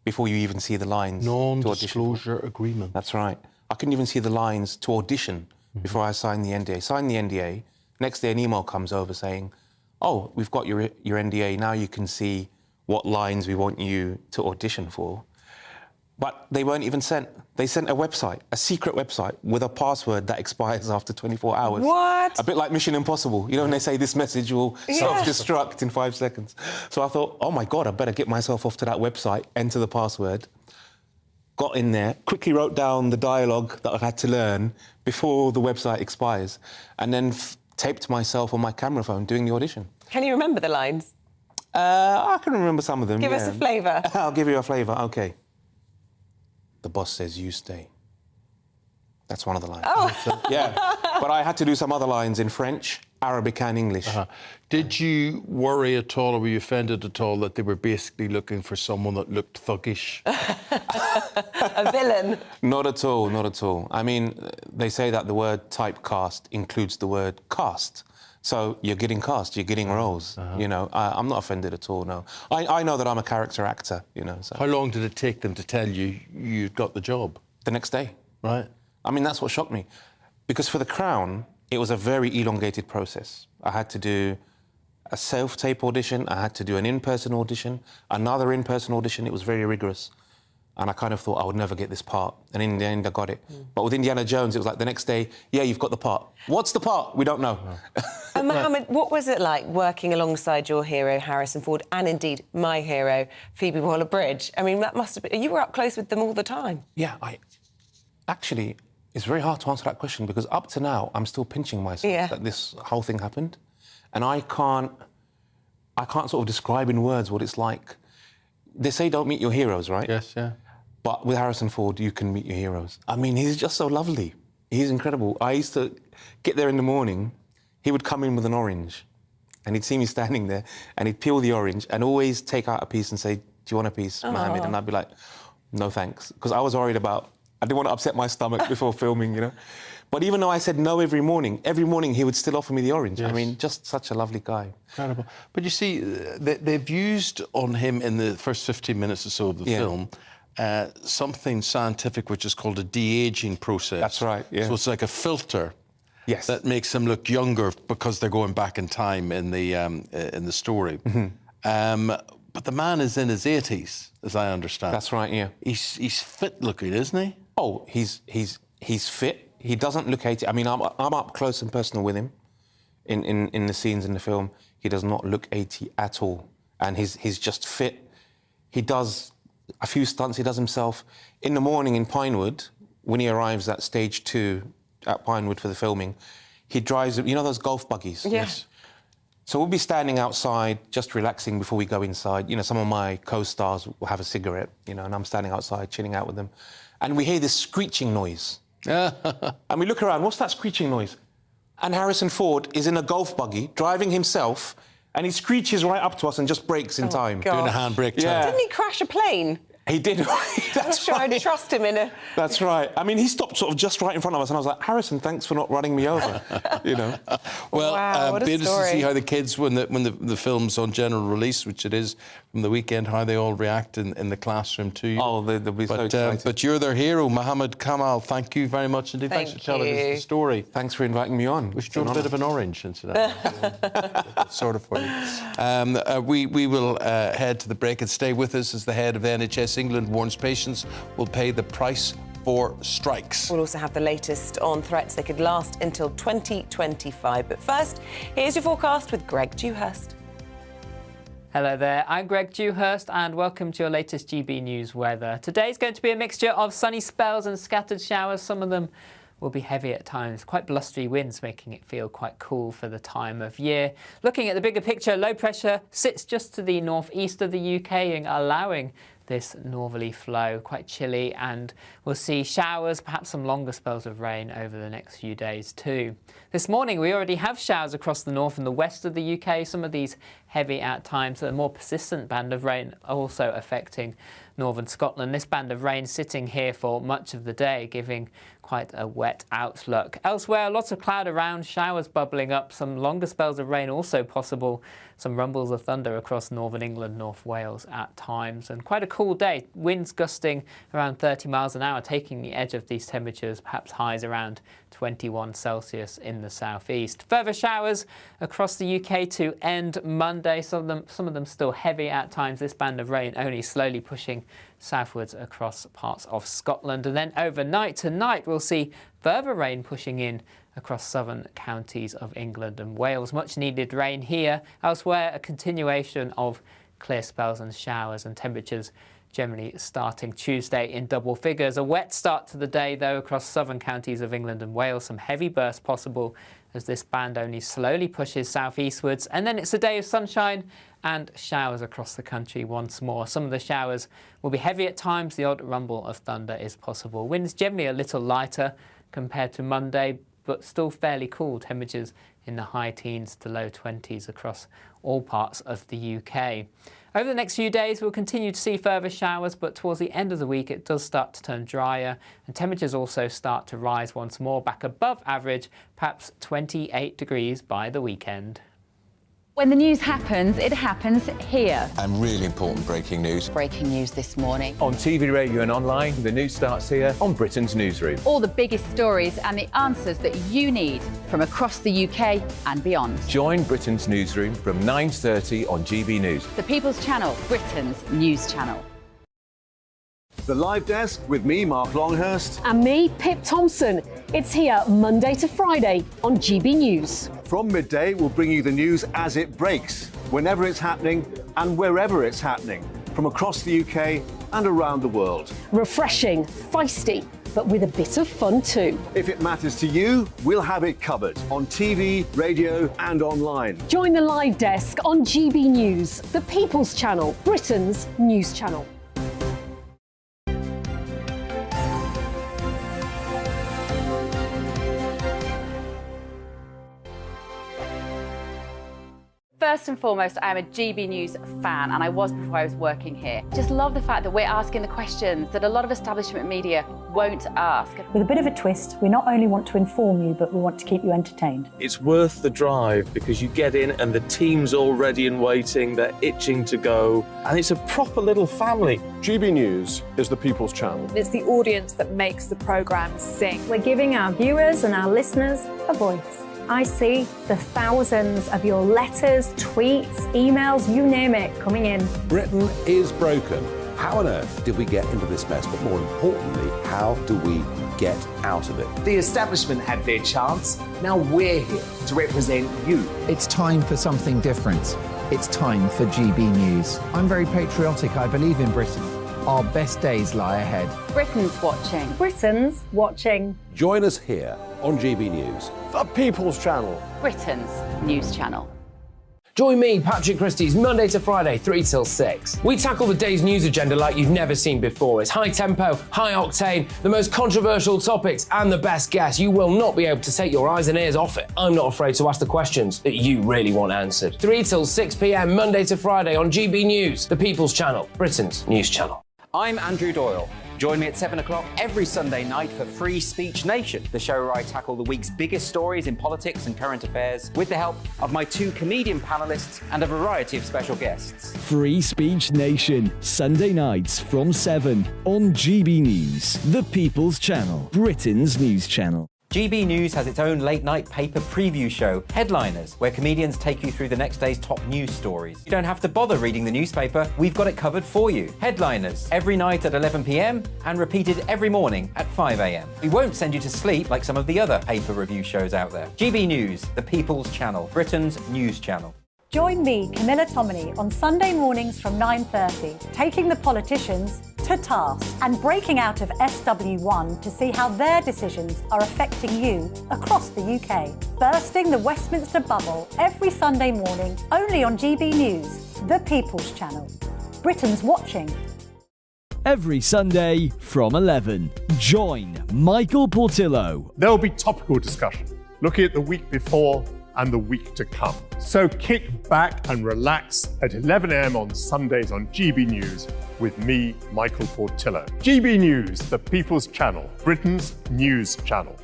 before you even see the lines. Non-disclosure agreement. That's right. I couldn't even see the lines to audition before I signed the NDA. Signed the NDA. Next day, an email comes over saying, oh, we've got your NDA. Now you can see what lines we want you to audition for. But they weren't even sent. They sent a website, a secret website, with a password that expires after 24 hours. What? A bit like Mission Impossible. You know, when they say this message will self-destruct in 5 seconds. So I thought, oh, my God, I better get myself off to that website, enter the password. Got in there, quickly wrote down the dialogue that I had to learn before the website expires, and then taped myself on my camera phone doing the audition. Can you remember the lines? I can remember some of them, Give us a flavour. I'll give you a flavour, OK. The boss says you stay. That's one of the lines. Oh. Yeah, but I had to do some other lines in French, Arabic and English. Did you worry at all, or were you offended at all that they were basically looking for someone that looked thuggish? A villain? Not at all, not at all. I mean, they say that the word typecast includes the word cast. So you're getting cast, you're getting roles, you know. I'm not offended at all, no. I know that I'm a character actor, you know. So. How long did it take them to tell you you'd got the job? The next day. Right. I mean, that's what shocked me. Because for The Crown, it was a very elongated process. I had to do a self-tape audition, I had to do an in-person audition, another in-person audition. It was very rigorous. And I kind of thought I would never get this part. And in the end, I got it. But with Indiana Jones, it was like the next day, yeah, you've got the part. What's the part? We don't know. And Mohammed, what was it like working alongside your hero, Harrison Ford, and indeed my hero, Phoebe Waller-Bridge? I mean, that must have been... You were up close with them all the time. Yeah, Actually, it's very hard to answer that question because up to now, I'm still pinching myself that this whole thing happened. And I can't sort of describe in words what it's like. They say don't meet your heroes, right? Yes, yeah. But with Harrison Ford, you can meet your heroes. I mean, he's just so lovely. He's incredible. I used to get there in the morning. He would come in with an orange and he'd see me standing there and he'd peel the orange and always take out a piece and say, do you want a piece, Mohammed? And I'd be like, no, thanks. Because I was worried about... I didn't want to upset my stomach before filming, you know. But even though I said no every morning he would still offer me the orange. Yes. I mean, just such a lovely guy. Incredible. But you see, they've used on him in the first 15 minutes or so of the film something scientific which is called a de-aging process. That's right, yeah. So it's like a filter that makes them look younger because they're going back in time in the story. But the man is in his 80s, as I understand. That's right, yeah. He's fit looking, isn't he? Oh, he's fit. He doesn't look 80. I mean, I'm up close and personal with him in the scenes in the film. He does not look 80 at all. And he's just fit. He does a few stunts he does himself. In the morning in Pinewood, when he arrives at stage 2 at Pinewood for the filming, he drives, you know those golf buggies? Yes. So we'll be standing outside, just relaxing before we go inside. You know, some of my co-stars will have a cigarette, you know, and I'm standing outside, chilling out with them. And we hear this screeching noise. And we look around, what's that screeching noise? And Harrison Ford is in a golf buggy, driving himself, and he screeches right up to us and just brakes in time. gosh. Doing a handbrake turn. Yeah. Didn't he crash a plane? He did. I'm sure I'd trust him in a... That's right. I mean, he stopped sort of just right in front of us, and I was like, Harrison, thanks for not running me over, you know. Well, wow, what a be interested to see story. how the kids, when the film's on general release, which it is from the weekend, how they all react in the classroom to you. Oh, they'll be so excited. But you're their hero, Mohammed Kamal. Thank you very much indeed. Thanks for telling us the story. Thanks for inviting me on. We should do a bit of an orange incidentally. Sort of for you. We will head to the break and stay with us as the head of the NHS England warns patients will pay the price for strikes. We'll also have the latest on threats they could last until 2025. But first, here's your forecast with Greg Dewhurst. Hello there, I'm Greg Dewhurst and welcome to your latest GB News weather. Today's going to be a mixture of sunny spells and scattered showers, some of them will be heavy at times. Quite blustery winds, making it feel quite cool for the time of year. Looking at the bigger picture, low pressure sits just to the northeast of the UK, allowing this northerly flow, quite chilly, and we'll see showers, perhaps some longer spells of rain over the next few days too. This morning we already have showers across the north and the west of the UK, some of these heavy at times. A more persistent band of rain also affecting northern Scotland. This band of rain sitting here for much of the day, giving quite a wet outlook. Elsewhere, lots of cloud around, showers bubbling up, some longer spells of rain also possible, some rumbles of thunder across northern England, North Wales at times, and quite a cool day. Winds gusting around 30 miles an hour, taking the edge of these temperatures, perhaps highs around 21 Celsius in the southeast. Further showers across the UK to end Monday, some of them still heavy at times. This band of rain only slowly pushing southwards across parts of Scotland. And then overnight tonight we'll see further rain pushing in across southern counties of England and Wales. Much needed rain here. Elsewhere, a continuation of clear spells and showers, and temperatures generally starting Tuesday in double figures. A wet start to the day, though, across southern counties of England and Wales. Some heavy bursts possible as this band only slowly pushes southeastwards. And then it's a day of sunshine and showers across the country once more. Some of the showers will be heavy at times. The odd rumble of thunder is possible. Winds generally a little lighter compared to Monday, but still fairly cool. Temperatures in the high teens to low 20s across all parts of the UK. Over the next few days, we'll continue to see further showers, but towards the end of the week, it does start to turn drier, and temperatures also start to rise once more, back above average, perhaps 28 degrees by the weekend. When the news happens, it happens here. And really important breaking news. Breaking news this morning. On TV, radio and online, the news starts here on Britain's Newsroom. All the biggest stories and the answers that you need from across the UK and beyond. Join Britain's Newsroom from 9:30 on GB News. The People's Channel, Britain's news channel. The Live Desk with me, Mark Longhurst. And me, Pip Thompson. It's here Monday to Friday on GB News. From midday, we'll bring you the news as it breaks, whenever it's happening and wherever it's happening, from across the UK and around the world. Refreshing, feisty, but with a bit of fun too. If it matters to you, we'll have it covered on TV, radio and online. Join the Live Desk on GB News, the People's Channel, Britain's news channel. First and foremost, I am a GB News fan, and I was before I was working here. Just love the fact that we're asking the questions that a lot of establishment media won't ask. With a bit of a twist, we not only want to inform you, but we want to keep you entertained. It's worth the drive because you get in and the team's all ready and waiting, they're itching to go, and it's a proper little family. GB News is the People's Channel. It's the audience that makes the programme sing. We're giving our viewers and our listeners a voice. I see the thousands of your letters, tweets, emails, you name it, coming in. Britain is broken. How on earth did we get into this mess? But more importantly, how do we get out of it? The establishment had their chance. Now we're here to represent you. It's time for something different. It's time for GB News. I'm very patriotic. I believe in Britain. Our best days lie ahead. Britain's watching. Britain's watching. Join us here on GB News. The People's Channel. Britain's news channel. Join me, Patrick Christie's, Monday to Friday, 3 till 6. We tackle the day's news agenda like you've never seen before. It's high tempo, high octane, the most controversial topics, and the best guests. You will not be able to take your eyes and ears off it. I'm not afraid to ask the questions that you really want answered. 3 till 6 p.m, Monday to Friday on GB News, the People's Channel, Britain's news channel. I'm Andrew Doyle. Join me at 7 o'clock every Sunday night for Free Speech Nation, the show where I tackle the week's biggest stories in politics and current affairs with the help of my 2 comedian panellists and a variety of special guests. Free Speech Nation, Sunday nights from 7 on GB News, the People's Channel, Britain's news channel. GB News has its own late-night paper preview show, Headliners, where comedians take you through the next day's top news stories. You don't have to bother reading the newspaper, we've got it covered for you. Headliners, every night at 11 p.m, and repeated every morning at 5 a.m. We won't send you to sleep like some of the other paper review shows out there. GB News, the People's Channel, Britain's news channel. Join me, Camilla Tominey, on Sunday mornings from 9:30, taking the politicians to to task and breaking out of SW1 to see how their decisions are affecting you across the UK. Bursting the Westminster bubble every Sunday morning, only on GB News, the People's Channel. Britain's watching. Every Sunday from 11. Join Michael Portillo. There will be topical discussion, looking at the week before and the week to come. So kick back and relax at 11 a.m. on Sundays on GB News with me, Michael Portillo. GB News, the People's Channel, Britain's news channel.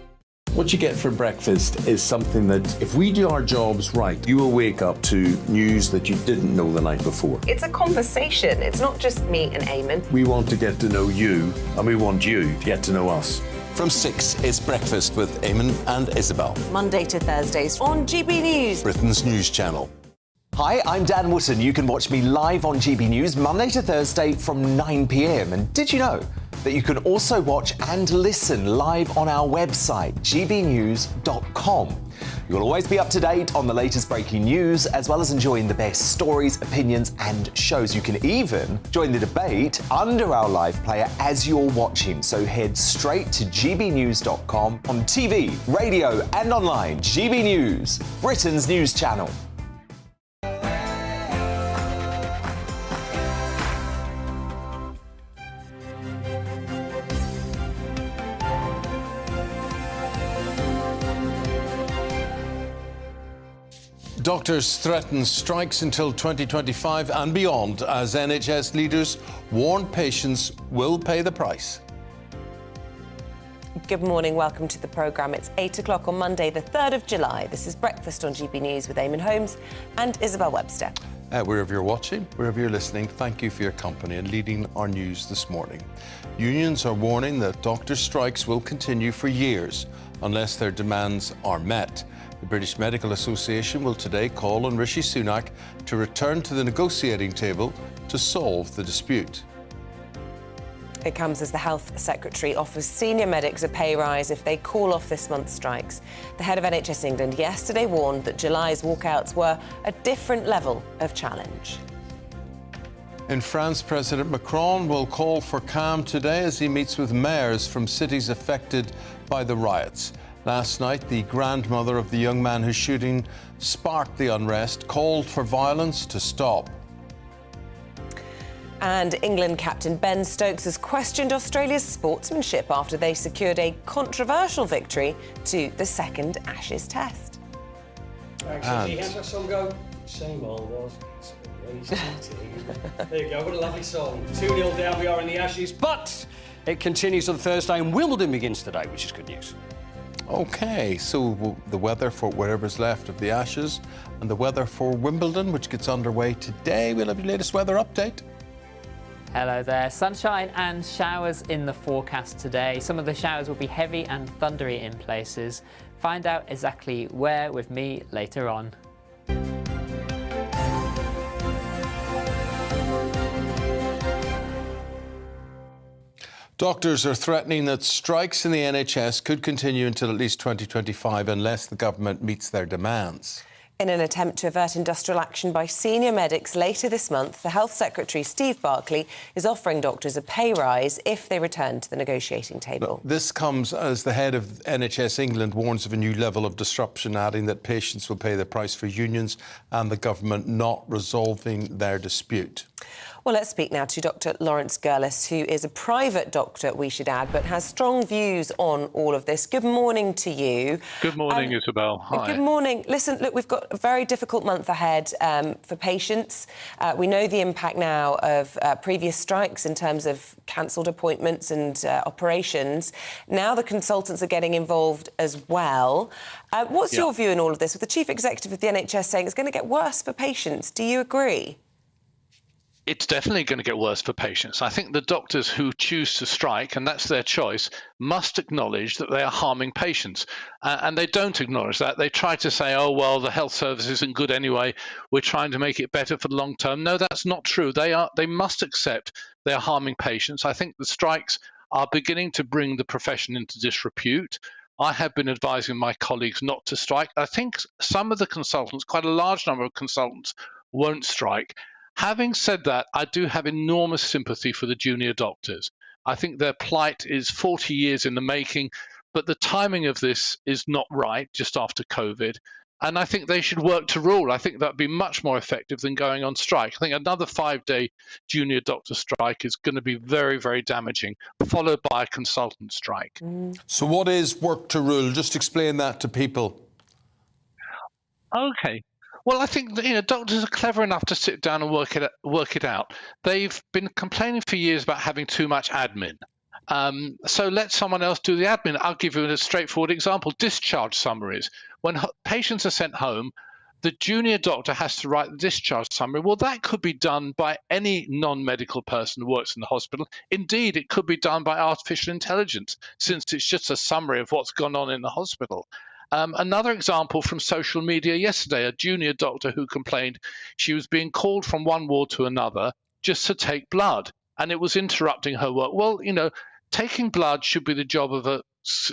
What you get for breakfast is something that, if we do our jobs right, you will wake up to news that you didn't know the night before. It's a conversation. It's not just me and Eamonn. We want to get to know you, and we want you to get to know us. From 6, it's Breakfast with Eamonn and Isabel. Monday to Thursdays on GB News, Britain's news channel. Hi, I'm Dan Wootton. You can watch me live on GB News Monday to Thursday from 9 p.m. And did you know that you can also watch and listen live on our website, gbnews.com. You'll always be up to date on the latest breaking news, as well as enjoying the best stories, opinions and shows. You can even join the debate under our live player as you're watching. So head straight to gbnews.com on TV, radio and online. GB News, Britain's news channel. Doctors threaten strikes until 2025 and beyond as NHS leaders warn patients will pay the price. Good morning, welcome to the programme. It's 8 o'clock on Monday, the 3rd of July. This is Breakfast on GB News with Eamonn Holmes and Isabel Webster. Wherever you're watching, wherever you're listening, thank you for your company and leading our news this morning. Unions are warning that doctor strikes will continue for years unless their demands are met. The British Medical Association will today call on Rishi Sunak to return to the negotiating table to solve the dispute. It comes as the Health Secretary offers senior medics a pay rise if they call off this month's strikes. The head of NHS England yesterday warned that July's walkouts were a different level of challenge. In France, President Macron will call for calm today as he meets with mayors from cities affected by the riots. Last night, the grandmother of the young man whose shooting sparked the unrest called for violence to stop. And England captain Ben Stokes has questioned Australia's sportsmanship after they secured a controversial victory to the second Ashes test. Thanks, Izzy. How's that song go? Same old Oz. There you go, what a lovely song. 2-0 down we are in the Ashes, but it continues on Thursday and Wimbledon begins today, which is good news. OK, so the weather for whatever's left of the Ashes and the weather for Wimbledon, which gets underway today. We'll have your latest weather update. Hello there. Sunshine and showers in the forecast today. Some of the showers will be heavy and thundery in places. Find out exactly where with me later on. Doctors are threatening that strikes in the NHS could continue until at least 2025 unless the government meets their demands. In an attempt to avert industrial action by senior medics later this month, the Health Secretary, Steve Barclay, is offering doctors a pay rise if they return to the negotiating table. This comes as the head of NHS England warns of a new level of disruption, adding that patients will pay the price for unions and the government not resolving their dispute. Well, let's speak now to Dr Lawrence Gurlis, who is a private doctor, we should add, but has strong views on all of this. Good morning to you. Good morning, Isabel. Hi. Good morning. Listen, look, we've got a very difficult month ahead for patients. We know the impact now of previous strikes in terms of cancelled appointments and operations. Now the consultants are getting involved as well. What's your view in all of this, with the Chief Executive of the NHS saying it's going to get worse for patients? Do you agree? It's definitely going to get worse for patients. I think the doctors who choose to strike, and that's their choice, must acknowledge that they are harming patients. And they don't acknowledge that. They try to say, oh, well, the health service isn't good anyway. We're trying to make it better for the long term. No, that's not true. They must accept they are harming patients. I think the strikes are beginning to bring the profession into disrepute. I have been advising my colleagues not to strike. I think some of the consultants, quite a large number of consultants, won't strike. Having said that, I do have enormous sympathy for the junior doctors. I think their plight is 40 years in the making, but the timing of this is not right just after COVID. And I think they should work to rule. I think that would be much more effective than going on strike. I think another 5-day junior doctor strike is going to be very, very damaging, followed by a consultant strike. So what is work to rule? Just explain that to people. Okay. Well, I think that, doctors are clever enough to sit down and work it out. They've been complaining for years about having too much admin. So let someone else do the admin. I'll give you a straightforward example. Discharge summaries. When patients are sent home, the junior doctor has to write the discharge summary. Well, that could be done by any non-medical person who works in the hospital. Indeed, it could be done by artificial intelligence, since it's just a summary of what's gone on in the hospital. Another example from social media yesterday, a junior doctor who complained she was being called from one ward to another just to take blood, and it was interrupting her work. Well, taking blood should be the job of an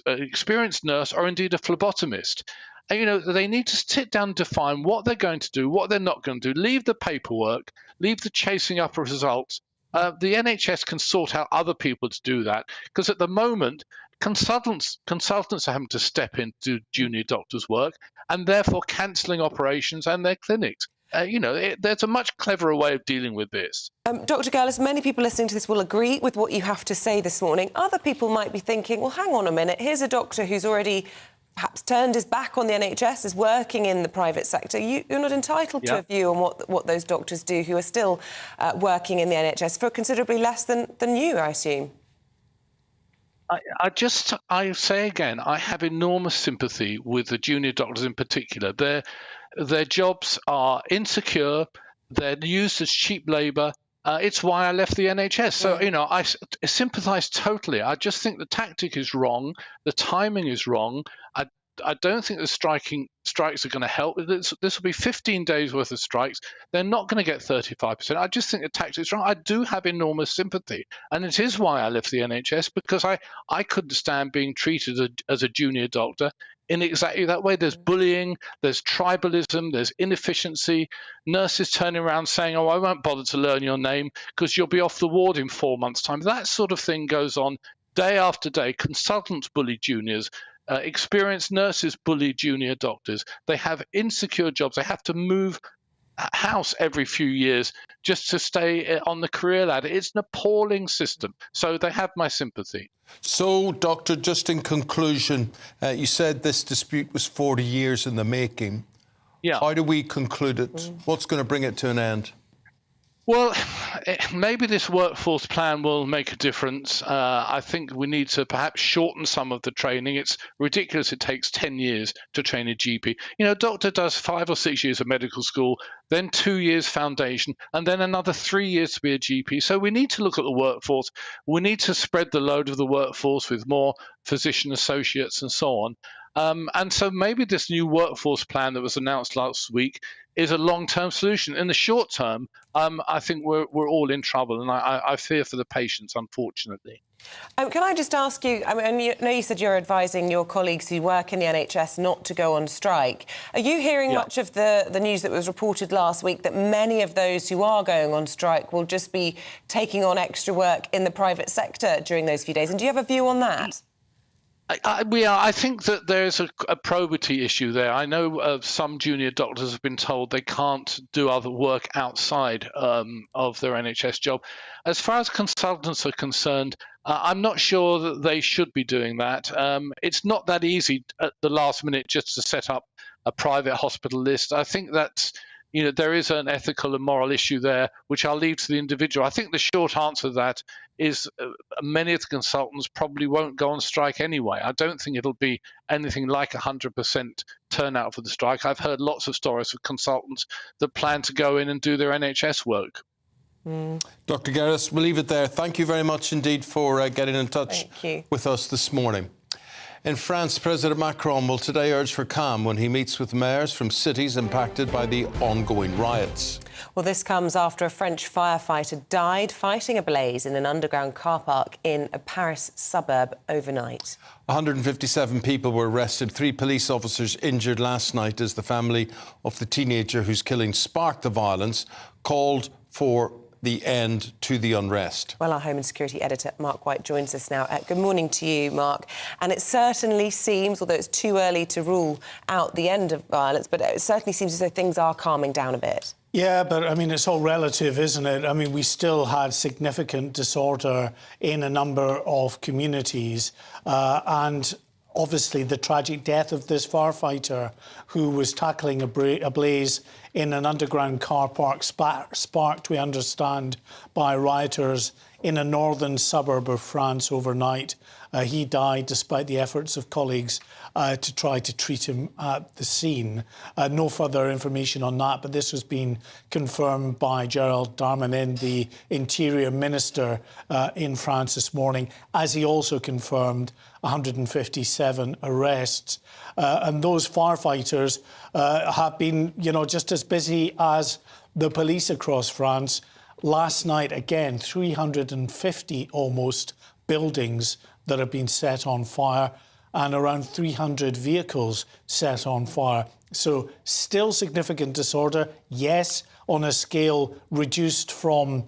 experienced nurse or indeed a phlebotomist. And, they need to sit down and define what they're going to do, what they're not going to do, leave the paperwork, leave the chasing up of results. The NHS can sort out other people to do that, because at the moment, consultants are having to step in to do junior doctors' work and therefore cancelling operations and their clinics. There's a much cleverer way of dealing with this. Dr. Gurlis, many people listening to this will agree with what you have to say this morning. Other people might be thinking, well, hang on a minute, here's a doctor who's already perhaps turned his back on the NHS, is working in the private sector. You're not entitled to a view on what those doctors do who are still working in the NHS for considerably less than you, I assume. I say again, I have enormous sympathy with the junior doctors in particular. Their jobs are insecure, they're used as cheap labour. It's why I left the NHS. So, I sympathise totally. I just think the tactic is wrong, the timing is wrong. I don't think the strikes are going to help. This will be 15 days worth of strikes. They're not going to get 35%. I just think the tactic is wrong. I do have enormous sympathy. And it is why I left the NHS, because I couldn't stand being treated as a junior doctor in exactly that way. There's bullying, there's tribalism, there's inefficiency, nurses turning around saying, oh, I won't bother to learn your name because you'll be off the ward in 4 months' time. That sort of thing goes on day after day. Consultants bully juniors. Experienced nurses bully junior doctors. They have insecure jobs. They have to move house every few years just to stay on the career ladder. It's an appalling system. So they have my sympathy. So, Doctor, just in conclusion, you said this dispute was 40 years in the making. Yeah. How do we conclude it? What's going to bring it to an end? Well, maybe this workforce plan will make a difference. I think we need to perhaps shorten some of the training. It's ridiculous it takes 10 years to train a GP. A doctor does 5 or 6 years of medical school, then 2 years foundation, and then another 3 years to be a GP. So we need to look at the workforce. We need to spread the load of the workforce with more physician associates and so on. And so maybe this new workforce plan that was announced last week is a long-term solution. In the short term, I think we're all in trouble, and I fear for the patients, unfortunately. Can I just ask you, you said you're advising your colleagues who work in the NHS not to go on strike. Are you hearing much of the news that was reported last week that many of those who are going on strike will just be taking on extra work in the private sector during those few days? And do you have a view on that? I think that there's a probity issue there. I know some junior doctors have been told they can't do other work outside of their NHS job. As far as consultants are concerned, I'm not sure that they should be doing that. It's not that easy at the last minute just to set up a private hospital list. I think that's there is an ethical and moral issue there, which I'll leave to the individual. I think the short answer to that is many of the consultants probably won't go on strike anyway. I don't think it'll be anything like 100% turnout for the strike. I've heard lots of stories of consultants that plan to go in and do their NHS work. Dr. Gurlis, we'll leave it there. Thank you very much indeed for getting in touch with us this morning. In France, President Macron will today urge for calm when he meets with mayors from cities impacted by the ongoing riots. Well, this comes after a French firefighter died fighting a blaze in an underground car park in a Paris suburb overnight. 157 people were arrested, 3 police officers injured last night as the family of the teenager whose killing sparked the violence called for the end to the unrest. Well, our Home and Security editor, Mark White, joins us now. Good morning to you, Mark. And it certainly seems, although it's too early to rule out the end of violence, but it certainly seems as though things are calming down a bit. Yeah, but, I mean, it's all relative, isn't it? I mean, we still had significant disorder in a number of communities and obviously the tragic death of this firefighter who was tackling a blaze in an underground car park sparked, we understand, by rioters in a northern suburb of France overnight. He died despite the efforts of colleagues to try to treat him at the scene. No further information on that, but this has been confirmed by Gérald Darmanin, the Interior Minister in France this morning, as he also confirmed 157 arrests. And those firefighters have been, just as busy as the police across France. Last night, again, 350 almost buildings that have been set on fire and around 300 vehicles set on fire. So still significant disorder, yes, on a scale reduced from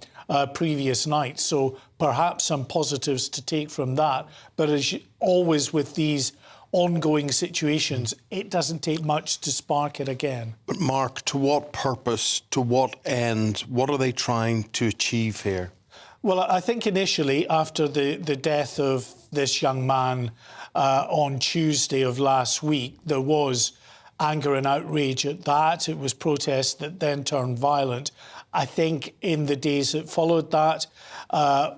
previous nights. So perhaps some positives to take from that. But as always with these ongoing situations, it doesn't take much to spark it again. But Mark, to what purpose, to what end, what are they trying to achieve here? Well, I think initially, after the death of this young man on Tuesday of last week, there was anger and outrage at that. It was protests that then turned violent. I think in the days that followed that,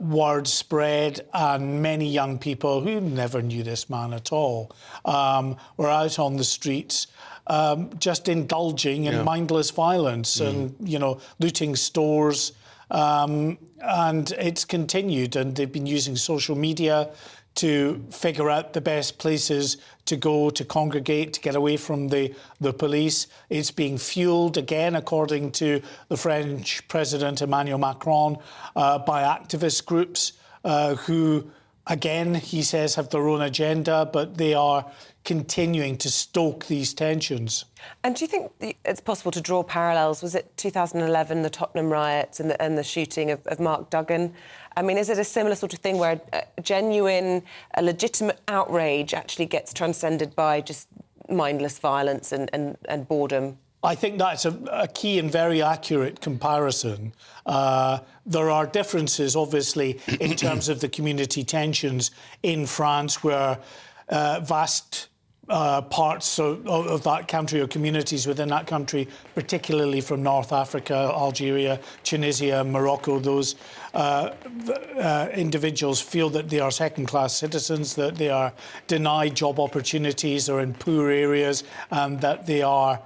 word spread and many young people who never knew this man at all were out on the streets just indulging in mindless violence and, looting stores. And it's continued, and they've been using social media to figure out the best places to go, to congregate, to get away from the police. It's being fuelled, again, according to the French President Emmanuel Macron, by activist groups who, again, he says, have their own agenda, but they are continuing to stoke these tensions. And do you think it's possible to draw parallels? Was it 2011, the Tottenham riots and the shooting of Mark Duggan? I mean, is it a similar sort of thing where a legitimate outrage actually gets transcended by just mindless violence and boredom? I think that's a key and very accurate comparison. There are differences, obviously, in terms of the community tensions in France, where vast parts of that country or communities within that country, particularly from North Africa, Algeria, Tunisia, Morocco, those individuals feel that they are second-class citizens, that they are denied job opportunities or in poor areas, and that they are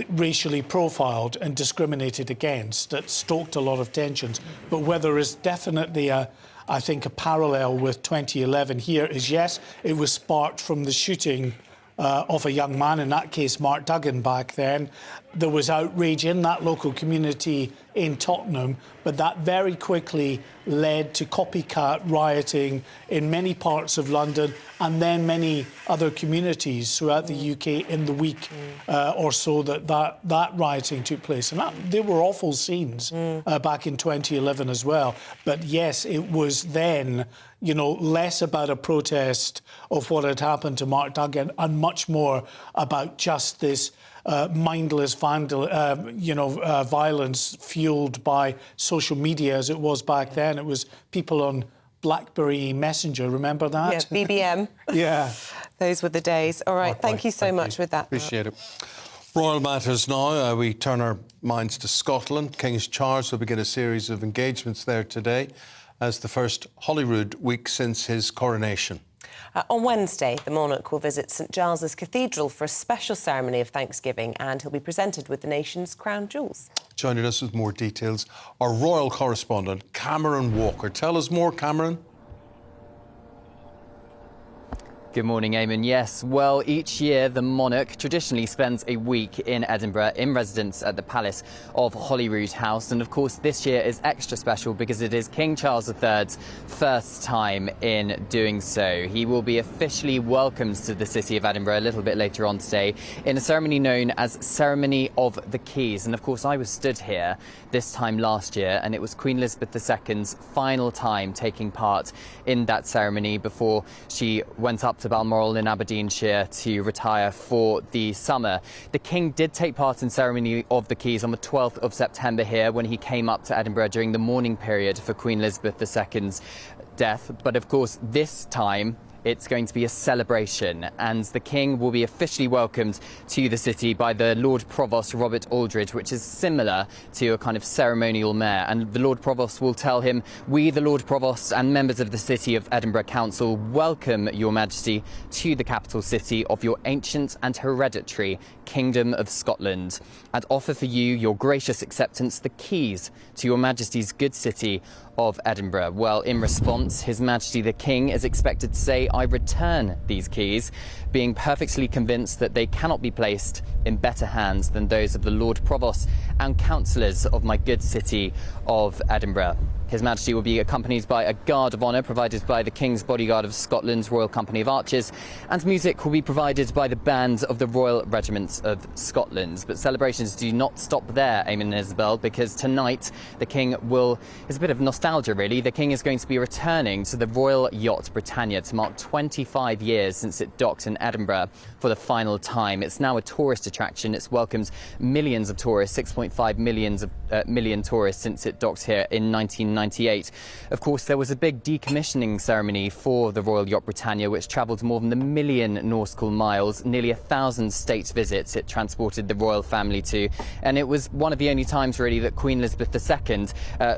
racially profiled and discriminated against. That stoked a lot of tensions. But where there is definitely I think a parallel with 2011 here is, yes, it was sparked from the shooting of a young man, in that case Mark Duggan back then. There was outrage in that local community in Tottenham, but that very quickly led to copycat rioting in many parts of London and then many other communities throughout the UK in the week or so that rioting took place. And they were awful scenes back in 2011 as well. But yes, it was then, less about a protest of what had happened to Mark Duggan and much more about just this mindless violence fueled by social media as it was back then. It was people on BlackBerry Messenger, remember that? Yeah, BBM. Yeah. Those were the days. All right, thank you so much with that. Appreciate it. Royal matters now. We turn our minds to Scotland. King's Charles will begin a series of engagements there today as the first Holyrood week since his coronation. On Wednesday, the monarch will visit St Giles's Cathedral for a special ceremony of Thanksgiving, and he'll be presented with the nation's crown jewels. Joining us with more details, our royal correspondent, Cameron Walker. Tell us more, Cameron. Good morning, Eamonn. Yes, well, each year the monarch traditionally spends a week in Edinburgh in residence at the Palace of Holyrood House. And of course, this year is extra special because it is King Charles III's first time in doing so. He will be officially welcomed to the city of Edinburgh a little bit later on today in a ceremony known as Ceremony of the Keys. And of course, I was stood here this time last year, and it was Queen Elizabeth II's final time taking part in that ceremony before she went up to Balmoral in Aberdeenshire to retire for the summer. The King did take part in Ceremony of the Keys on the 12th of September here when he came up to Edinburgh during the mourning period for Queen Elizabeth II's death. But of course, this time it's going to be a celebration, and the King will be officially welcomed to the city by the Lord Provost Robert Aldridge, which is similar to a kind of ceremonial mayor. And the Lord Provost will tell him, "We, the Lord Provost and members of the City of Edinburgh Council, welcome Your Majesty to the capital city of your ancient and hereditary Kingdom of Scotland, and offer for you your gracious acceptance the keys to Your Majesty's good city of Edinburgh." Well, in response, His Majesty the King is expected to say, "I return these keys, being perfectly convinced that they cannot be placed in better hands than those of the Lord Provost and councillors of my good city of Edinburgh." His Majesty will be accompanied by a guard of honour provided by the King's Bodyguard of Scotland's Royal Company of Archers, and music will be provided by the band of the Royal Regiment of Scotland. But celebrations do not stop there, Eamonn and Isabel, because tonight the King will, it's a bit of nostalgia really, the King is going to be returning to the Royal Yacht Britannia to mark 25 years since it docked in Edinburgh for the final time. It's now a tourist attraction. It's welcomed millions of tourists, 6.5 million tourists since it docked here in 1998. Of course, there was a big decommissioning ceremony for the Royal Yacht Britannia, which travelled more than 1 million nautical miles, nearly 1,000 state visits it transported the royal family to. And it was one of the only times really that Queen Elizabeth II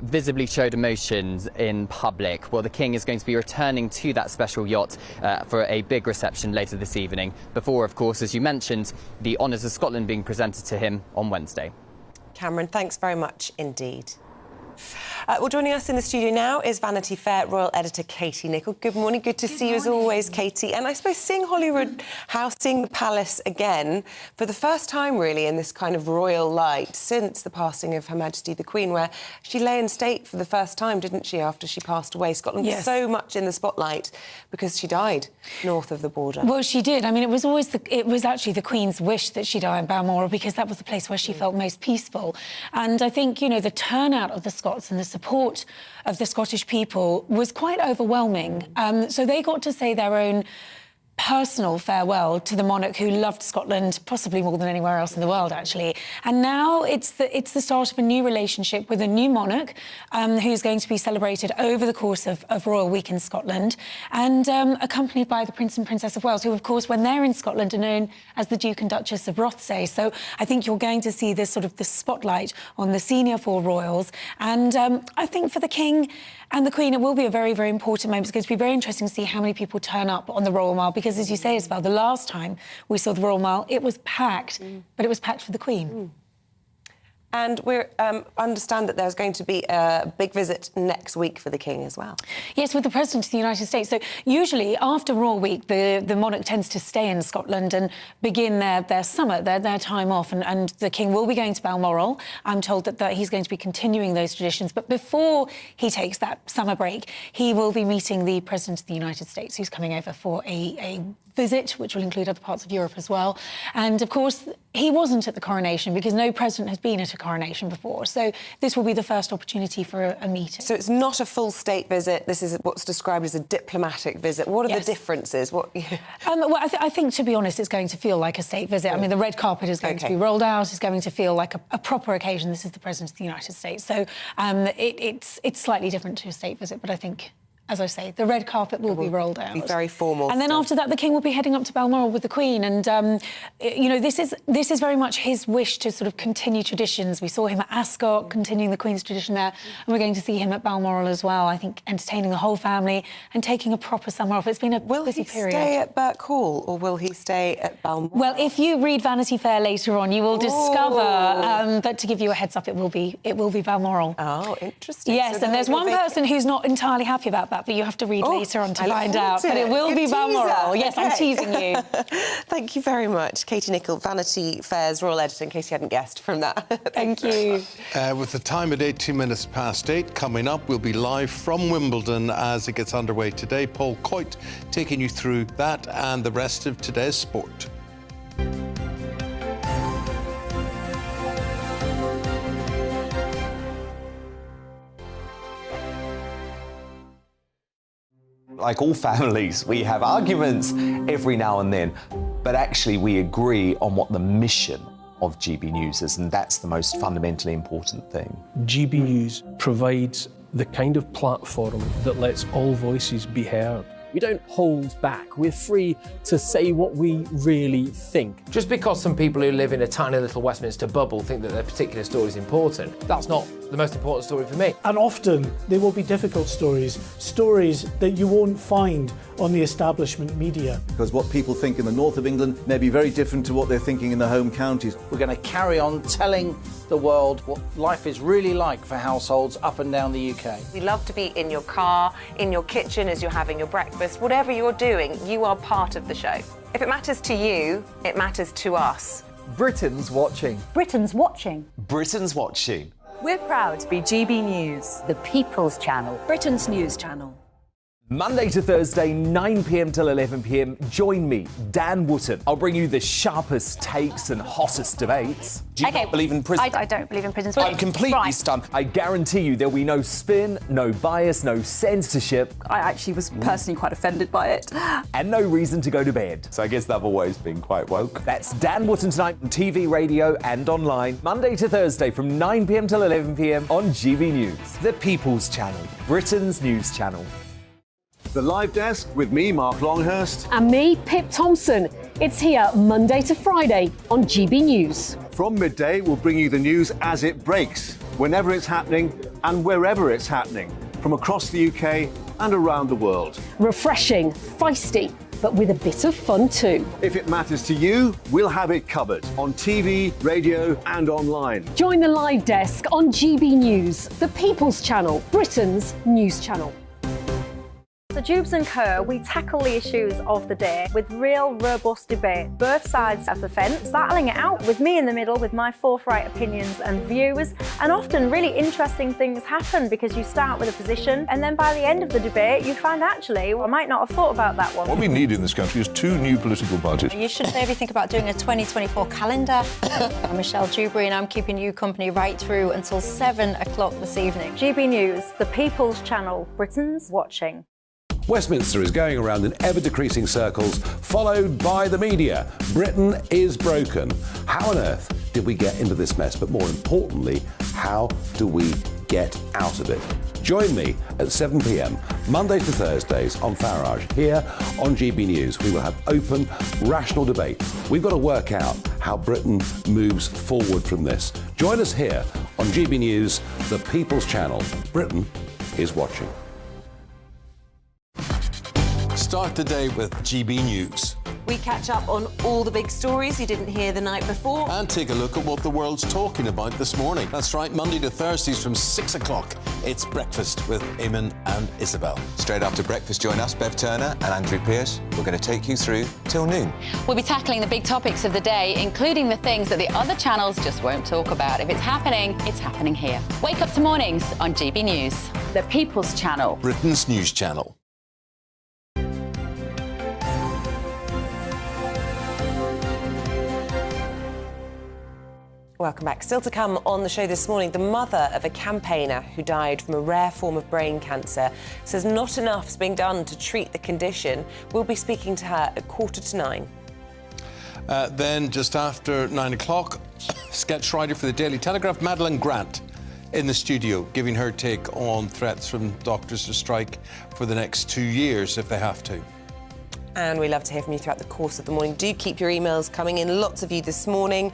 visibly showed emotions in public. Well, the King is going to be returning to that special yacht for a big reception later this evening, before, of course, as you mentioned, the Honours of Scotland being presented to him on Wednesday. Cameron, thanks very much indeed. Well, joining us in the studio now is Vanity Fair royal editor Katie Nicholl. Good morning, good to see you as always, Katie. And I suppose seeing Holyrood House, seeing the palace again for the first time really in this kind of royal light since the passing of Her Majesty the Queen, where she lay in state for the first time, didn't she, after she passed away. Scotland was so much in the spotlight because she died north of the border. Well, she did. I mean, it was actually the Queen's wish that she die in Balmoral because that was the place where she felt most peaceful. And I think, you know, the turnout of the Scots and the support of the Scottish people was quite overwhelming. So they got to say their own personal farewell to the monarch who loved Scotland possibly more than anywhere else in the world, actually. And now it's the start of a new relationship with a new monarch who's going to be celebrated over the course of Royal Week in Scotland, and accompanied by the Prince and Princess of Wales, who, of course, when they're in Scotland, are known as the Duke and Duchess of Rothesay. So I think you're going to see this sort of the spotlight on the senior four royals. And I think for the King and the Queen, it will be a very, very important moment. It's going to be very interesting to see how many people turn up on the Royal Mile, because, as you say, Isabel, the last time we saw the Royal Mile, it was packed, but it was packed for the Queen. And we understand that there's going to be a big visit next week for the King as well. Yes, with the President of the United States. So usually after Royal Week, the monarch tends to stay in Scotland and begin their summer, their time off. And the King will be going to Balmoral. I'm told that he's going to be continuing those traditions. But before he takes that summer break, he will be meeting the President of the United States, who's coming over for a visit, which will include other parts of Europe as well. And, of course, he wasn't at the coronation because no president has been at a coronation before. So this will be the first opportunity for a meeting. So it's not a full state visit. This is what's described as a diplomatic visit. What are the differences? Well, I think, to be honest, it's going to feel like a state visit. I mean, the red carpet is going to be rolled out. It's going to feel like a proper occasion. This is the President of the United States. So it's slightly different to a state visit, but I think, as I say, the red carpet will be rolled out. Be very formal. And then after that, the King will be heading up to Balmoral with the Queen. And, you know, this is very much his wish to sort of continue traditions. We saw him at Ascot, continuing the Queen's tradition there, and we're going to see him at Balmoral as well, I think, entertaining the whole family and taking a proper summer off. It's been a busy period. Will he stay at Birk Hall or will he stay at Balmoral? Well, if you read Vanity Fair later on, you will discover, but to give you a heads up, it will be Balmoral. Oh, interesting. Yes, so and there's one person who's not entirely happy about that that, but you have to read later on to I look find forward out. to But it will Good be teaser. Balmoral. Yes, I'm Okay. teasing you. Thank you very much. Katie Nicholl, Vanity Fair's Royal Editor, in case you hadn't guessed from that. Thank you. With the time at 18 minutes past 8, coming up, we'll be live from Wimbledon as it gets underway today. Paul Coit taking you through that and the rest of today's sport. Like all families, we have arguments every now and then, but actually we agree on what the mission of GB News is, and that's the most fundamentally important thing. GB News provides the kind of platform that lets all voices be heard. We don't hold back. We're free to say what we really think. Just because some people who live in a tiny little Westminster bubble think that their particular story is important, that's not the most important story for me. And often they will be difficult stories, stories that you won't find on the establishment media. Because what people think in the north of England may be very different to what they're thinking in the home counties. We're going to carry on telling the world what life is really like for households up and down the UK. We love to be in your car, in your kitchen as you're having your breakfast. Whatever you're doing, you are part of the show. If it matters to you, it matters to us. Britain's watching. Britain's watching. Britain's watching. We're proud to be GB News, the People's Channel, Britain's news channel. Monday to Thursday, 9 p.m. till 11 p.m. Join me, Dan Wootton. I'll bring you the sharpest takes and hottest debates. Do you not believe in prison? I don't believe in prisons. I'm completely stunned. I guarantee you there'll be no spin, no bias, no censorship. I actually was personally quite offended by it. And no reason to go to bed. So I guess they've always been quite woke. That's Dan Wootton tonight on TV, radio and online. Monday to Thursday from 9 p.m. till 11 p.m. on GB News. The People's Channel, Britain's news channel. The Live Desk with me, Mark Longhurst. And me, Pip Thompson. It's here Monday to Friday on GB News. From midday, we'll bring you the news as it breaks, whenever it's happening and wherever it's happening, from across the UK and around the world. Refreshing, feisty, but with a bit of fun too. If it matters to you, we'll have it covered on TV, radio and online. Join the Live Desk on GB News, the People's Channel, Britain's news channel. The Jubes and Kerr, we tackle the issues of the day with real, robust debate, both sides of the fence, battling it out with me in the middle with my forthright opinions and views. And often really interesting things happen because you start with a position and then by the end of the debate you find actually, well, I might not have thought about that one. What we need in this country is 2 new political parties. You should maybe think about doing a 2024 calendar. I'm Michelle Dewberry and I'm keeping you company right through until 7 o'clock this evening. GB News, the People's Channel, Britain's watching. Westminster is going around in ever-decreasing circles, followed by the media. Britain is broken. How on earth did we get into this mess? But more importantly, how do we get out of it? Join me at 7 p.m, Monday to Thursdays on Farage, here on GB News. We will have open, rational debate. We've got to work out how Britain moves forward from this. Join us here on GB News, the People's Channel. Britain is watching. Start the day with GB News. We catch up on all the big stories you didn't hear the night before. And take a look at what the world's talking about this morning. That's right, Monday to Thursdays from 6 o'clock. It's Breakfast with Eamonn and Isabel. Straight after breakfast, join us, Bev Turner and Andrew Pearce. We're going to take you through till noon. We'll be tackling the big topics of the day, including the things that the other channels just won't talk about. If it's happening here. Wake up to mornings on GB News. The People's Channel. Britain's news channel. Welcome back. Still to come on the show this morning, the mother of a campaigner who died from a rare form of brain cancer says not enough is being done to treat the condition. We'll be speaking to her at 9:15. Then, just after 9 o'clock, sketch writer for the Daily Telegraph, Madeleine Grant, in the studio, giving her take on threats from doctors to strike for the next 2 years if they have to. And we love to hear from you throughout the course of the morning. Do keep your emails coming in. Lots of you this morning.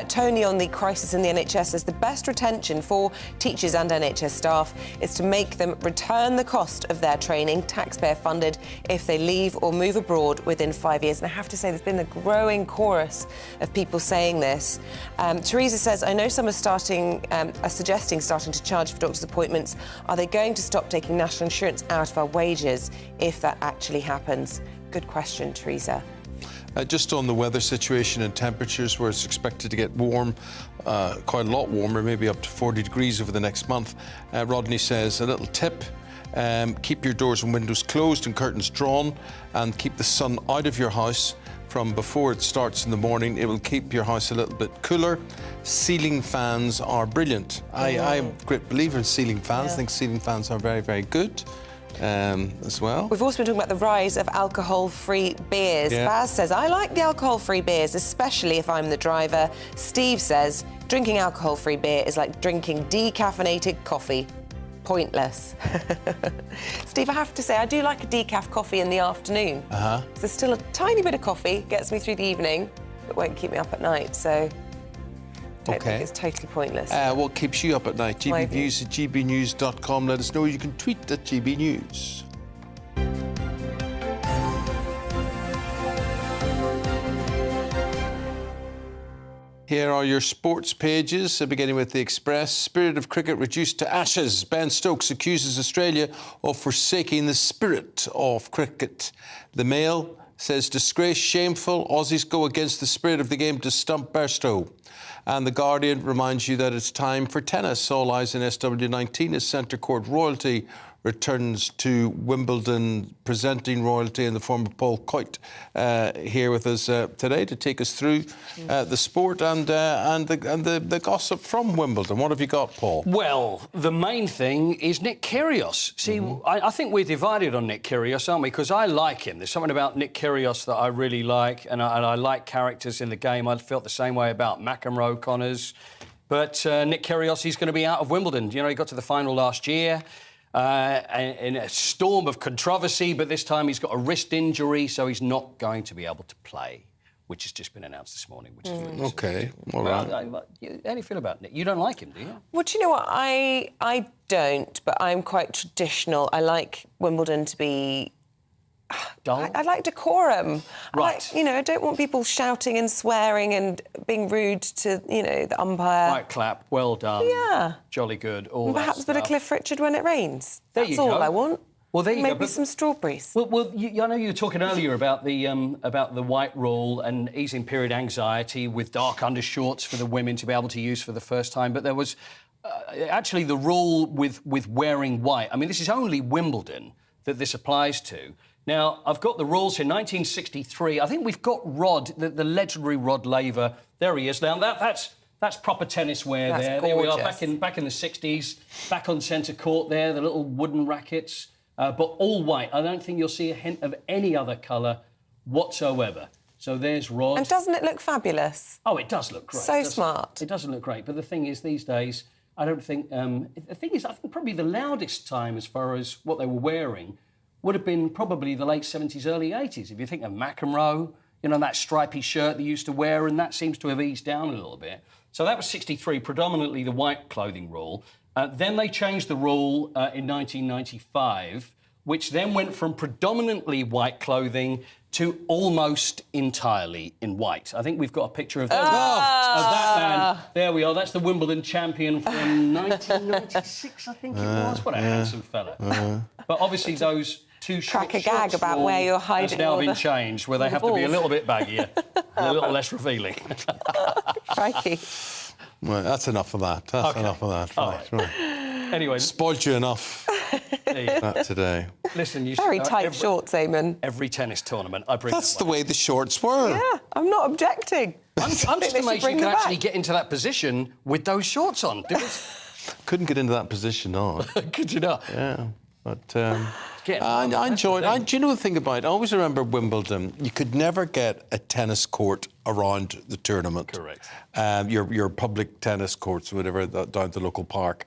Tony on the crisis in the NHS says the best retention for teachers and NHS staff is to make them return the cost of their training, taxpayer funded, if they leave or move abroad within 5 years. And I have to say, there's been a growing chorus of people saying this. Teresa says, I know some are suggesting starting to charge for doctor's appointments. Are they going to stop taking national insurance out of our wages if that actually happens? Good question, Teresa. Just on the weather situation and temperatures, where it's expected to get warm, quite a lot warmer, maybe up to 40 degrees over the next month. Rodney says, a little tip, keep your doors and windows closed and curtains drawn, and keep the sun out of your house from before it starts in the morning. It will keep your house a little bit cooler. Ceiling fans are brilliant. I'm a great believer in ceiling fans. I think ceiling fans are very, very good. As well. We've also been talking about the rise of alcohol-free beers. Baz says, I like the alcohol-free beers, especially if I'm the driver. Steve says, drinking alcohol-free beer is like drinking decaffeinated coffee. Pointless. Steve, I have to say, I do like a decaf coffee in the afternoon. There's still a tiny bit of coffee, gets me through the evening, but won't keep me up at night, so... I don't think it's totally pointless. What keeps you up at night? GBNews at gbnews.com. Let us know. You can tweet at GBNews. Here are your sports pages, beginning with the Express. Spirit of cricket reduced to ashes. Ben Stokes accuses Australia of forsaking the spirit of cricket. The Mail says, disgrace, shameful. Aussies go against the spirit of the game to stump Bairstow. And The Guardian reminds you that it's time for tennis. All eyes in SW19 as centre court royalty returns to Wimbledon, presenting royalty in the form of Paul Coit here with us today to take us through the sport and the gossip from Wimbledon. What have you got, Paul? Well, the main thing is Nick Kyrgios. See, I think we're divided on Nick Kyrgios, aren't we? Because I like him. There's something about Nick Kyrgios that I really like, and I like characters in the game. I felt the same way about McEnroe, Connors. But Nick Kyrgios, he's going to be out of Wimbledon. You know, he got to the final last year. In a storm of controversy, but this time he's got a wrist injury, so he's not going to be able to play, which has just been announced this morning, which is really OK, all right. How do you feel about Nick? You don't like him, do you? Well, do you know what? I don't, but I'm quite traditional. I like Wimbledon to be... Dull? I like decorum. Right. I don't want people shouting and swearing and being rude to, the umpire. Right clap, well done. Yeah. Jolly good, all and that perhaps a bit of Cliff Richard when it rains. There That's you all go. I want. Well, there you go. Maybe some strawberries. Well, I know you were talking earlier about the white rule and easing period anxiety with dark undershorts for the women to be able to use for the first time, but there was actually the rule with wearing white. I mean, this is only Wimbledon that this applies to. Now, I've got the rules here. 1963. I think we've got Rod, the legendary Rod Laver. There he is. Now, that's proper tennis wear. That's there. gorgeous. There we are, back in the 60s, back on centre court there, the little wooden rackets, but all white. I don't think you'll see a hint of any other colour whatsoever. So there's Rod. And doesn't it look fabulous? Oh, it does look great. So smart. It doesn't look great. But the thing is, these days, I don't think... the thing is, I think probably the loudest time as far as what they were wearing would have been probably the late 70s, early 80s. If you think of McEnroe, that stripy shirt they used to wear, and that seems to have eased down a little bit. So that was 63, predominantly the white clothing rule. Then they changed the rule in 1995, which then went from predominantly white clothing to almost entirely in white. I think we've got a picture of that man. There we are. That's the Wimbledon champion from 1996, I think it was. What a handsome fella. But obviously those two Crack a gag about where you're hiding. Has now been changed, where they have to be a little bit baggier and a little less revealing. Crikey. Right, that's enough of that. That's enough of that. Right. Anyway, spoiled you enough today. Listen, you very tight shorts, Eamonn. Every tennis tournament, I bring. That's the way the shorts were. Yeah, I'm not objecting. I'm just amazed you can actually get into that position with those shorts on. Couldn't get into that position, no. Could you not? Yeah, but I enjoyed. Do you know the thing about it? I always remember Wimbledon. You could never get a tennis court around the tournament. Correct. Your public tennis courts, whatever, down at the local park.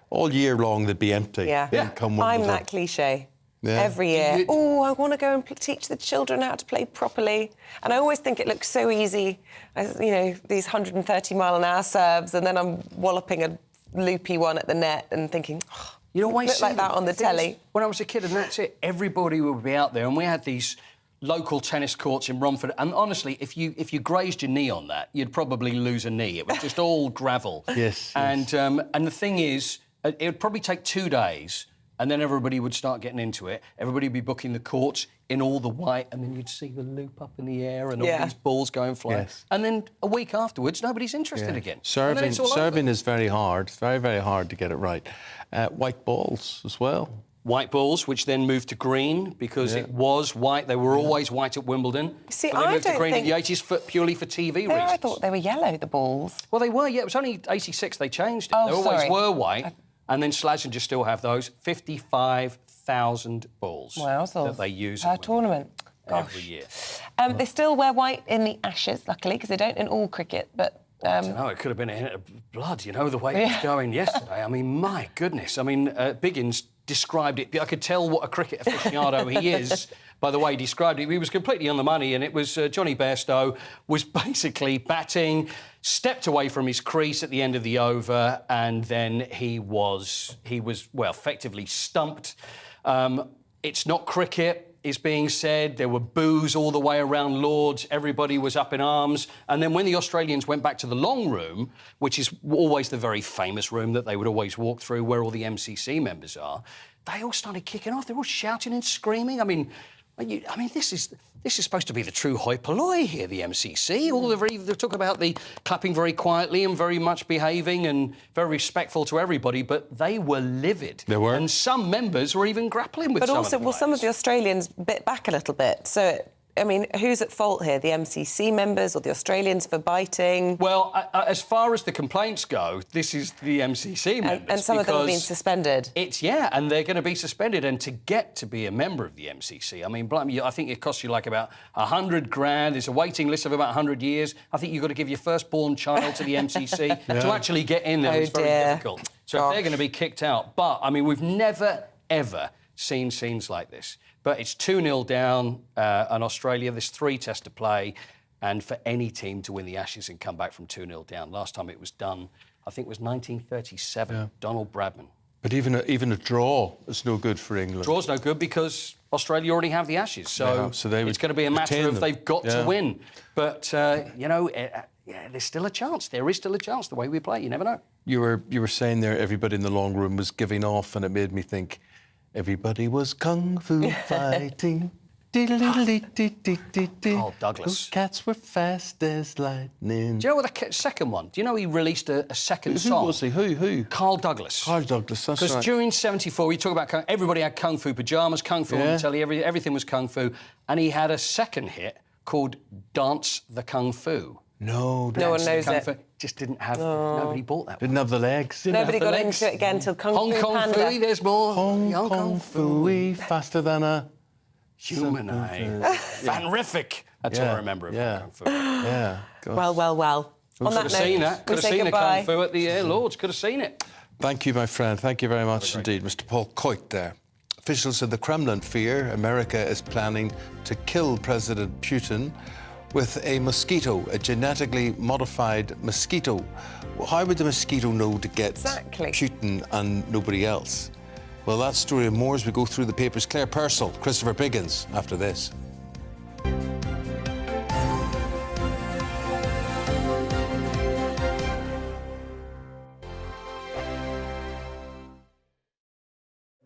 All year long, they'd be empty. Yeah. Come Wimbledon. I'm that cliche. Every year. Oh, I want to go and teach the children how to play properly. And I always think it looks so easy, you know, these 130-mile-an-hour serves, and then I'm walloping a loopy one at the net and thinking, oh, you know, look like that on the telly. When I was a kid, and that's it, everybody would be out there, and we had these local tennis courts in Romford, and honestly, if you grazed your knee on that, you'd probably lose a knee. It was just all gravel. Yes. And the thing is, it would probably take 2 days, and then everybody would start getting into it. Everybody would be booking the courts in all the white, and then you'd see the loop up in the air and all these balls going flying. Yes. And then a week afterwards, nobody's interested again. Serving is very hard. It's very, very hard to get it right. White balls as well. White balls, which then moved to green because it was white. They were always white at Wimbledon. See, but they moved to green in the think... 80s purely for TV reasons. I thought they were yellow, the balls. Well, they were, yeah. It was only 86 they changed it. Oh, they always sorry. were white. And then Slazenger still have those 55,000 balls that they use per tournament. every year. They still wear white in the Ashes, luckily, because they don't in all cricket, but... I don't know, it could have been a hint of blood, you know, the way it was going yesterday. I mean, my goodness. I mean, Biggins described it. I could tell what a cricket aficionado he is by the way he described it. He was completely on the money, and it was Johnny Bairstow was basically batting, stepped away from his crease at the end of the over, and then he was well, effectively stumped. It's not cricket, is being said. There were boos all the way around Lord's. Everybody was up in arms. And then when the Australians went back to the long room, which is always the very famous room that they would always walk through where all the MCC members are, they all started kicking off. They were all shouting and screaming. I mean, this is supposed to be the true hoi polloi here, the MCC. All they talk about the clapping very quietly and very much behaving and very respectful to everybody, but they were livid. They were. And some members were even grappling with some of the some of the Australians bit back a little bit. So, I mean, who's at fault here? The MCC members or the Australians for biting? Well, as far as the complaints go, this is the MCC members. And some of them have been suspended. And they're going to be suspended. And to get to be a member of the MCC, I mean, I think it costs you like about $100,000. There's a waiting list of about 100 years. I think you've got to give your firstborn child to the MCC to actually get in there. It's very difficult. So if they're going to be kicked out. But, I mean, we've never, ever seen scenes like this. But it's 2-0 down on Australia. There's 3 tests to play. And for any team to win the Ashes and come back from 2-0 down, last time it was done, I think it was 1937, Donald Bradman. But even a draw is no good for England. Draw's no good because Australia already have the Ashes. So it's going to be a matter of they've got to win. But, you know, there's still a chance. There is still a chance the way we play. You never know. You were saying there everybody in the long room was giving off, and it made me think... Everybody was kung fu fighting. Carl Douglas. Those cats were fast as lightning. Do you know what the second one? Do you know he released a second song? Who was he? Who? Carl Douglas. Carl Douglas, that's right. Because during '74, we talk about everybody had kung fu pyjamas, kung fu on the telly, everything was kung fu, and he had a second hit called "Dance the Kung Fu." No one knows it. Just didn't have. Nobody bought that. Didn't have the legs. Nobody got into it again until Kung Fu Panda. Hong Kong there's more. Hong Kong Fooey, faster than a human eye. Fanrific. That's all I remember of Kung Fu. Yeah. Well. On that note, could have seen the Kung Fu at the Lords. Could have seen it. Thank you, my friend. Thank you very much indeed, Mr. Paul Coit there. Officials in the Kremlin fear America is planning to kill President Putin with a mosquito, a genetically modified mosquito. How would the mosquito know to get Putin and nobody else? Well, that story and more as we go through the papers. Claire Purcell, Christopher Biggins, after this.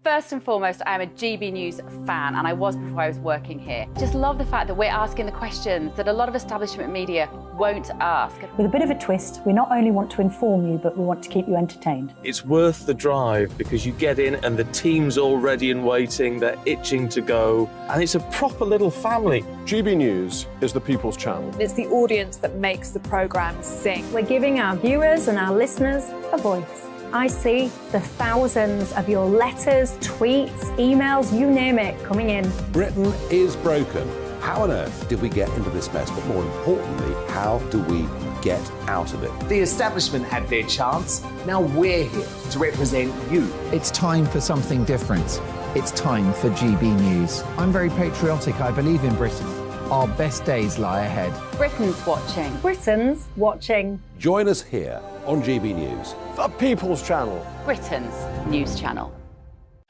First and foremost, I am a GB News fan, and I was before I was working here. Just love the fact that we're asking the questions that a lot of establishment media won't ask. With a bit of a twist, we not only want to inform you, but we want to keep you entertained. It's worth the drive because you get in and the team's all ready and waiting, they're itching to go, and it's a proper little family. GB News is the People's Channel. It's the audience that makes the programme sing. We're giving our viewers and our listeners a voice. I see the thousands of your letters, tweets, emails, you name it, coming in. Britain is broken. How on earth did we get into this mess? But more importantly, how do we get out of it? The establishment had their chance. Now we're here to represent you. It's time for something different. It's time for GB News. I'm very patriotic. I believe in Britain. Our best days lie ahead. Britain's watching. Britain's watching. Join us here on GB News. The People's Channel. Britain's news channel.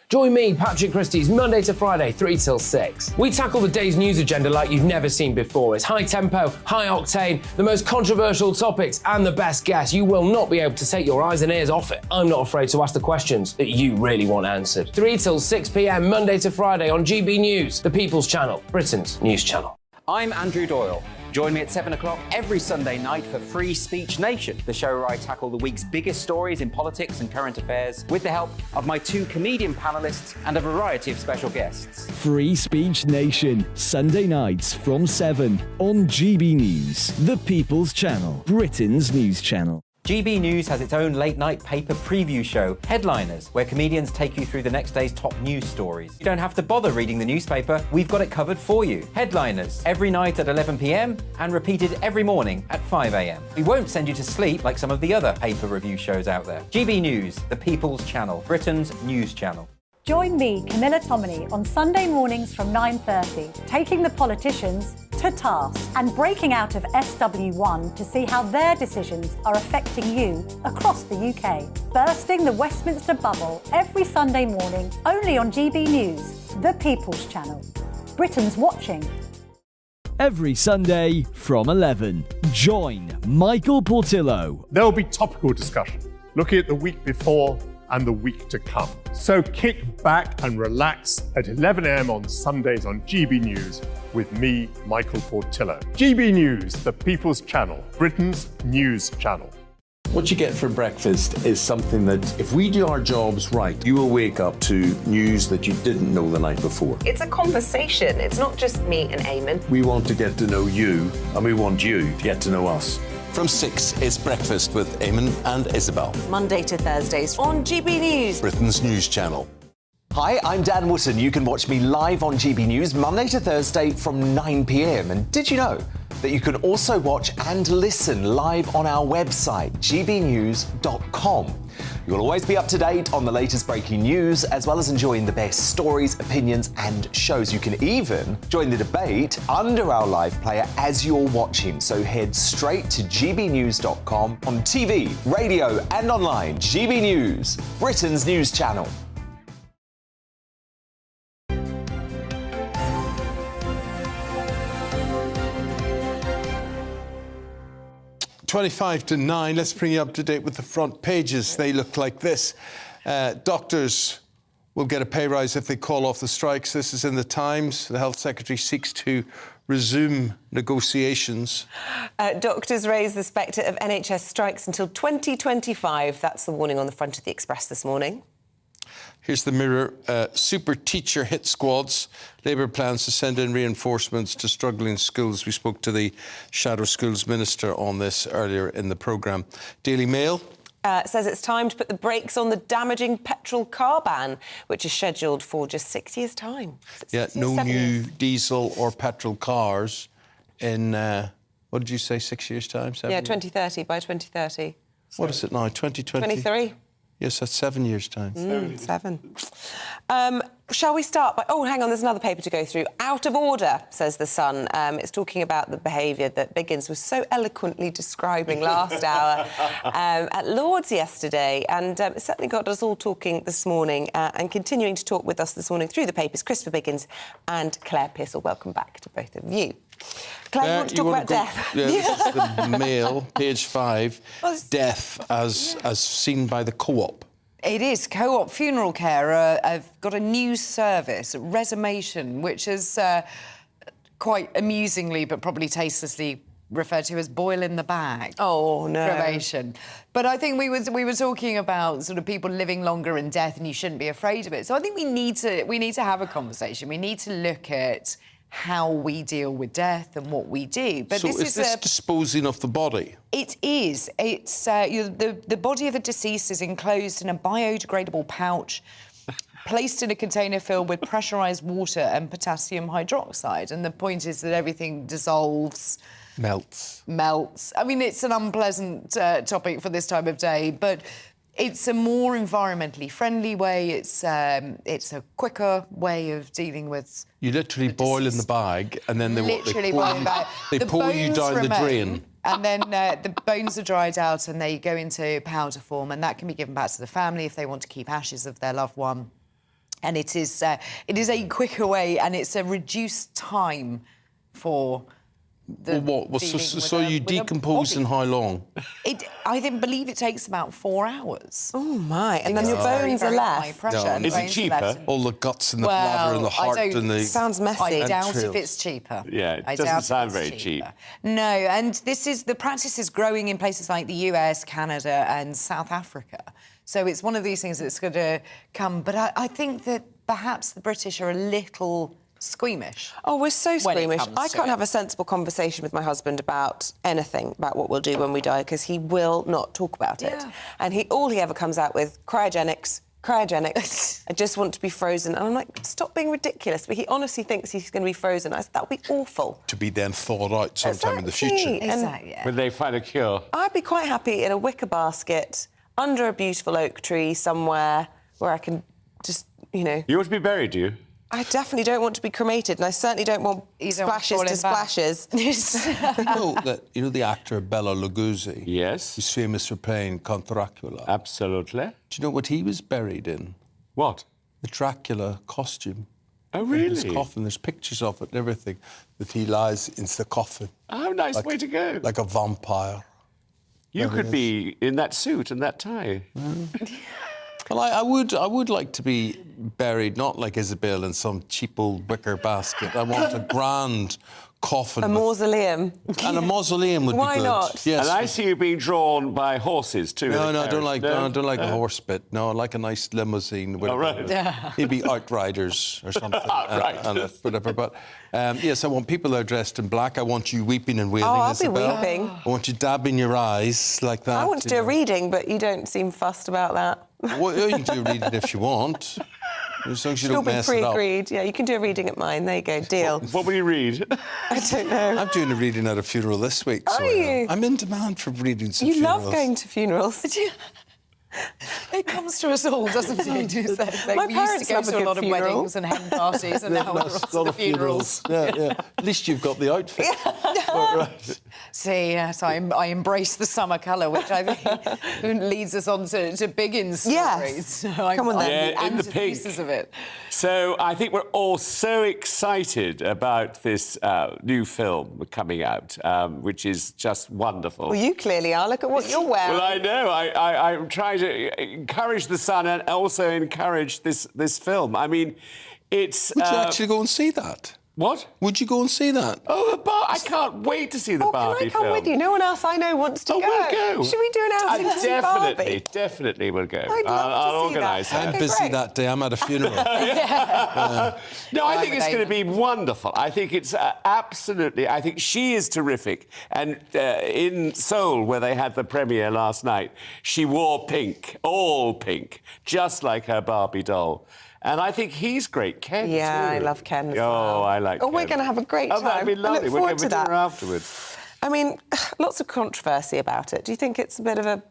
Join me, Patrick Christie's, Monday to Friday, 3 till 6. We tackle the day's news agenda like you've never seen before. It's high tempo, high octane, the most controversial topics and the best guests. You will not be able to take your eyes and ears off it. I'm not afraid to ask the questions that you really want answered. 3 till 6 p.m, Monday to Friday on GB News, the People's Channel, Britain's news channel. I'm Andrew Doyle. Join me at 7 o'clock every Sunday night for Free Speech Nation, the show where I tackle the week's biggest stories in politics and current affairs with the help of my 2 comedian panellists and a variety of special guests. Free Speech Nation, Sunday nights from 7 on GB News, the People's Channel, Britain's news channel. GB News has its own late-night paper preview show, Headliners, where comedians take you through the next day's top news stories. You don't have to bother reading the newspaper, we've got it covered for you. Headliners, every night at 11 p.m, and repeated every morning at 5 a.m. We won't send you to sleep like some of the other paper review shows out there. GB News, the People's Channel, Britain's news channel. Join me, Camilla Tominey, on Sunday mornings from 9:30, taking the politicians to task and breaking out of SW1 to see how their decisions are affecting you across the UK. Bursting the Westminster bubble every Sunday morning, only on GB News, the People's Channel. Britain's watching. Every Sunday from 11, join Michael Portillo. There will be topical discussion, looking at the week before and the week to come. So kick back and relax at 11 a.m. on Sundays on GB News with me, Michael Portillo. GB News, the People's Channel, Britain's news channel. What you get for breakfast is something that, if we do our jobs right, you will wake up to news that you didn't know the night before. It's a conversation. It's not just me and Eamonn. We want to get to know you, and we want you to get to know us. From 6, it's Breakfast with Eamonn and Isabel. Monday to Thursdays on GB News, Britain's news channel. Hi, I'm Dan Wootton. You can watch me live on GB News Monday to Thursday from 9 p.m. And did you know that you can also watch and listen live on our website, gbnews.com? You'll always be up to date on the latest breaking news, as well as enjoying the best stories, opinions and shows. You can even join the debate under our live player as you're watching. So head straight to gbnews.com on TV, radio and online. GB News, Britain's news channel. Twenty-five to 9, let's bring you up to date with the front pages. They look like this. Doctors will get a pay rise if they call off the strikes. This is in the Times. The Health Secretary seeks to resume negotiations. Doctors raise the spectre of NHS strikes until 2025. That's the warning on the front of the Express this morning. Here's the Mirror. Super teacher hit squads. Labour plans to send in reinforcements to struggling schools. We spoke to the Shadow Schools Minister on this earlier in the programme. Daily Mail. Says it's time to put the brakes on the damaging petrol car ban, which is scheduled for just 6 years' time. Yeah, no new diesel or petrol cars in, what did you say, 6 years' time? 7 Yeah, 2030, by 2030. What is it now, 2020? 23. Yes, that's 7 years' time. 7. Shall we start by... Oh, hang on, there's another paper to go through. Out of order, says The Sun. It's talking about the behaviour that Biggins was so eloquently describing last hour at Lord's yesterday. And it certainly got us all talking this morning and continuing to talk with us this morning through the papers. Christopher Biggins and Claire Pearsall. Welcome back to both of you. Claire, you want to talk about death? Yeah, this is the Mail, page 5. Death as seen by the Co-op. It is. Co-op funeral care have got a new service, Resumation, which is quite amusingly but probably tastelessly referred to as boil in the bag. Oh, no. Cremation. But I think we were talking about sort of people living longer in death and you shouldn't be afraid of it. So I think we need to have a conversation. We need to look at how we deal with death and what we do. But so is this disposing of the body? It is. It's the body of the deceased is enclosed in a biodegradable pouch, placed in a container filled with pressurised water and potassium hydroxide. And the point is that everything dissolves. Melts. I mean, it's an unpleasant topic for this time of day, but It's a more environmentally friendly way. It's a quicker way of dealing with. You literally boil in the bag, and then they Literally pour boil in you, the bag. they The pour you bones down the remain, drain. And then the bones are dried out, and they go into powder form, and that can be given back to the family if they want to keep ashes of their loved one. And it is a quicker way, and it's a reduced time for. So you decompose in how long? I believe it takes about 4 hours. Oh my! And then your bones are left. Is it cheaper? All the guts and the bladder and the heart and the... Sounds messy. I doubt if it's cheaper. Yeah, it doesn't sound very cheap. No, and the practice is growing in places like the US, Canada, and South Africa. So it's one of these things that's going to come. But I think that perhaps the British are a little squeamish. Oh, we're so squeamish. I can't have it. a sensible conversation with my husband about anything, about what we'll do when we die, because he will not talk about it. And all he ever comes out with, cryogenics. I just want to be frozen. And I'm like, stop being ridiculous. But he honestly thinks he's going to be frozen. I said, that would be awful. To be then thawed out sometime in the future. Exactly. When they find a cure. I'd be quite happy in a wicker basket under a beautiful oak tree somewhere where I can just, You want to be buried, do you? I definitely don't want to be cremated, and I certainly don't want splashes to splashes. You know the actor Bela Lugosi? Yes. He's famous for playing Count Dracula. Absolutely. Do you know what he was buried in? What? The Dracula costume. Oh, really? In his coffin. There's pictures of it and everything, that he lies in the coffin. Oh, nice way to go. Like a vampire. You could be in that suit and that tie. Well, I would like to be buried, not like Isabel in some cheap old wicker basket. I want a grand coffin. A mausoleum. And a mausoleum would be good. Why not? Yes. And I see you being drawn by horses, too. No, I don't like the horse bit. No, I like a nice limousine. Maybe Outriders or something. And whatever. But, yes, I want people that are dressed in black. I want you weeping and wailing, I'll Isabel. be weeping. I want you dabbing your eyes like that. I want to do a reading, but you don't seem fussed about that. Well, you can do a reading if you want. As long as you don't mess it up. It'll be pre-agreed. Yeah, you can do a reading at mine. There you go. Deal. What will you read? I don't know. I'm doing a reading at a funeral this week. Are you? I'm in demand for readings at You funerals. love going to funerals. It comes to us all, doesn't it? My We used parents to go love a to a good lot of funeral. weddings and hen parties, and now we're on to the funerals. Yeah. At least you've got the outfit. See, yes, I embrace the summer colour, which I think leads us on to Biggin's stories. Yes. So Come on then. Yeah, in the pink. Pieces of it. So I think we're all so excited about this new film coming out, which is just wonderful. Well, you clearly are. Look at what you're wearing. Well, I know. I'm trying to encourage the sun and also encourage this film. I mean, it's... Would you actually go and see that? What? Would you go and see that? Oh, I can't wait to see the Barbie Can I come film. with you? No one else I know wants to go. We'll go. Should we do an outing to see Barbie? Definitely will go. I'd love I'll to see organise that. I'm busy that day. I'm at a funeral. No, I think it's going to be wonderful. I think it's absolutely... I think she is terrific. And in Seoul, where they had the premiere last night, she wore pink, all pink, just like her Barbie doll. And I think he's great, Ken, too. I love Ken as well. Oh, I like Ken. We're going to have a great time. Oh, that'd be lovely. I look forward to that. dinner afterwards. I mean, lots of controversy about it. Do you think it's a bit of a...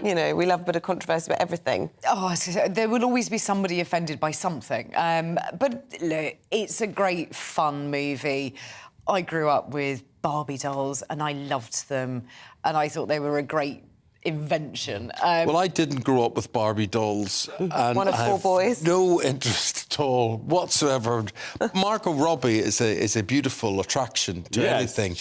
we love a bit of controversy about everything. Oh, there will always be somebody offended by something. But look, it's a great, fun movie. I grew up with Barbie dolls and I loved them. And I thought they were a great invention. Well, I didn't grow up with Barbie dolls. And one of I four have boys. No interest at all whatsoever. Margot Robbie is a beautiful attraction to anything.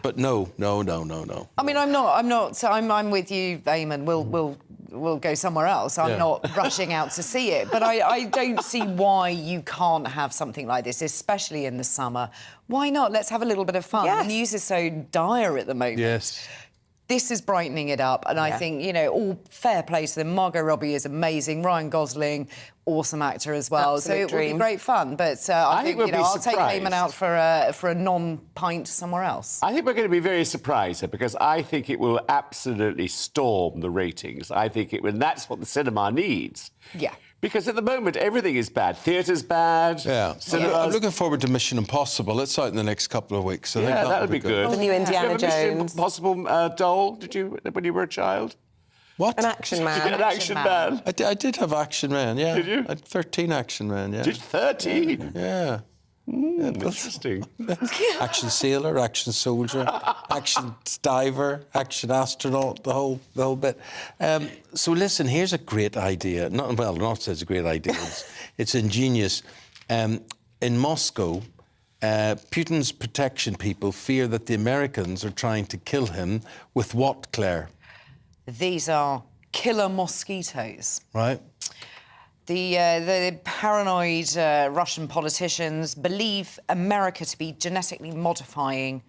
But no. I mean, I'm not. So I'm with you, Eamonn. We'll go somewhere else. I'm not rushing out to see it. But I don't see why you can't have something like this, especially in the summer. Why not? Let's have a little bit of fun. Yes. The news is so dire at the moment. Yes. This is brightening it up, and I think, all fair play to them. Margot Robbie is amazing. Ryan Gosling, awesome actor as well. Absolute so it will be great fun. But I think, we'll be I'll take surprised. Eamonn out for a non-pint somewhere else. I think we're going to be very surprised because I think it will absolutely storm the ratings. I think it will, and that's what the cinema needs. Yeah. Because at the moment, everything is bad. Theatre's bad. Yeah. I'm looking forward to Mission Impossible. It's out in the next couple of weeks. I think that'll be good. The new Indiana Did you have a Mission Jones. Impossible doll, did you, when you were a child? What? An action man. An action man. I did have Action Man, yeah. Did you? I had 13 Action Man, yeah. Did 13? Yeah. Interesting. Action sailor, action soldier, action diver, action astronaut, the whole bit. So listen, here's a great idea. Not such a great idea. It's ingenious. In Moscow, Putin's protection people fear that the Americans are trying to kill him with what, Claire? These are killer mosquitoes. Right. The paranoid Russian politicians believe America to be genetically modifying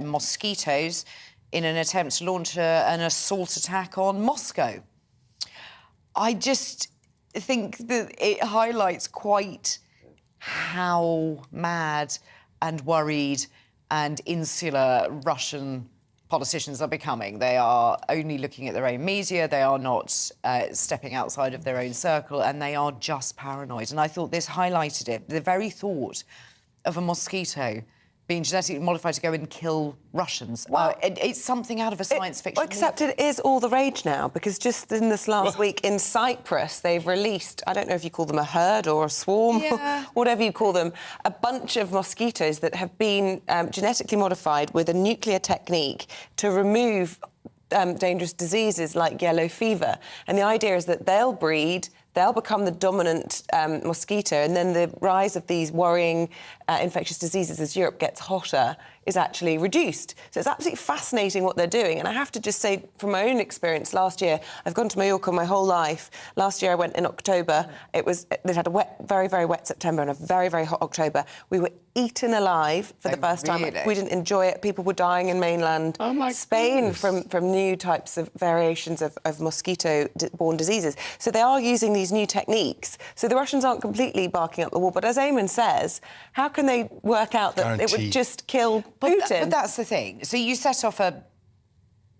mosquitoes in an attempt to launch an assault attack on Moscow. I just think that it highlights quite how mad and worried and insular Russian politicians are becoming. They are only looking at their own media, they are not stepping outside of their own circle, and they are just paranoid. And I thought this highlighted it. The very thought of a mosquito being genetically modified to go and kill Russians. Well, it's something out of a science fiction movie. Except it is all the rage now, because just in this last week in Cyprus, they've released, I don't know if you call them a herd or a swarm, whatever you call them, a bunch of mosquitoes that have been genetically modified with a nuclear technique to remove dangerous diseases like yellow fever. And the idea is that they'll breed, they'll become the dominant mosquito, and then the rise of these worrying infectious diseases as Europe gets hotter is actually reduced. So it's absolutely fascinating what they're doing. And I have to just say, from my own experience last year, I've gone to Mallorca my whole life. Last year I went in October. They'd had a wet, very, very wet September and a very, very hot October. We were eaten alive for the first time. We didn't enjoy it. People were dying in mainland Spain from new types of variations of mosquito-borne diseases. So they are using these new techniques. So the Russians aren't completely barking up the wall. But as Eamonn says, how can they work out that it would just kill Putin? But that's the thing. So you set off a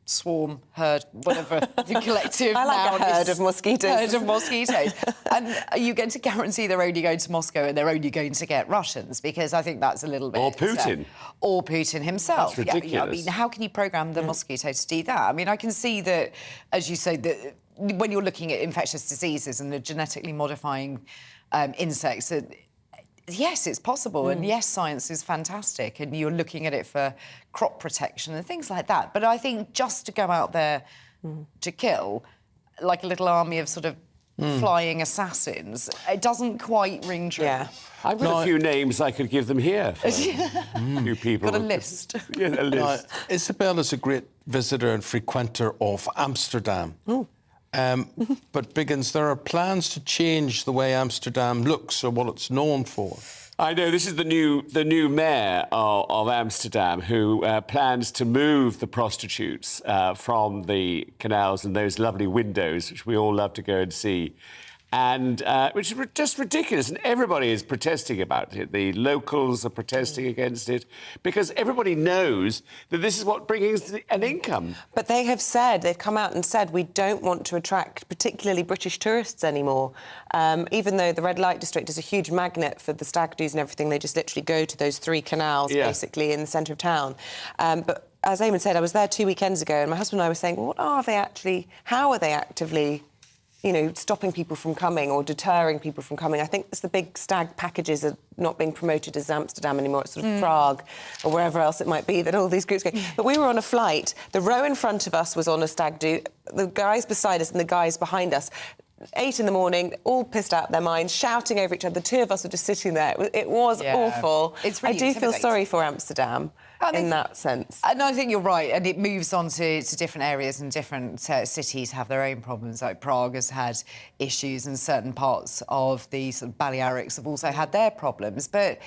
swarm, herd, whatever the collective I like a herd of mosquitoes. Herd of mosquitoes. And you're going to guarantee they're only going to Moscow and they're only going to get Russians, because I think that's a little bit... Or Putin. Or Putin himself. That's ridiculous. Yeah, I mean, how can you programme the mosquito to do that? I mean, I can see that, as you say, that when you're looking at infectious diseases and the genetically modifying insects... Yes, it's possible, and yes, science is fantastic, and you're looking at it for crop protection and things like that. But I think just to go out there to kill, like a little army of sort of flying assassins, it doesn't quite ring true. Yeah. I've got a few names I could give them here. For few people. Got a list. Yeah, a list. Isabel is a great visitor and frequenter of Amsterdam. But Biggins, there are plans to change the way Amsterdam looks or what it's known for. I know, this is the new mayor of Amsterdam who plans to move the prostitutes from the canals and those lovely windows, which we all love to go and see. And which is just ridiculous, and everybody is protesting about it. The locals are protesting against it because everybody knows that this is what brings an income. But they've come out and said, we don't want to attract particularly British tourists anymore. Even though the red light district is a huge magnet for the stag do's and everything, they just literally go to those 3 canals, basically, in the centre of town. But as Eamonn said, I was there 2 weekends ago, and my husband and I were saying, well, how are they actively stopping people from coming or deterring people from coming? I think it's the big stag packages are not being promoted as Amsterdam anymore. It's sort of Prague or wherever else it might be that all these groups go. But we were on a flight. The row in front of us was on a stag do. The guys beside us and the guys behind us, 8 in the morning, all pissed out of their minds, shouting over each other. The 2 of us were just sitting there. It was awful. It's really I do feel sorry for Amsterdam in that sense. And I think you're right, and it moves on to different areas, and different cities have their own problems. Like Prague has had issues, and certain parts of the sort of Balearics have also had their problems. But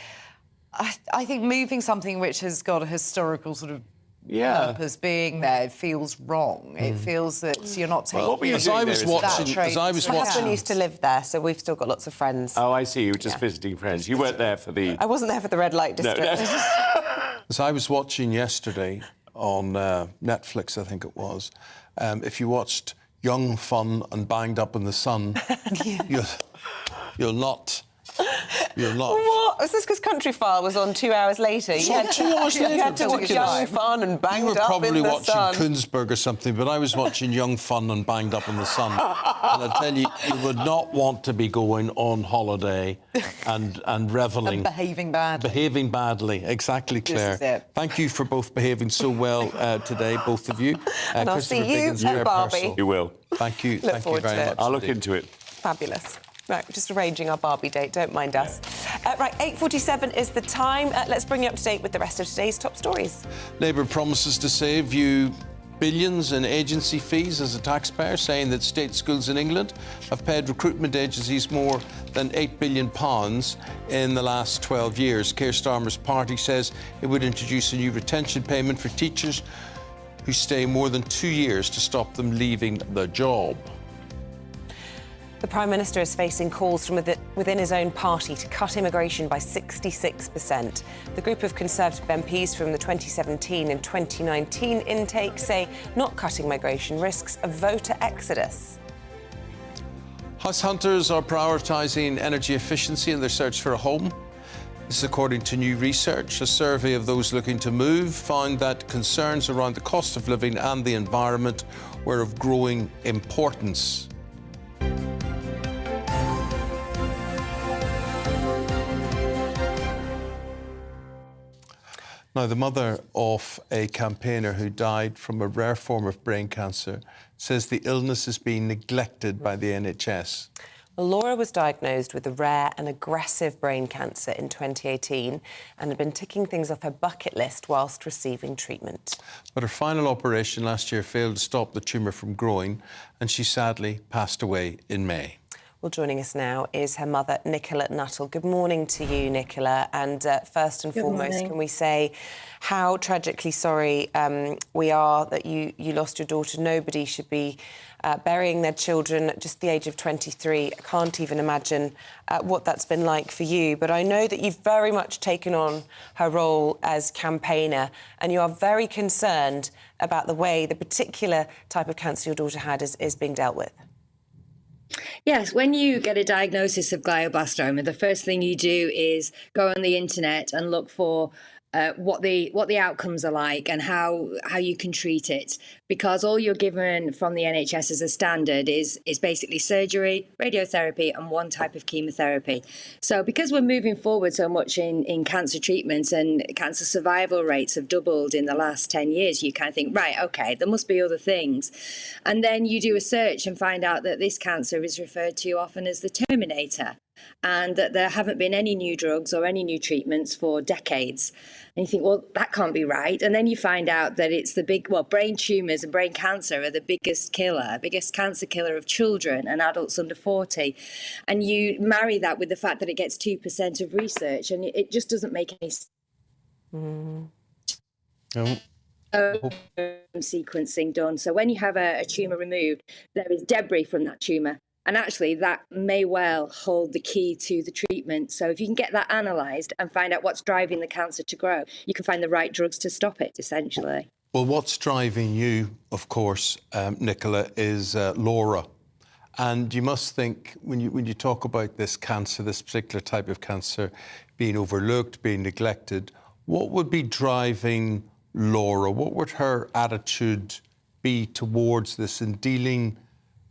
I think moving something which has got a historical sort of purpose being there, it feels wrong. It feels that you're not taking... What were you doing there? My husband used to live there, so we've still got lots of friends. Oh, I see. You were just visiting friends. You weren't there for the... I wasn't there for the red light district. No. As I was watching yesterday on Netflix, I think it was, if you watched Young, Fun and Banged Up in the Sun, you'll not... What? what? Was this because Countryfile was on 2 hours later? You had 2 hours later. You had to watch Young Fun and Banged You were Up in probably the watching Sun. Kunzberg or something, but I was watching Young Fun and Banged Up in the Sun. And I tell you, you would not want to be going on holiday and revelling. And behaving badly. Behaving badly, exactly, Claire. This is it. Thank you for both behaving so well today, both of you. And I'll see you at Barbie. You will. Thank you. Look Thank you forward very to it. much. I'll look indeed. into it. Fabulous. Right, we're just arranging our Barbie date, don't mind us. Right, 8:47 is the time. Let's bring you up to date with the rest of today's top stories. Labour promises to save you billions in agency fees as a taxpayer, saying that state schools in England have paid recruitment agencies more than £8 billion in the last 12 years. Keir Starmer's party says it would introduce a new retention payment for teachers who stay more than 2 years to stop them leaving the job. The Prime Minister is facing calls from within his own party to cut immigration by 66%. The group of Conservative MPs from the 2017 and 2019 intake say not cutting migration risks a voter exodus. House hunters are prioritising energy efficiency in their search for a home. This is according to new research. A survey of those looking to move found that concerns around the cost of living and the environment were of growing importance. Now, the mother of a campaigner who died from a rare form of brain cancer says the illness is being neglected by the NHS. Well, Laura was diagnosed with a rare and aggressive brain cancer in 2018 and had been ticking things off her bucket list whilst receiving treatment. But her final operation last year failed to stop the tumour from growing, and she sadly passed away in May. Well, joining us now is her mother, Nicola Nuttall. Good morning to you, Nicola. And first and foremost, can we say how tragically sorry we are that you lost your daughter. Nobody should be burying their children at just the age of 23. I can't even imagine what that's been like for you. But I know that you've very much taken on her role as campaigner, and you are very concerned about the way the particular type of cancer your daughter had is being dealt with. Yes, when you get a diagnosis of glioblastoma, the first thing you do is go on the internet and look for what the outcomes are like and how you can treat it, because all you're given from the NHS as a standard is basically surgery, radiotherapy and one type of chemotherapy. So because we're moving forward so much in cancer treatments and cancer survival rates have doubled in the last 10 years, you kind of think, right, OK, there must be other things. And then you do a search and find out that this cancer is referred to often as the Terminator, and that there haven't been any new drugs or any new treatments for decades. And you think, well, that can't be right. And then you find out that it's brain tumours and brain cancer are the biggest cancer killer of children and adults under 40. And you marry that with the fact that it gets 2% of research, and it just doesn't make any sense. Sequencing done. So when you have a tumour removed, there is debris from that tumour. And actually, that may well hold the key to the treatment. So if you can get that analysed and find out what's driving the cancer to grow, you can find the right drugs to stop it, essentially. Well, what's driving you, of course, Nicola, is Laura. And you must think, when you talk about this cancer, this particular type of cancer, being overlooked, being neglected, what would be driving Laura? What would her attitude be towards this in dealing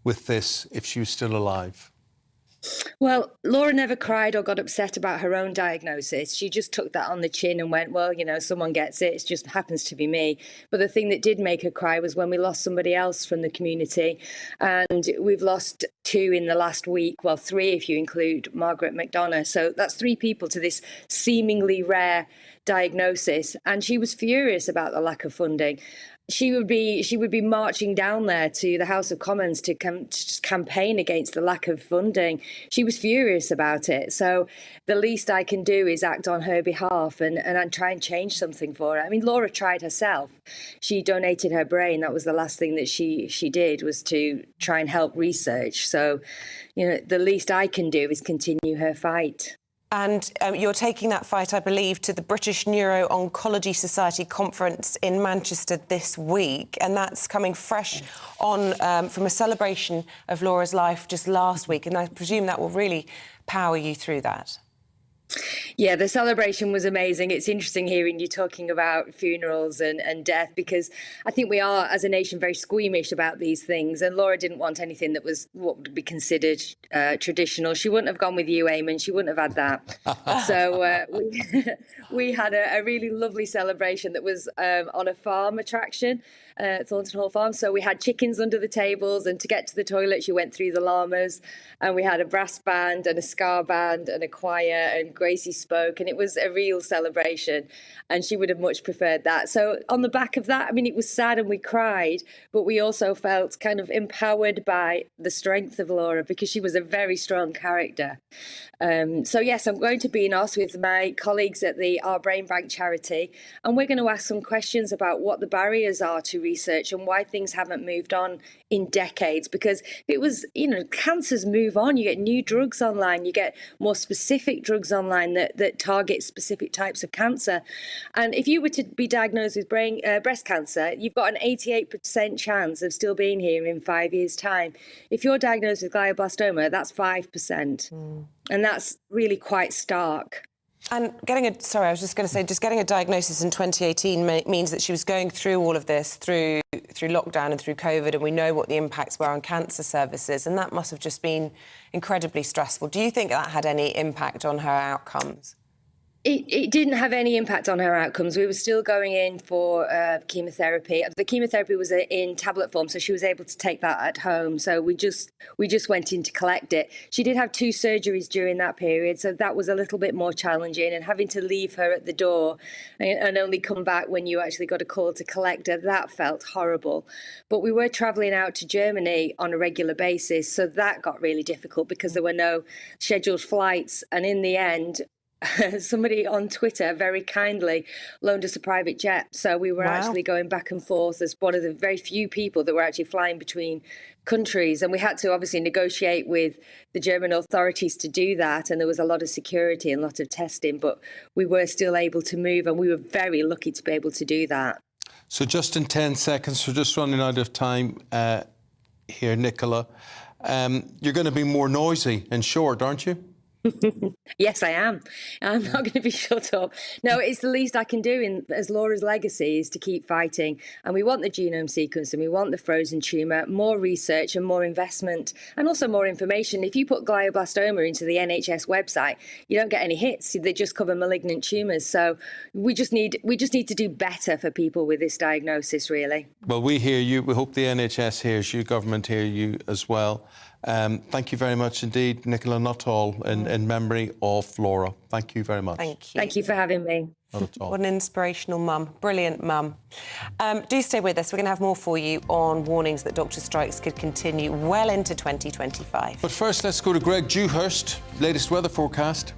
with this if she was still alive? Well, Laura never cried or got upset about her own diagnosis. She just took that on the chin and went, well, someone gets it. It just happens to be me. But the thing that did make her cry was when we lost somebody else from the community. And we've lost 2 in the last week. Well, 3 if you include Margaret McDonough. So that's 3 people to this seemingly rare diagnosis. And she was furious about the lack of funding. She would be marching down there to the House of Commons to campaign against the lack of funding. She was furious about it. So the least I can do is act on her behalf and try and change something for her. I mean, Laura tried herself. She donated her brain. That was the last thing that she did, was to try and help research. So, the least I can do is continue her fight. And you're taking that fight, I believe, to the British Neuro-Oncology Society conference in Manchester this week. And that's coming fresh on from a celebration of Laura's life just last week. And I presume that will really power you through that. Yeah, the celebration was amazing. It's interesting hearing you talking about funerals and death, because I think we are, as a nation, very squeamish about these things. And Laura didn't want anything that was what would be considered traditional. She wouldn't have gone with you, Eamonn. She wouldn't have had that. So we had a really lovely celebration that was on a farm attraction, Thornton Hall Farm. So we had chickens under the tables, and to get to the toilet, you went through the llamas, and we had a brass band and a ska band and a choir, and Gracie spoke, and it was a real celebration, and she would have much preferred that. So on the back of that, I mean, it was sad and we cried, but we also felt kind of empowered by the strength of Laura, because she was a very strong character. So yes, I'm going to be in Oz with my colleagues at the Our Brain Bank charity, and we're going to ask some questions about what the barriers are to research and why things haven't moved on in decades. Because it was, cancers move on. You get new drugs online, you get more specific drugs online that target specific types of cancer. And if you were to be diagnosed with breast cancer, you've got an 88% chance of still being here in 5 years' time. If you're diagnosed with glioblastoma, that's 5%. And that's really quite stark. And getting a diagnosis in 2018 means that she was going through all of this through lockdown and through COVID, and we know what the impacts were on cancer services, and that must have just been incredibly stressful. Do you think that had any impact on her outcomes? It didn't have any impact on her outcomes. We were still going in for chemotherapy. The chemotherapy was in tablet form, so she was able to take that at home. So we just went in to collect it. She did have 2 surgeries during that period, so that was a little bit more challenging. And having to leave her at the door and only come back when you actually got a call to collect her, that felt horrible. But we were travelling out to Germany on a regular basis, so that got really difficult because there were no scheduled flights. And in the end, somebody on Twitter very kindly loaned us a private jet. So we were actually going back and forth as one of the very few people that were actually flying between countries. And we had to obviously negotiate with the German authorities to do that. And there was a lot of security and a lot of testing, but we were still able to move, and we were very lucky to be able to do that. So just in 10 seconds, we're just running out of time here, Nicola. You're going to be more noisy and short, aren't you? Yes, I am. I'm not going to be shut up. No, it's the least I can do as Laura's legacy is to keep fighting. And we want the genome sequence, and we want the frozen tumour, more research and more investment, and also more information. If you put glioblastoma into the NHS website, you don't get any hits. They just cover malignant tumours. So we just need to do better for people with this diagnosis, really. Well, we hear you. We hope the NHS hears you, government hear you as well. Thank you very much indeed, Nicola Nuttall, in memory of Laura. Thank you very much. Thank you. Thank you for having me. Not at all. What an inspirational mum. Brilliant mum. Do stay with us. We're going to have more for you on warnings that doctor strikes could continue well into 2025. But first, let's go to Greg Dewhurst. Latest weather forecast.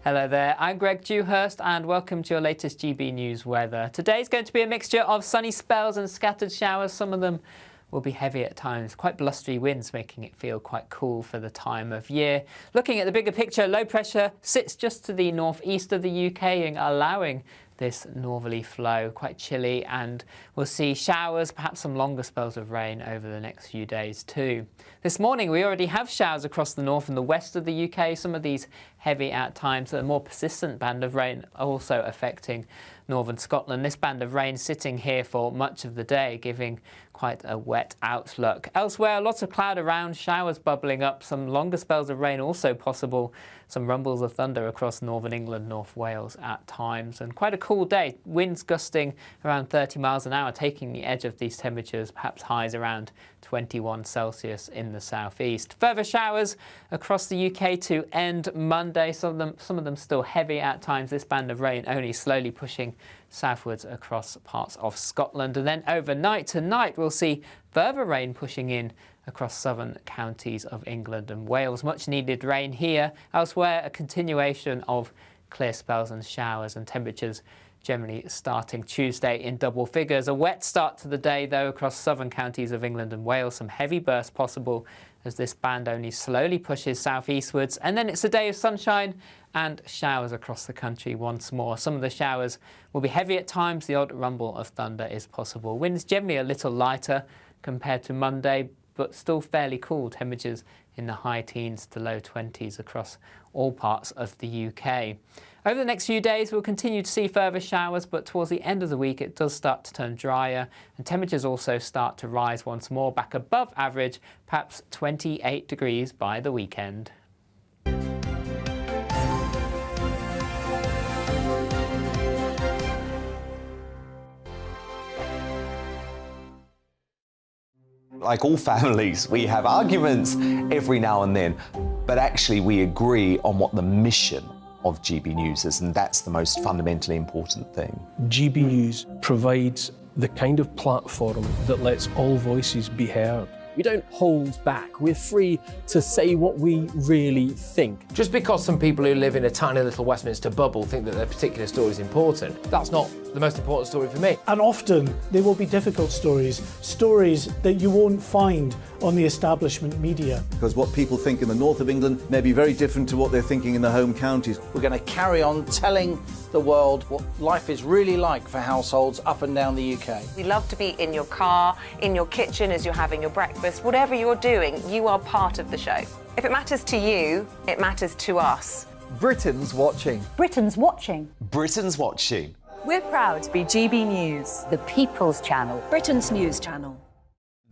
Hello there, I'm Greg Dewhurst and welcome to your latest GB News weather. Today's going to be a mixture of sunny spells and scattered showers. Some of them will be heavy at times, quite blustery winds making it feel quite cool for the time of year. Looking at the bigger picture, low pressure sits just to the northeast of the UK and allowing this northerly flow, quite chilly, and we'll see showers, perhaps some longer spells of rain over the next few days too. This morning we already have showers across the north and the west of the UK, some of these heavy at times. A more persistent band of rain also affecting northern Scotland. This band of rain sitting here for much of the day, giving quite a wet outlook. Elsewhere, lots of cloud around, showers bubbling up, some longer spells of rain also possible, some rumbles of thunder across northern England, North Wales at times, and quite a cool day. Winds gusting around 30 miles an hour, taking the edge of these temperatures, perhaps highs around 21 Celsius in the southeast. Further showers across the UK to end Monday, some of them still heavy at times. This band of rain only slowly pushing southwards across parts of Scotland. And then overnight tonight we'll see further rain pushing in across southern counties of England and Wales. Much needed rain here. Elsewhere, a continuation of clear spells and showers, and temperatures generally starting Tuesday in double figures. A wet start to the day though across southern counties of England and Wales. Some heavy bursts possible as this band only slowly pushes southeastwards, and then it's a day of sunshine and showers across the country once more. Some of the showers will be heavy at times. The odd rumble of thunder is possible. Winds generally a little lighter compared to Monday, but still fairly cool. Temperatures in the high teens to low 20s across all parts of the UK. Over the next few days, we'll continue to see further showers, but towards the end of the week, it does start to turn drier, and temperatures also start to rise once more, back above average, perhaps 28 degrees by the weekend. Like all families, we have arguments every now and then, but actually we agree on what the mission of GB News is, and that's the most fundamentally important thing. GB News provides the kind of platform that lets all voices be heard. We don't hold back. We're free to say what we really think. Just because some people who live in a tiny little Westminster bubble think that their particular story is important, that's not the most important story for me. And often they will be difficult stories, stories that you won't find on the establishment media. Because what people think in the north of England may be very different to what they're thinking in the home counties. We're going to carry on telling the world what life is really like for households up and down the UK. We love to be in your car, in your kitchen as you're having your breakfast. Whatever you're doing, you are part of the show. If it matters to you, it matters to us. Britain's watching. Britain's watching. Britain's watching. We're proud to be GB News, the People's Channel, Britain's news channel.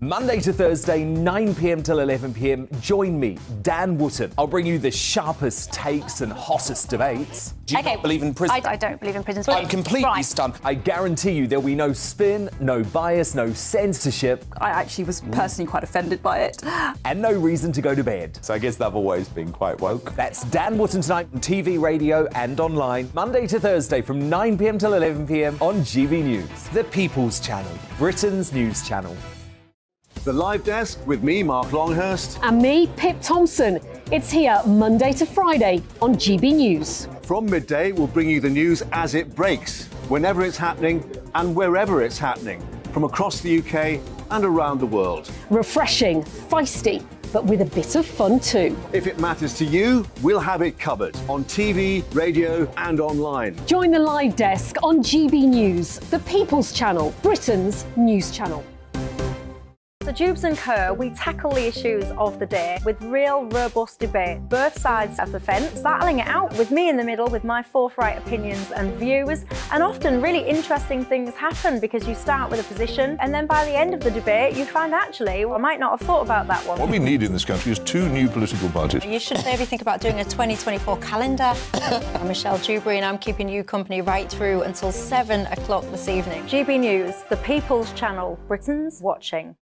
Monday to Thursday, 9 p.m. till 11 p.m. Join me, Dan Wootton. I'll bring you the sharpest takes and hottest debates. Do you not believe in prison? I don't believe in prisons. I'm completely stunned. I guarantee you there'll be no spin, no bias, no censorship. I actually was personally quite offended by it. And no reason to go to bed. So I guess they've always been quite woke. That's Dan Wootton tonight on TV, radio and online. Monday to Thursday from 9 p.m. till 11 p.m. on GB News. The People's Channel, Britain's news channel. The Live Desk with me, Mark Longhurst. And me, Pip Thompson. It's here Monday to Friday on GB News. From midday, we'll bring you the news as it breaks, whenever it's happening and wherever it's happening, from across the UK and around the world. Refreshing, feisty, but with a bit of fun too. If it matters to you, we'll have it covered on TV, radio and online. Join the Live Desk on GB News, the People's Channel, Britain's news channel. So Jubes and Kerr, we tackle the issues of the day with real robust debate, both sides of the fence, battling it out with me in the middle with my forthright opinions and views, and often really interesting things happen because you start with a position and then by the end of the debate you find actually, I might not have thought about that one. What we need in this country is 2 new political parties. You should maybe think about doing a 2024 calendar. I'm Michelle Dewberry and I'm keeping you company right through until 7 o'clock this evening. GB News, the People's Channel, Britain's watching.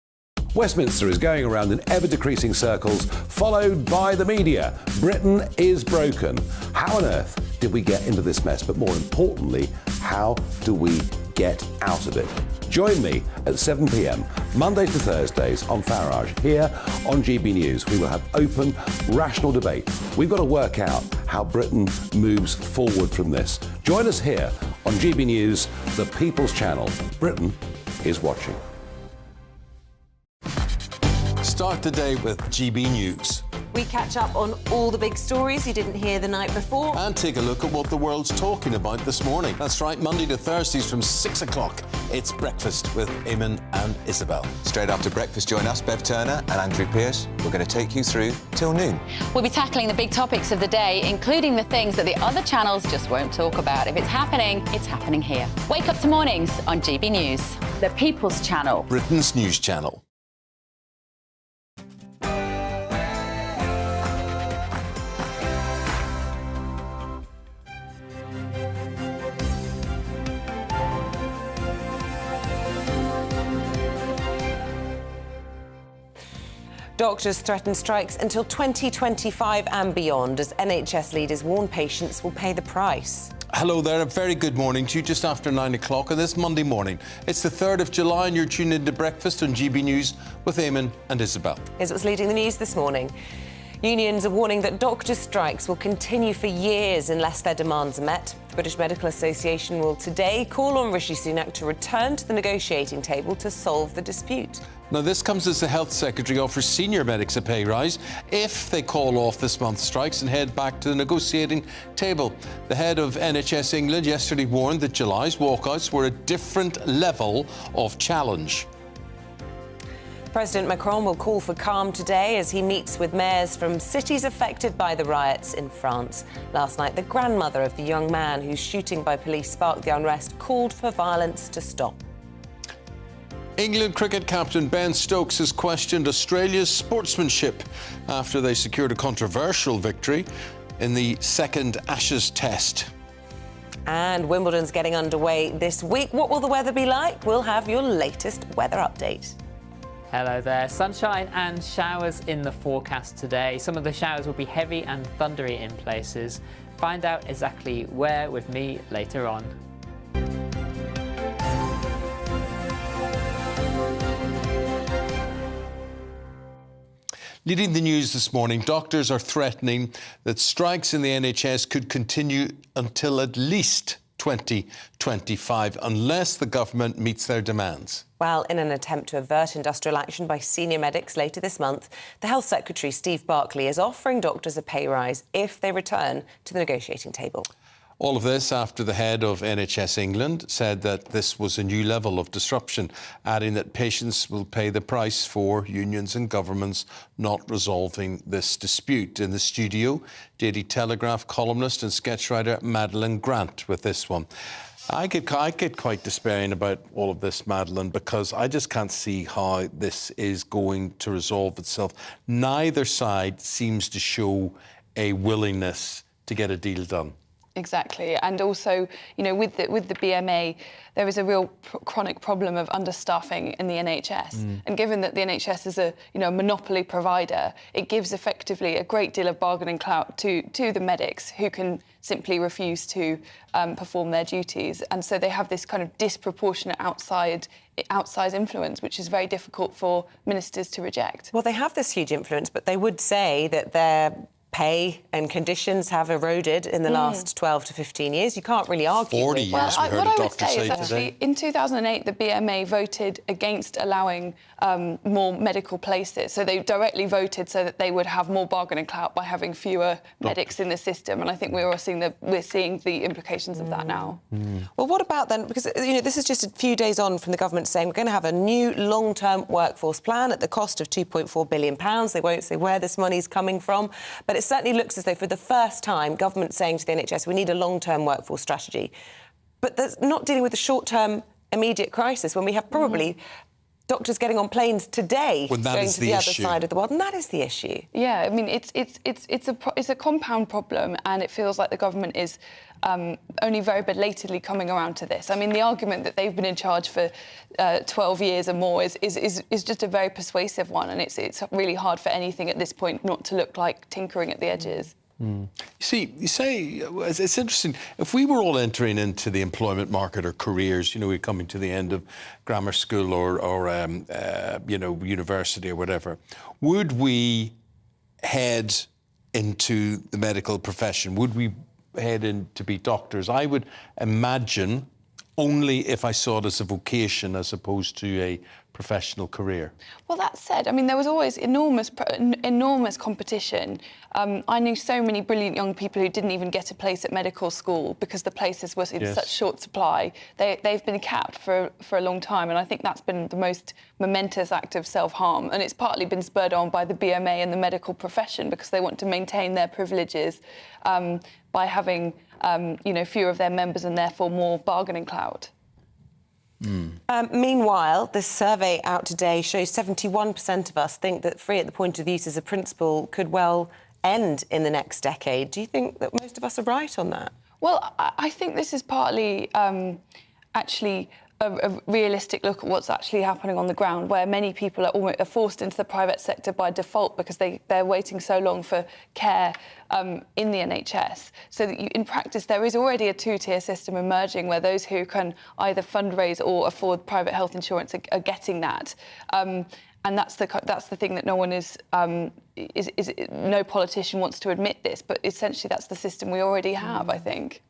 Westminster is going around in ever-decreasing circles, followed by the media. Britain is broken. How on earth did we get into this mess? But more importantly, how do we get out of it? Join me at 7 p.m, Mondays to Thursdays on Farage. Here on GB News, we will have open, rational debate. We've got to work out how Britain moves forward from this. Join us here on GB News, the People's Channel. Britain is watching. Start the day with GB News. We catch up on all the big stories you didn't hear the night before. And take a look at what the world's talking about this morning. That's right, Monday to Thursdays from 6 o'clock. It's Breakfast with Eamonn and Isabel. Straight after breakfast, join us, Bev Turner and Andrew Pearce. We're going to take you through till noon. We'll be tackling the big topics of the day, including the things that the other channels just won't talk about. If it's happening here. Wake up to mornings on GB News, the People's Channel, Britain's news channel. Doctors threaten strikes until 2025 and beyond as NHS leaders warn patients will pay the price. Hello there, a very good morning to you just after 9 o'clock on this Monday morning. It's the 3rd of July and you're tuned into Breakfast on GB News with Eamonn and Isabel. Here's what's leading the news this morning. Unions are warning that doctors' strikes will continue for years unless their demands are met. The British Medical Association will today call on Rishi Sunak to return to the negotiating table to solve the dispute. Now, this comes as the Health Secretary offers senior medics a pay rise if they call off this month's strikes and head back to the negotiating table. The head of NHS England yesterday warned that July's walkouts were a different level of challenge. President Macron will call for calm today as he meets with mayors from cities affected by the riots in France. Last night, the grandmother of the young man whose shooting by police sparked the unrest called for violence to stop. England cricket captain Ben Stokes has questioned Australia's sportsmanship after they secured a controversial victory in the second Ashes Test. And Wimbledon's getting underway this week. What will the weather be like? We'll have your latest weather update. Hello there. Sunshine and showers in the forecast today. Some of the showers will be heavy and thundery in places. Find out exactly where with me later on. Leading the news this morning, doctors are threatening that strikes in the NHS could continue until at least 2025 unless the government meets their demands. Well, in an attempt to avert industrial action by senior medics later this month, the Health Secretary, Steve Barclay, is offering doctors a pay rise if they return to the negotiating table. All of this after the head of NHS England said that this was a new level of disruption, adding that patients will pay the price for unions and governments not resolving this dispute. In the studio, Daily Telegraph columnist and sketchwriter Madeline Grant with this one. I get quite despairing about all of this, Madeline, because I just can't see how this is going to resolve itself. Neither side seems to show a willingness to get a deal done. Exactly, and also, you know, with the BMA, there is a real chronic problem of understaffing in the NHS. And given that the NHS is a monopoly provider, it gives effectively a great deal of bargaining clout to the medics who can simply refuse to perform their duties. And so they have this kind of disproportionate outside influence, which is very difficult for ministers to reject. Well, they have this huge influence, but they would say that their pay and conditions have eroded in the last 12 to 15 years. You can't really argue 40 with years, that. we heard a doctor What I would say say is actually, today. in 2008, the BMA voted against allowing more medical places. So they directly voted so that they would have more bargaining clout by having fewer medics in the system. And I think we're seeing the implications of that now. Well, what about then, because this is just a few days on from the government saying we're going to have a new long-term workforce plan at the cost of £2.4 billion. They won't say where this money's coming from, but it certainly looks as though for the first time government's saying to the NHS we need a long-term workforce strategy. But that's not dealing with the short-term immediate crisis when we have probably doctors getting on planes today going to the other side of the world, and that is the issue. Yeah, I mean, it's a compound problem, and it feels like the government is only very belatedly coming around to this. I mean, the argument that they've been in charge for 12 years or more is just a very persuasive one, and it's really hard for anything at this point not to look like tinkering at the edges. You see, you say, it's interesting, if we were all entering into the employment market or careers, we're coming to the end of grammar school or university or whatever, would we head into the medical profession? Would we head in to be doctors? I would imagine only if I saw it as a vocation as opposed to a professional career. Well, that said, I mean, there was always enormous competition. I knew so many brilliant young people who didn't even get a place at medical school because the places were in such short supply. They've been capped for a long time, and I think that's been the most momentous act of self-harm. And it's partly been spurred on by the BMA and the medical profession because they want to maintain their privileges by having fewer of their members and therefore more bargaining clout. Meanwhile, this survey out today shows 71% of us think that free at the point of use as a principle could well end in the next decade. Do you think that most of us are right on that? Well, I think this is partly actually a realistic look at what's actually happening on the ground, where many people are forced into the private sector by default because they're waiting so long for care in the NHS. So that in practice, there is already a two-tier system emerging where those who can either fundraise or afford private health insurance are getting that. And that's the thing that no one no politician wants to admit this, but essentially that's the system we already have, I think.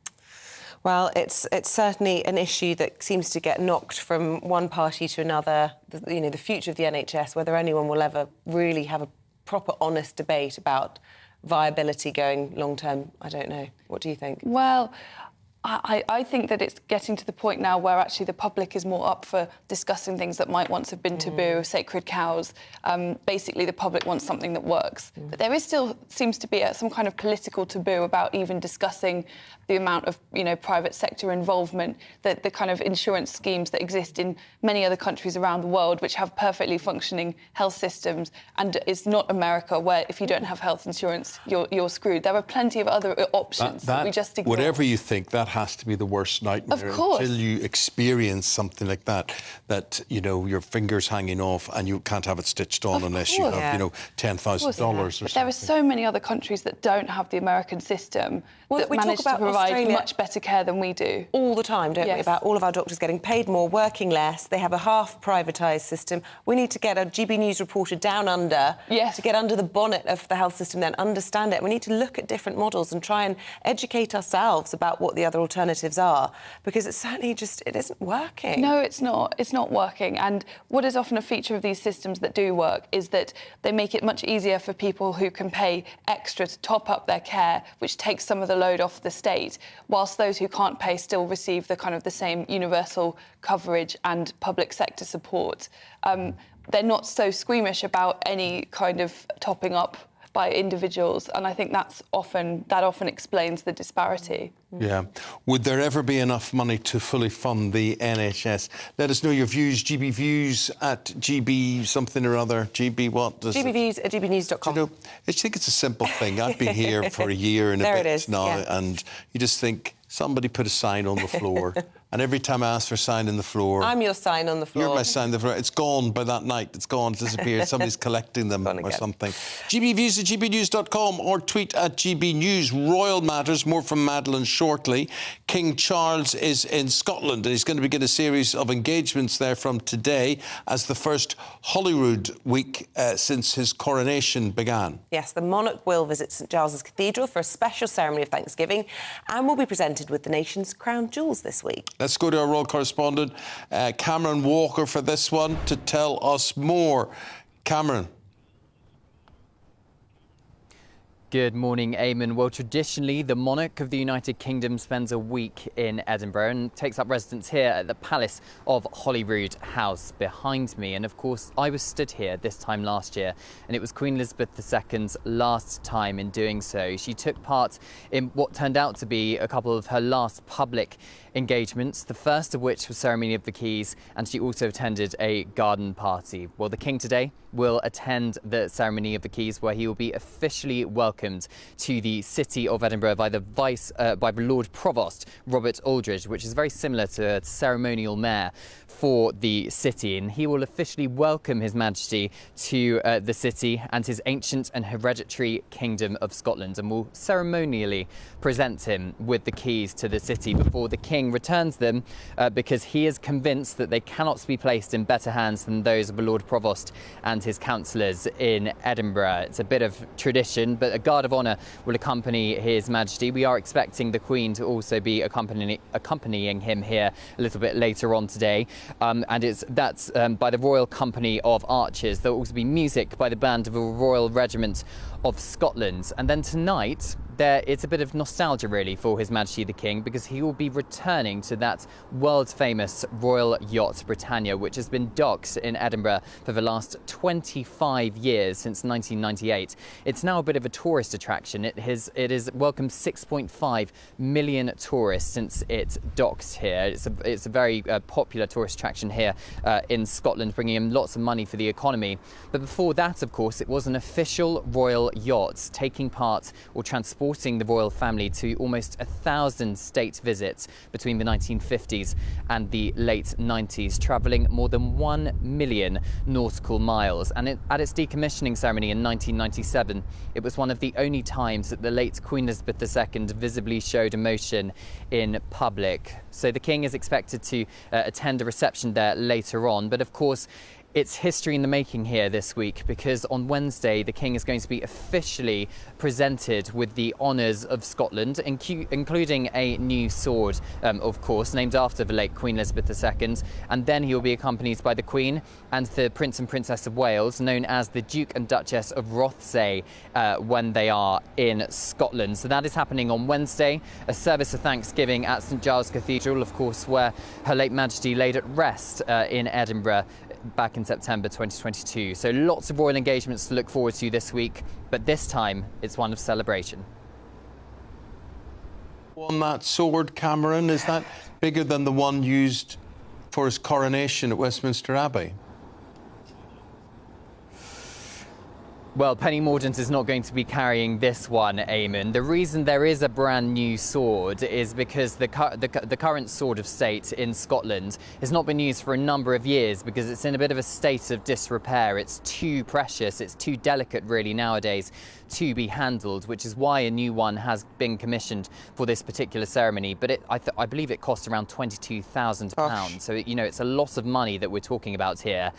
Well, it's certainly an issue that seems to get knocked from one party to another. The future of the NHS, whether anyone will ever really have a proper, honest debate about viability going long term, I don't know. What do you think? Well, I think that it's getting to the point now where actually the public is more up for discussing things that might once have been taboo, sacred cows. Basically, the public wants something that works. But there is still seems to be some kind of political taboo about even discussing the amount of, private sector involvement, the kind of insurance schemes that exist in many other countries around the world, which have perfectly functioning health systems. And it's not America, where if you don't have health insurance, you're screwed. There are plenty of other options that we just ignore. Whatever you think, that has to be the worst nightmare. Of course. Until you experience something like that, your finger's hanging off and you can't have it stitched on unless you have, $10,000 or something. But there are so many other countries that don't have the American system that we manage talk about to provide Australia much better care than we do. All the time, don't we? About all of our doctors getting paid more, working less. They have a half privatised system. We need to get a GB News reporter down under to get under the bonnet of the health system, then understand it. We need to look at different models and try and educate ourselves about what the other alternatives are, because it's certainly it isn't working. No, it's not. It's not working. And what is often a feature of these systems that do work is that they make it much easier for people who can pay extra to top up their care, which takes some of the load off the state, whilst those who can't pay still receive the same universal coverage and public sector support. They're not so squeamish about any kind of topping up by individuals, and I think that often explains the disparity. Yeah. Would there ever be enough money to fully fund the NHS? Let us know your views. GB Views at GB something or other. GB what? GBViews at GBnews.com. I think it's a simple thing. I've been here for a year and a bit now, and you just think, somebody put a sign on the floor. And every time I ask for a sign on the floor... I'm your sign on the floor. You're my sign on the floor. It's gone by that night. It's gone. It's disappeared. Somebody's collecting them or something. GBViews at gbnews.com or tweet at GBNews. Royal matters. More from Madeleine shortly. King Charles is in Scotland and he's going to begin a series of engagements there from today as the first Holyrood week since his coronation began. Yes, the monarch will visit St Giles's Cathedral for a special ceremony of Thanksgiving and will be presented with the nation's crown jewels this week. Let's go to our royal correspondent, Cameron Walker, for this one to tell us more. Cameron. Good morning, Eamonn. Well, traditionally, the monarch of the United Kingdom spends a week in Edinburgh and takes up residence here at the Palace of Holyrood House behind me. And of course, I was stood here this time last year, and it was Queen Elizabeth II's last time in doing so. She took part in what turned out to be a couple of her last public engagements, the first of which was Ceremony of the Keys, and she also attended a garden party. Well, the King today will attend the Ceremony of the Keys, where he will be officially welcomed to the city of Edinburgh by the Lord Provost Robert Aldridge, which is very similar to a ceremonial mayor for the city, and he will officially welcome His Majesty to the city and his ancient and hereditary Kingdom of Scotland, and will ceremonially present him with the keys to the city before the King returns them, because he is convinced that they cannot be placed in better hands than those of the Lord Provost and his councillors in Edinburgh. It's a bit of tradition, but a guard of honour will accompany His Majesty. We are expecting the Queen to also be accompanying him here a little bit later on today. And that's by the Royal Company of Archers. There will also be music by the band of the Royal Regiment of Scotland. And then tonight, it's a bit of nostalgia really for His Majesty the King, because he will be returning to that world-famous royal yacht Britannia, which has been docked in Edinburgh for the last 25 years, since 1998. It's now a bit of a tourist attraction. It has welcomed 6.5 million tourists since it docked here. It's a very popular tourist attraction here in Scotland, bringing in lots of money for the economy. But before that, of course, it was an official royal yacht taking part or transporting the royal family to almost 1,000 state visits between the 1950s and the late 90s, travelling more than 1 million nautical miles. And at its decommissioning ceremony in 1997, it was one of the only times that the late Queen Elizabeth II visibly showed emotion in public. So the King is expected to attend a reception there later on. But of course, It's history in the making here this week, because on Wednesday the King is going to be officially presented with the honours of Scotland, including a new sword, of course, named after the late Queen Elizabeth II, and then he will be accompanied by the Queen and the Prince and Princess of Wales, known as the Duke and Duchess of Rothesay, when they are in Scotland. So that is happening on Wednesday, a service of thanksgiving at St Giles Cathedral, of course, where Her late Majesty laid at rest in Edinburgh back in September 2022. So lots of royal engagements to look forward to this week, but this time it's one of celebration. On that sword, Cameron, is that bigger than the one used for his coronation at Westminster Abbey? Well, Penny Mordaunt is not going to be carrying this one, Eamonn. The reason there is a brand new sword is because the current sword of state in Scotland has not been used for a number of years because it's in a bit of a state of disrepair. It's too precious, it's too delicate really nowadays to be handled, which is why a new one has been commissioned for this particular ceremony. But I believe it cost around £22,000. So, you know, it's a lot of money that we're talking about here.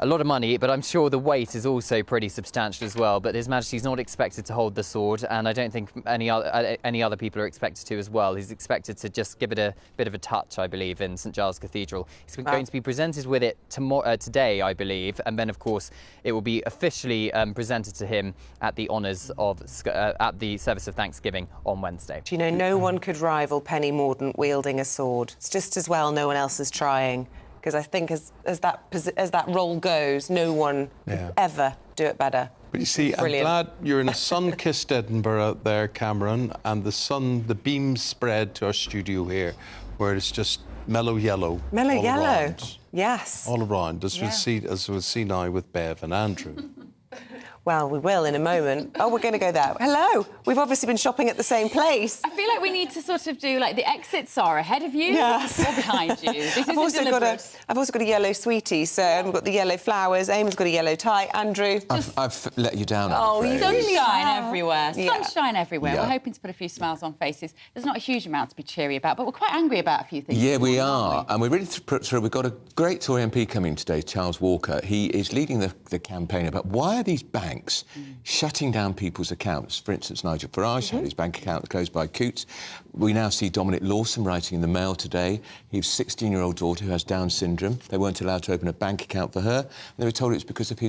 A lot of money, but I'm sure the weight is also pretty substantial as well. But His Majesty's not expected to hold the sword, and I don't think any other people are expected to as well. He's expected to just give it a bit of a touch, I believe, in St Giles Cathedral. He's going to be presented with it today, I believe, and then, of course, it will be officially presented to him at the honours of at the service of Thanksgiving on Wednesday. Do you know, no one could rival Penny Mordaunt wielding a sword. It's just as well no one else is trying. Because I think as that role goes, no one could ever do it better. But you see, brilliant. I'm glad you're in a sun-kissed Edinburgh out there, Cameron, and the beams spread to our studio here, where it's just mellow yellow. Mellow yellow, around. Yes. All around, as we'll see now with Bev and Andrew. Well, we will in a moment. Oh, we're going to go there. Hello. We've obviously been shopping at the same place. I feel like we need to sort of do, like, the exits are ahead of you yes. or behind you. This I've also got a yellow sweetie, so we've got the yellow flowers. Eamon's got a yellow tie. Andrew. I've let you down. Sunshine everywhere. Sunshine everywhere. Yeah. We're hoping to put a few smiles on faces. There's not a huge amount to be cheery about, but we're quite angry about a few things. Yeah, we are. And we're ready to put through. We've got a great Tory MP coming today, Charles Walker. He is leading the campaign about why are these banks shutting down people's accounts. For instance, Nigel Farage had his bank account closed by Coots. We now see Dominic Lawson writing in the Mail today. His 16-year-old daughter who has Down syndrome. They weren't allowed to open a bank account for her. And they were told it was because of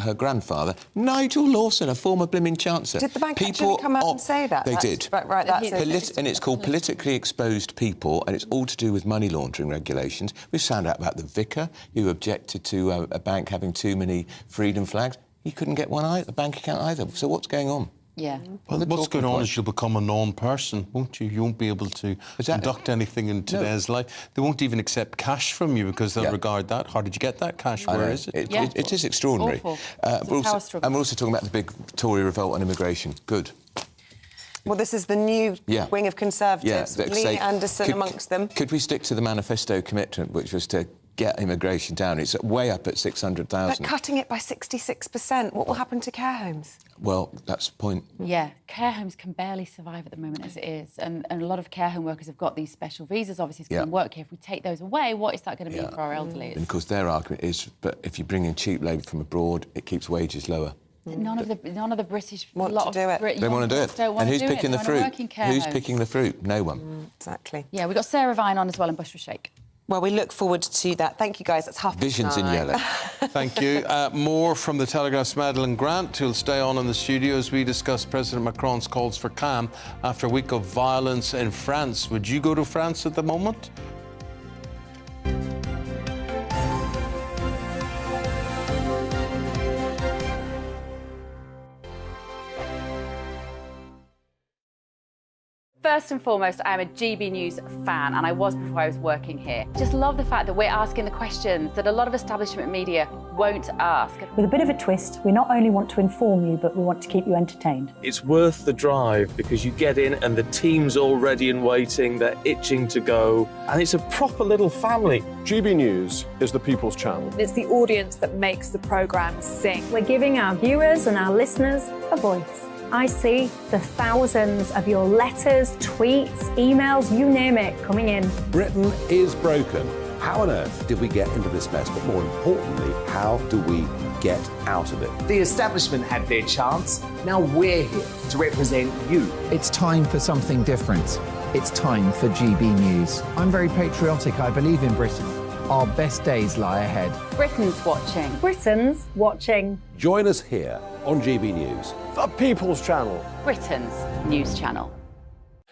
her grandfather, Nigel Lawson, a former blimmin' Chancellor. Did the bank actually come out and say that? They did. Right, that's it. And it's called politically exposed people, and it's all to do with money laundering regulations. We found out about the vicar who objected to a bank having too many freedom flags. He couldn't get a bank account either. So what's going on? Yeah. Well, what's going on is you'll become a non-person, won't you? You won't be able to conduct anything in today's life. They won't even accept cash from you because they'll regard that. How did you get that cash? Where is it? It is extraordinary. We're also talking about the big Tory revolt on immigration. Good. Well, this is the new wing of Conservatives, with Lee Anderson amongst them. Could we stick to the manifesto commitment, which was to get immigration down? It's way up at 600,000. But cutting it by 66%, what will happen to care homes? Well, that's the point. Yeah, care homes can barely survive at the moment as it is. And a lot of care home workers have got these special visas, obviously, to come and work here. If we take those away, what is that going to mean for our elderly? And of course, their argument is, but if you bring in cheap labour from abroad, it keeps wages lower. None of the British want to do it. They want to do it. And who's picking the fruit? Who's picking the fruit? No one. Exactly. Yeah, we've got Sarah Vine on as well and Bushra Sheikh. Well, we look forward to that. Thank you, guys. That's half Visions in yellow. Thank you. More from the Telegraph's Madeleine Grant, who'll stay on in the studio as we discuss President Macron's calls for calm after a week of violence in France. Would you go to France at the moment? First and foremost, I am a GB News fan, and I was before I was working here. Just love the fact that we're asking the questions that a lot of establishment media won't ask. With a bit of a twist, we not only want to inform you, but we want to keep you entertained. It's worth the drive because you get in and the team's all ready and waiting, they're itching to go, and it's a proper little family. GB News is the People's Channel. It's the audience that makes the programme sing. We're giving our viewers and our listeners a voice. I see the thousands of your letters, tweets, emails, you name it, coming in. Britain is broken. How on earth did we get into this mess? But more importantly, how do we get out of it? The establishment had their chance. Now we're here to represent you. It's time for something different. It's time for GB News. I'm very patriotic. I believe in Britain. Our best days lie ahead. Britain's watching. Britain's watching. Join us here on GB News. The People's Channel. Britain's news channel.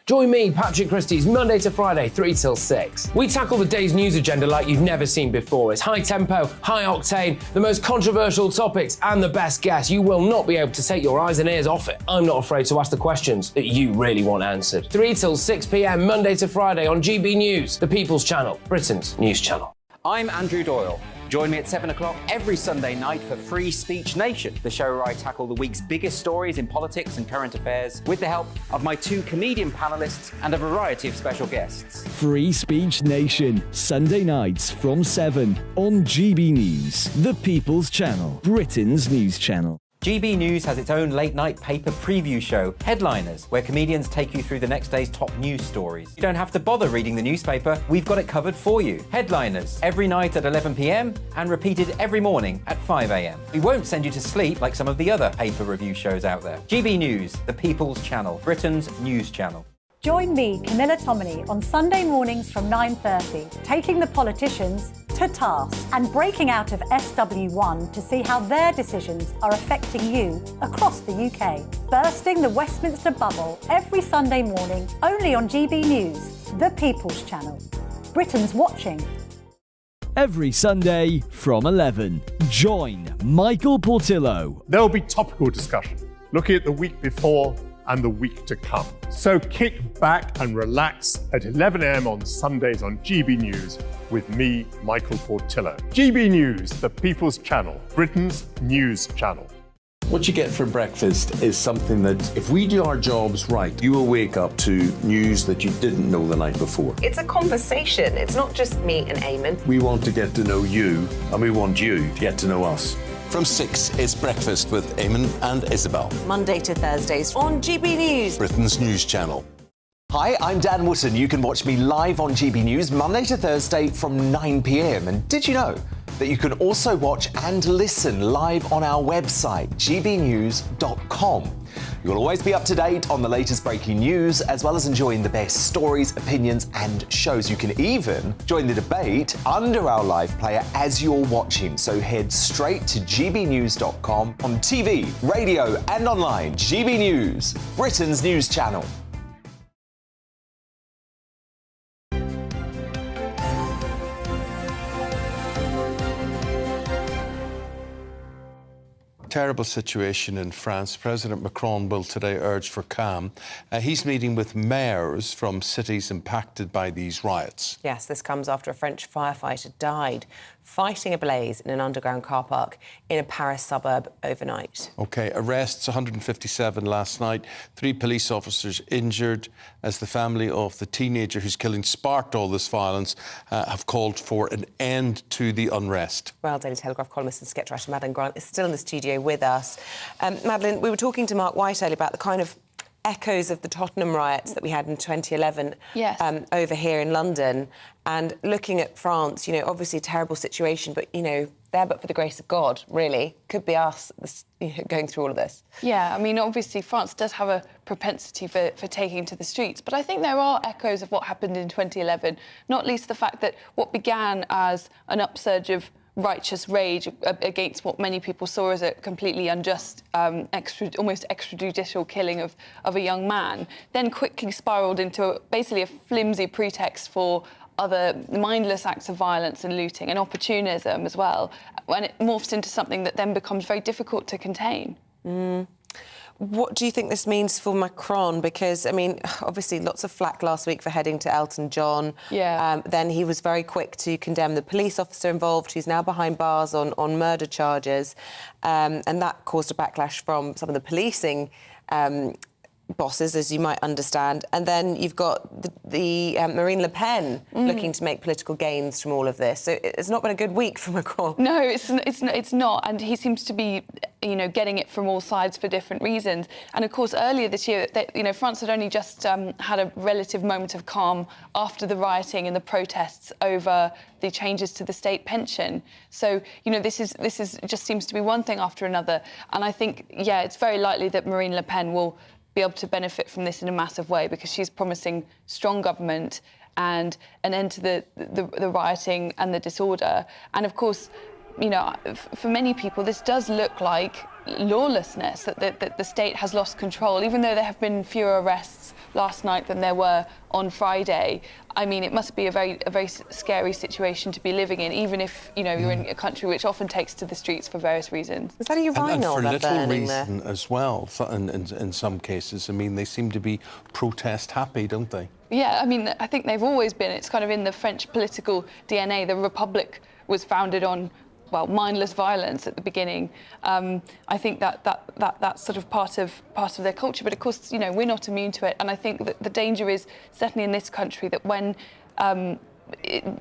Join me, Patrick Christie's, Monday to Friday, 3 till 6. We tackle the day's news agenda like you've never seen before. It's high tempo, high octane, the most controversial topics, and the best guests. You will not be able to take your eyes and ears off it. I'm not afraid to ask the questions that you really want answered. 3 till 6 p.m, Monday to Friday on GB News, the People's Channel, Britain's news channel. I'm Andrew Doyle. Join me at 7 o'clock every Sunday night for Free Speech Nation, the show where I tackle the week's biggest stories in politics and current affairs with the help of my 2 comedian panellists and a variety of special guests. Free Speech Nation, Sunday nights from 7 on GB News, the People's Channel, Britain's news channel. GB News has its own late-night paper preview show, Headliners, where comedians take you through the next day's top news stories. You don't have to bother reading the newspaper, we've got it covered for you. Headliners, every night at 11 p.m, and repeated every morning at 5 a.m. We won't send you to sleep like some of the other paper review shows out there. GB News, the People's Channel, Britain's news channel. Join me, Camilla Tominey, on Sunday mornings from 9:30, taking the politicians to task and breaking out of SW1 to see how their decisions are affecting you across the UK. Bursting the Westminster bubble every Sunday morning, only on GB News, the People's Channel. Britain's watching. Every Sunday from 11, join Michael Portillo. There will be topical discussion, looking at the week before and the week to come. So kick back and relax at 11 a.m. on Sundays on GB News with me, Michael Portillo. GB News, the People's Channel, Britain's news channel. What you get for breakfast is something that, if we do our jobs right, you will wake up to news that you didn't know the night before. It's a conversation. It's not just me and Eamonn. We want to get to know you, and we want you to get to know us. From 6, it's Breakfast with Eamonn and Isabel. Monday to Thursdays on GB News, Britain's news channel. Hi, I'm Dan Wootton. You can watch me live on GB News Monday to Thursday from 9 p.m. And did you know that you can also watch and listen live on our website, gbnews.com? You'll always be up to date on the latest breaking news, as well as enjoying the best stories, opinions and shows. You can even join the debate under our live player as you're watching. So head straight to gbnews.com on TV, radio and online. GB News, Britain's news channel. Terrible situation in France. President Macron will today urge for calm. He's meeting with mayors from cities impacted by these riots. Yes, this comes after a French firefighter died fighting a blaze in an underground car park in a Paris suburb overnight. OK, arrests 157 last night. 3 police officers injured as the family of the teenager whose killing sparked all this violence have called for an end to the unrest. Well, Daily Telegraph columnist and sketch writer Madeline Grant is still in the studio with us. Madeline, we were talking to Mark White earlier about the kind of echoes of the Tottenham riots that we had in 2011 over here in London, and looking at France, you know, obviously a terrible situation, but, you know, there but for the grace of God, really, could be us going through all of this. Yeah, I mean, obviously France does have a propensity for taking to the streets, but I think there are echoes of what happened in 2011, not least the fact that what began as an upsurge of righteous rage against what many people saw as a completely unjust, almost extrajudicial killing of a young man, then quickly spiralled into basically a flimsy pretext for other mindless acts of violence and looting and opportunism as well, and it morphs into something that then becomes very difficult to contain. What do you think this means for Macron? Because, I mean, obviously lots of flack last week for heading to Elton John. Yeah. Then he was very quick to condemn the police officer involved, who's now behind bars on murder charges. And that caused a backlash from some of the policing bosses, as you might understand. And then you've got the Marine Le Pen looking to make political gains from all of this. So it's not been a good week for Macron. No, it's not. And he seems to be getting it from all sides for different reasons. And of course, earlier this year, France had only just had a relative moment of calm after the rioting and the protests over the changes to the state pension. So, this is just seems to be one thing after another. And I think, it's very likely that Marine Le Pen will be able to benefit from this in a massive way, because she's promising strong government and an end to the rioting and the disorder. And of course, for many people, this does look like lawlessness, that the state has lost control, even though there have been fewer arrests last night than there were on Friday. I mean, it must be a very scary situation to be living in, even if, you're in a country which often takes to the streets for various reasons. Is that a urinal and for they're little burning reason there? as well, in some cases. I mean, they seem to be protest happy, don't they? Yeah, I mean, I think they've always been. It's kind of in the French political DNA. The Republic was founded on, mindless violence at the beginning. I think that's sort of part of their culture. But of course, we're not immune to it. And I think that the danger is certainly in this country that when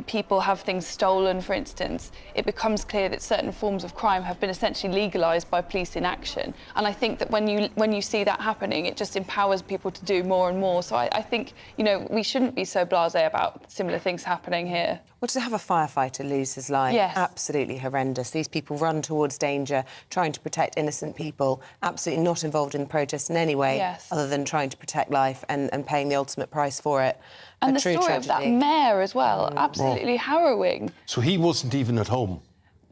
people have things stolen, for instance, it becomes clear that certain forms of crime have been essentially legalised by police inaction. And I think that when you see that happening, it just empowers people to do more and more. So I think, we shouldn't be so blasé about similar things happening here. Well, to have a firefighter lose his life, yes. Absolutely horrendous. These people run towards danger, trying to protect innocent people, absolutely not involved in the protest in any way, yes. other than trying to protect life and paying the ultimate price for it. And the story of that mayor as well, absolutely harrowing. So he wasn't even at home?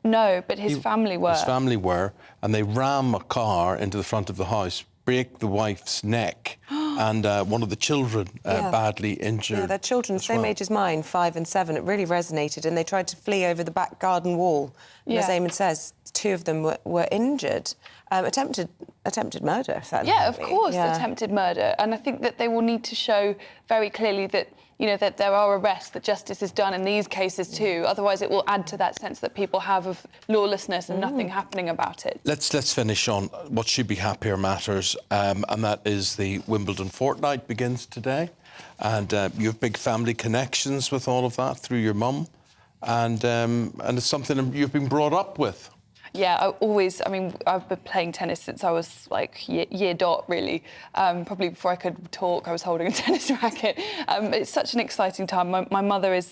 No, but his family were. His family were, and they ram a car into the front of the house, break the wife's neck, and one of the children badly injured. Yeah, their children, same age as mine, 5 and 7. It really resonated, and they tried to flee over the back garden wall. And as Eamonn says, 2 of them were injured. Attempted murder, certainly. Yeah, of course, attempted murder. And I think that they will need to show very clearly that, that there are arrests, that justice is done in these cases too. Otherwise, it will add to that sense that people have of lawlessness and nothing happening about it. Let's finish on what should be happier matters, and that is the Wimbledon fortnight begins today. And you have big family connections with all of that through your mum, and it's something you've been brought up with. Yeah, I've been playing tennis since I was like year dot, really. Probably before I could talk, I was holding a tennis racket. It's such an exciting time. My mother is,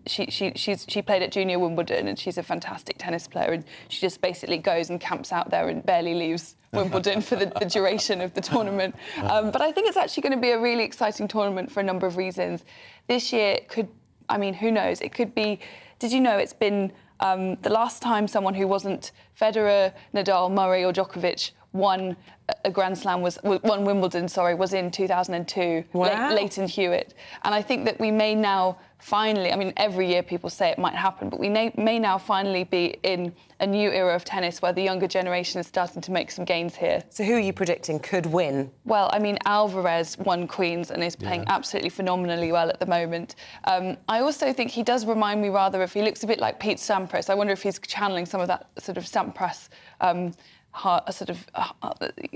she played at Junior Wimbledon, and she's a fantastic tennis player, and she just basically goes and camps out there and barely leaves Wimbledon for the duration of the tournament. But I think it's actually going to be a really exciting tournament for a number of reasons. This year, who knows? It could be, did you know it's been the last time someone who wasn't Federer, Nadal, Murray or Djokovic won a Grand Slam won Wimbledon, was in 2002, Wow. Leighton Hewitt. And I think that we may now finally, every year people say it might happen, but we may now finally be in a new era of tennis where the younger generation is starting to make some gains here. So who are you predicting could win? Well, Alvarez won Queens and is playing absolutely phenomenally well at the moment. I also think he does remind me rather of, he looks a bit like Pete Sampras. I wonder if he's channeling some of that sort of Sampras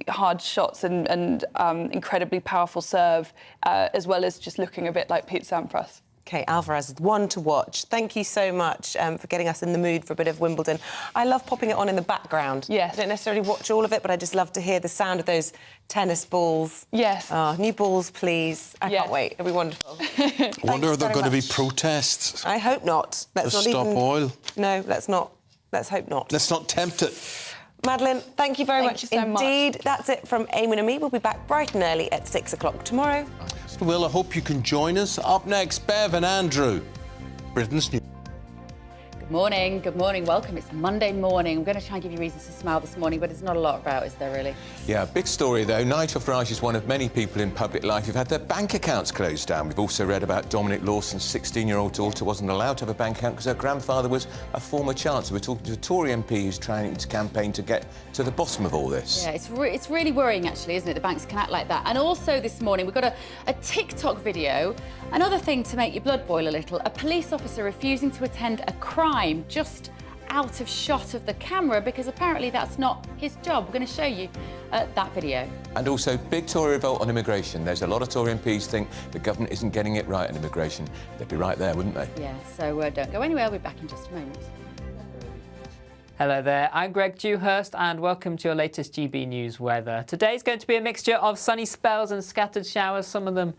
hard shots and incredibly powerful serve, as well as just looking a bit like Pete Sampras. OK, Alvarez, one to watch. Thank you so much for getting us in the mood for a bit of Wimbledon. I love popping it on in the background. Yes. I don't necessarily watch all of it, but I just love to hear the sound of those tennis balls. Yes. Oh, new balls, please. I can't wait. It'll be wonderful. I wonder if there are going to be protests. I hope not. Let's not stop oil. No, let's not. Let's hope not. Let's not tempt it. Madeleine, thank you very much so much. indeed. That's it from Eamonn and me. We'll be back bright and early at 6 o'clock tomorrow. Will, I hope you can join us. Up next, Bev and Andrew. Britain's News. Good morning, welcome. It's Monday morning. I'm going to try and give you reasons to smile this morning, but there's not a lot about, is there really? Yeah, big story though. Nigel Farage is one of many people in public life who've had their bank accounts closed down. We've also read about Dominic Lawson's 16-year-old daughter wasn't allowed to have a bank account because her grandfather was a former chancellor. We're talking to a Tory MP who's trying to campaign to get to the bottom of all this. Yeah, it's really worrying actually, isn't it? The banks can act like that. And also this morning we've got a TikTok video. Another thing to make your blood boil a little. A police officer refusing to attend a crime just out of shot of the camera because apparently that's not his job. We're going to show you that video. And also, big Tory revolt on immigration. There's a lot of Tory MPs think the government isn't getting it right on immigration. They'd be right there, wouldn't they? Yeah, so don't go anywhere. We'll be back in just a moment. Hello there, I'm Greg Dewhurst and welcome to your latest GB News weather. Today's going to be a mixture of sunny spells and scattered showers. Some of them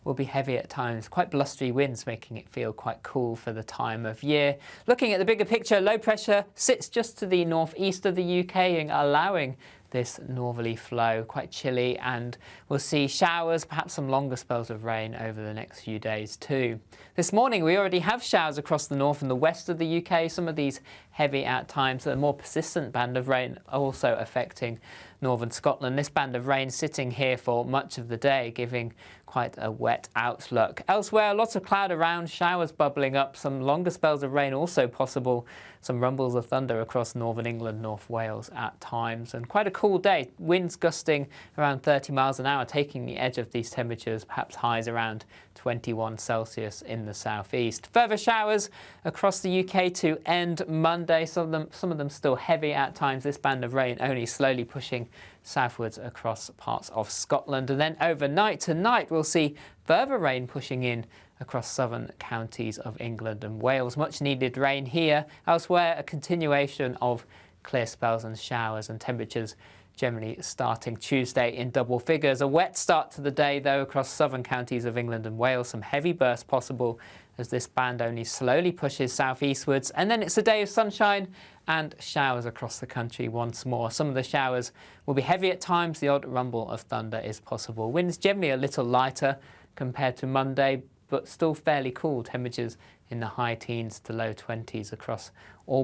will be heavy at times, quite blustery winds making it feel quite cool for the time of year. Looking at the bigger picture, low pressure sits just to the northeast of the UK and allowing this northerly flow, quite chilly, and we'll see showers, perhaps some longer spells of rain over the next few days too. This morning we already have showers across the north and the west of the UK, some of these heavy at times, a more persistent band of rain also affecting northern Scotland. This band of rain sitting here for much of the day, giving quite a wet outlook. Elsewhere, lots of cloud around, showers bubbling up, some longer spells of rain also possible, some rumbles of thunder across northern England, North Wales at times, and quite a cool day. Winds gusting around 30 miles an hour, taking the edge of these temperatures, perhaps highs around 21 Celsius in the southeast. Further showers across the UK to end Monday, some of them still heavy at times. This band of rain only slowly pushing southwards across parts of Scotland. And then overnight tonight we'll see further rain pushing in across southern counties of England and Wales. Much needed rain here. Elsewhere, a continuation of clear spells and showers, and temperatures generally starting Tuesday in double figures. A wet start to the day though across southern counties of England and Wales. Some heavy bursts possible as this band only slowly pushes southeastwards, and then it's a day of sunshine and showers across the country once more. Some of the showers will be heavy at times. The odd rumble of thunder is possible. Winds generally a little lighter compared to Monday, but still fairly cool. Temperatures in the high teens to low 20s across all